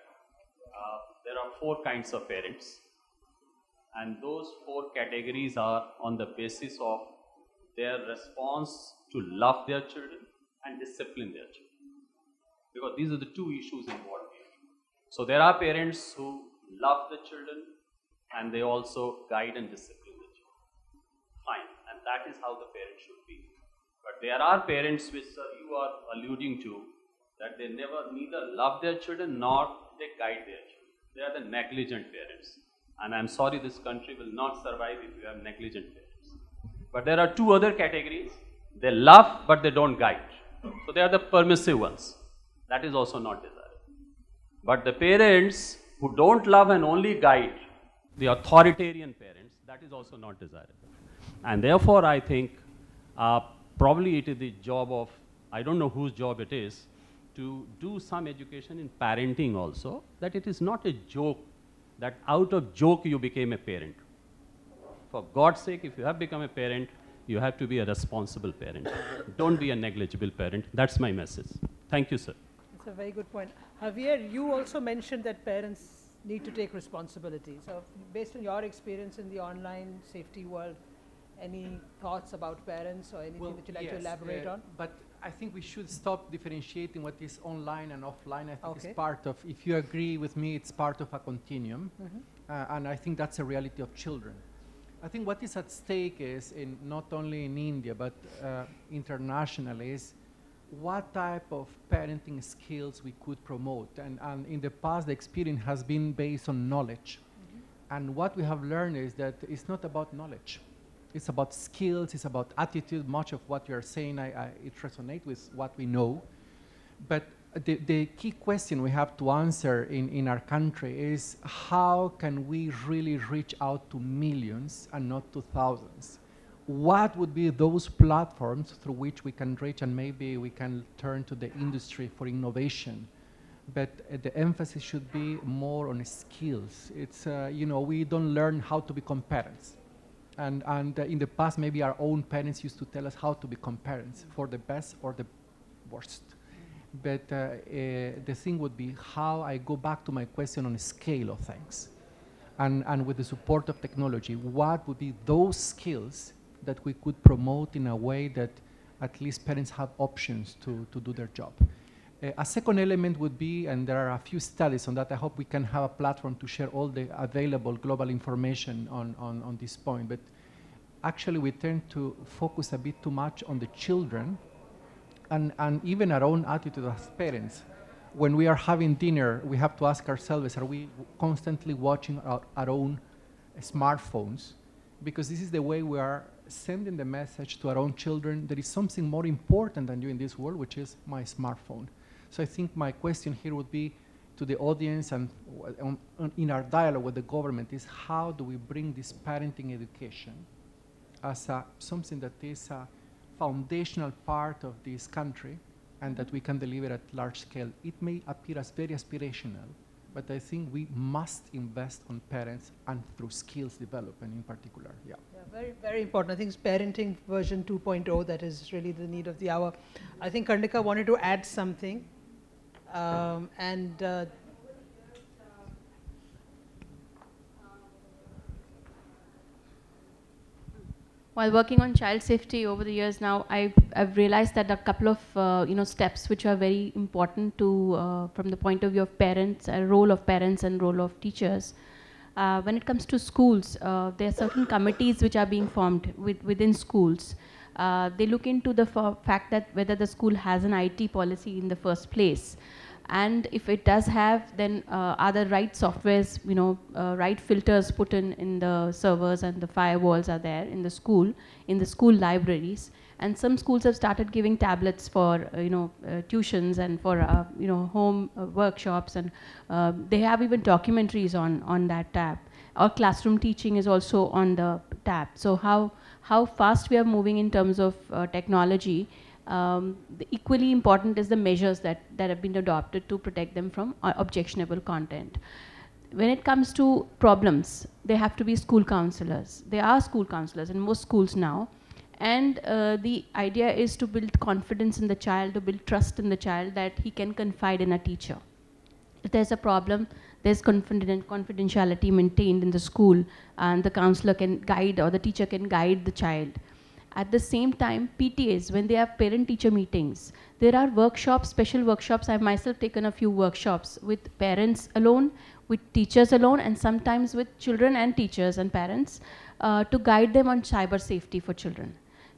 there are 4 kinds of parents, and those 4 categories are on the basis of their response to love their children and discipline their children, because these are the 2 issues involved here. So there are parents who love the children and they also guide and discipline the children. Fine, and that is how the parent should be. But there are parents which you are alluding to, that they neither love their children nor they guide their children. They are the negligent parents. And I'm sorry, this country will not survive if you have negligent parents. But there are 2 other categories. They love but they don't guide. So they are the permissive ones. That is also not desirable. But the parents who don't love and only guide, the authoritarian parents, that is also not desirable. And therefore, I think probably it is the job of, I don't know whose job it is, to do some education in parenting also, that it is not a joke, that out of joke you became a parent. For God's sake, if you have become a parent, you have to be a responsible parent. Don't be a negligible parent. That's my message. Thank you, sir. That's a very good point. Javier, you also mentioned that parents need to take responsibility. So based on your experience in the online safety world, any thoughts about parents or anything that you'd like to elaborate on? But I think we should stop differentiating what is online and offline. I think it's part of, if you agree with me, it's part of a continuum. And I think that's a reality of children. I think what is at stake is, not only in India, but internationally, is what type of parenting skills we could promote. And in the past, the experience has been based on knowledge. And what we have learned is that it's not about knowledge. It's about skills, it's about attitude. Much of what you're saying, it resonates with what we know. But the key question we have to answer in our country is, how can we really reach out to millions and not to thousands? What would be those platforms through which we can reach, and maybe we can turn to the industry for innovation? But the emphasis should be more on skills. It's, we don't learn how to become parents. And in the past, maybe our own parents used to tell us how to become parents, for the best or the worst. But the thing would be how I go back to my question on a scale of things. And with the support of technology, what would be those skills that we could promote in a way that at least parents have options to do their job? A second element would be, and there are a few studies on that, I hope we can have a platform to share all the available global information on this point, but actually we tend to focus a bit too much on the children and even our own attitude as parents. When we are having dinner, we have to ask ourselves, are we constantly watching our own smartphones? Because this is the way we are sending the message to our own children, there is something more important than you in this world, which is my smartphone. So I think my question here would be to the audience and in our dialogue with the government is, how do we bring this parenting education as something that is a foundational part of this country and that we can deliver at large scale? It may appear as very aspirational, but I think we must invest on parents and through skills development in particular. Yeah. Yeah, very, very important. I think it's parenting version 2.0 that is really the need of the hour. I think Karnika wanted to add something. While working on child safety over the years now, I've realized that a couple of steps which are very important to from the point of view of parents, role of parents and role of teachers. When it comes to schools, there are certain committees which are being formed within schools. They look into the fact that whether the school has an IT policy in the first place. And if it does have, then are the right softwares, right filters put in the servers, and the firewalls are there in the school libraries. And some schools have started giving tablets for tuitions and for home workshops, and they have even documentaries on that tab. Or classroom teaching is also on the tab. So how fast we are moving in terms of technology. Equally important is the measures that have been adopted to protect them from objectionable content. When it comes to problems, there have to be school counselors. There are school counselors in most schools now. And the idea is to build confidence in the child, to build trust in the child that he can confide in a teacher. If there's a problem, there's confidentiality maintained in the school, and the counselor can guide, or the teacher can guide the child. At the same time, PTAs, when they have parent-teacher meetings, there are workshops, special workshops. I've myself taken a few workshops with parents alone, with teachers alone, and sometimes with children and teachers and parents to guide them on cyber safety for children.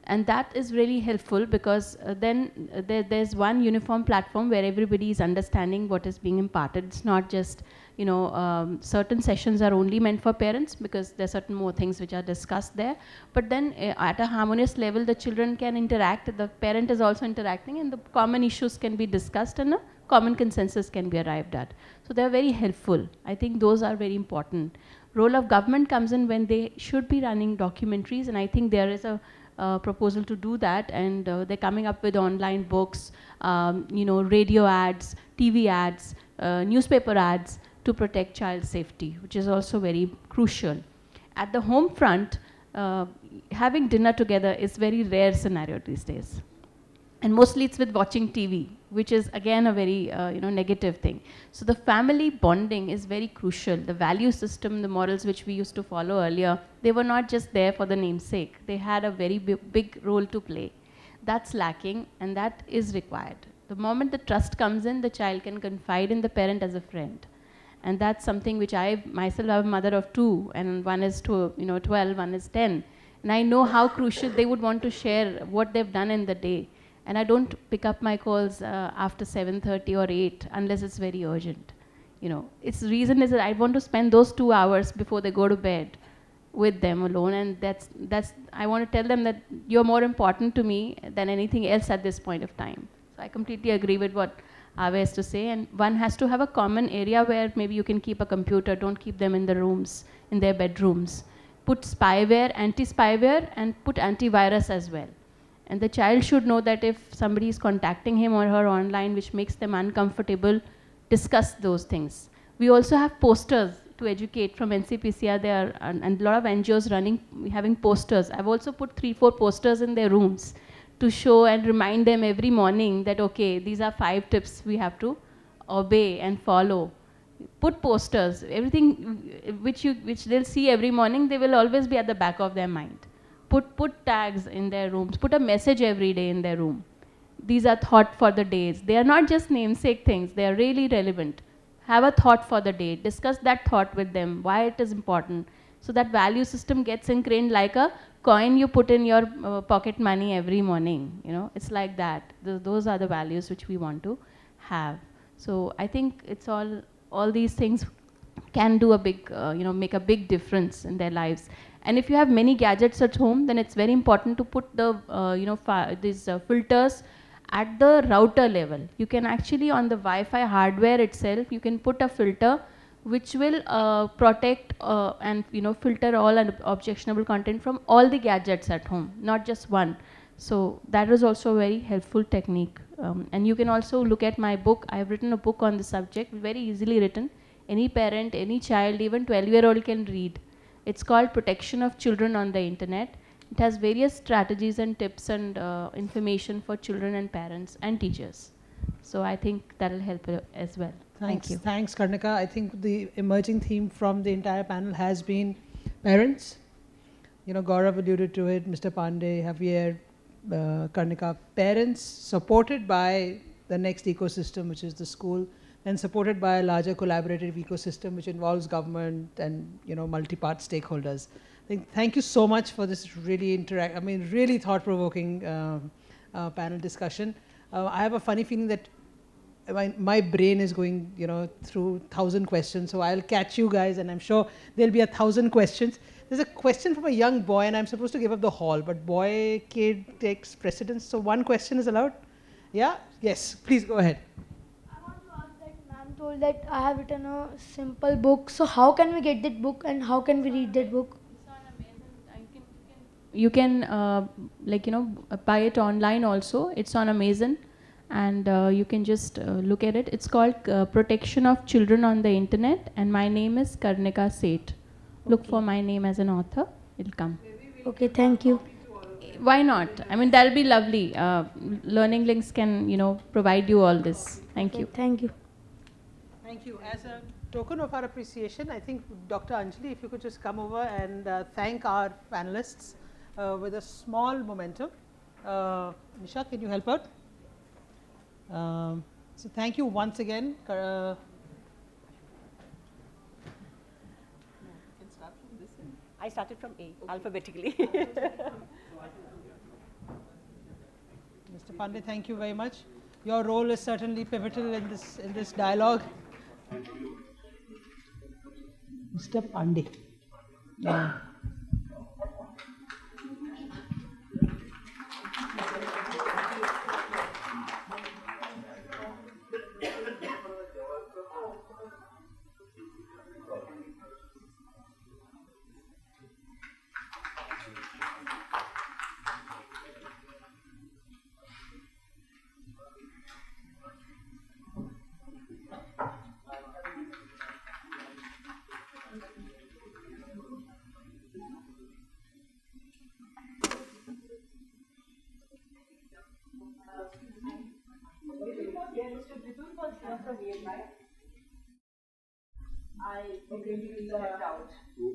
And that is really helpful because then there's one uniform platform where everybody is understanding what is being imparted. It's not just, certain sessions are only meant for parents because there are certain more things which are discussed there. But then at a harmonious level, the children can interact, the parent is also interacting, and the common issues can be discussed and a common consensus can be arrived at. So they're very helpful. I think those are very important. Role of government comes in when they should be running documentaries, and I think there is a proposal to do that, and they're coming up with online books, radio ads, TV ads, newspaper ads to protect child safety, which is also very crucial. At the home front, having dinner together is very rare scenario these days. And mostly it's with watching TV, which is again a very negative thing. So the family bonding is very crucial. The value system, the morals which we used to follow earlier, they were not just there for the namesake. They had a very big role to play. That's lacking, and that is required. The moment the trust comes in, the child can confide in the parent as a friend. And that's something which I myself have a mother of 2, and one is 12, one is 10. And I know how crucial they would want to share what they've done in the day. And I don't pick up my calls after 7:30 or 8 unless it's very urgent. Its reason is that I want to spend those 2 hours before they go to bed with them alone, and that's I want to tell them that you're more important to me than anything else at this point of time. So I completely agree with what Ave has to say, and one has to have a common area where maybe you can keep a computer, don't keep them in the rooms, in their bedrooms. Put spyware, anti-spyware, and put antivirus as well. And the child should know that if somebody is contacting him or her online which makes them uncomfortable, discuss those things. We also have posters to educate from NCPCR there, and a lot of NGOs having posters. I've also put 3-4 posters in their rooms to show and remind them every morning that, okay, these are 5 tips we have to obey and follow. Put posters, everything which they'll see every morning, they will always be at the back of their mind. Put tags in their rooms, put a message every day in their room. These are thought for the days. They are not just namesake things, they are really relevant. Have a thought for the day, discuss that thought with them, why it is important. So that value system gets ingrained like a coin you put in your pocket money every morning. It's like that. Those are the values which we want to have. So I think it's all these things can do a big, make a big difference in their lives. And if you have many gadgets at home, then it's very important to put the these filters at the router level. You can actually, on the Wi-Fi hardware itself, you can put a filter which will protect and filter all objectionable content from all the gadgets at home, not just one. So that is also a very helpful technique. And you can also look at my book. I have written a book on the subject, very easily written. any parent, any child, even 12-year-old can read. It's called Protection of Children on the Internet. It has various strategies and tips and information for children and parents and teachers. So I think that will help as well. Thank you. Thanks, Karnika. I think the emerging theme from the entire panel has been parents. You know, Gaurav alluded to it, Mr. Pandey, Javier, Karnika. Parents supported by the next ecosystem, which is the school, and supported by a larger collaborative ecosystem, which involves government and, you know, multi-part stakeholders. Thank you so much for this really really thought-provoking panel discussion. I have a funny feeling that my brain is going, you know, through 1,000 questions. So I'll catch you guys, and I'm sure there'll be 1,000 questions. There's a question from a young boy, and I'm supposed to give up the hall, but boy, kid takes precedence. So one question is allowed. Yeah? Yes. Please go ahead. I'm told that I have written a simple book. So how can we get that book, and how can we read that book? You can buy it online also. It's on Amazon, and you can just look at it. It's called Protection of Children on the Internet, and my name is Karnika Seth. Look for my name as an author. It'll come. Okay, thank you. Why not? I mean, that'll be lovely. Learning Links can, you know, provide you all this. Thank you. Thank you. Thank you. As a token of our appreciation, I think Dr. Anjali, if you could just come over and thank our panelists with a small memento. Nisha, can you help out? So thank you once again. I started from A, alphabetically. Mr. Pandey, thank you very much. Your role is certainly pivotal in this dialogue. Mr. Pandey.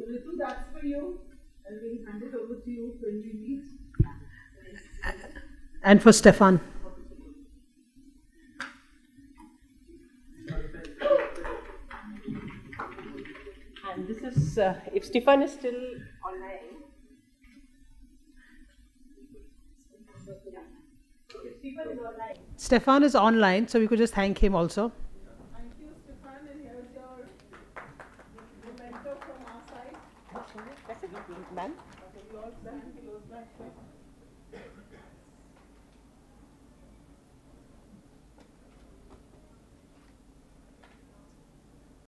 Ritu, that's for you. I will hand it over to you when we meet. And for Stefan. And this is, if Stefan is still online. Stefan is online, so we could just thank him also. Thank you, Stefan, and here's your memento from our side. That's a good thing, ma'am. Okay, yours back.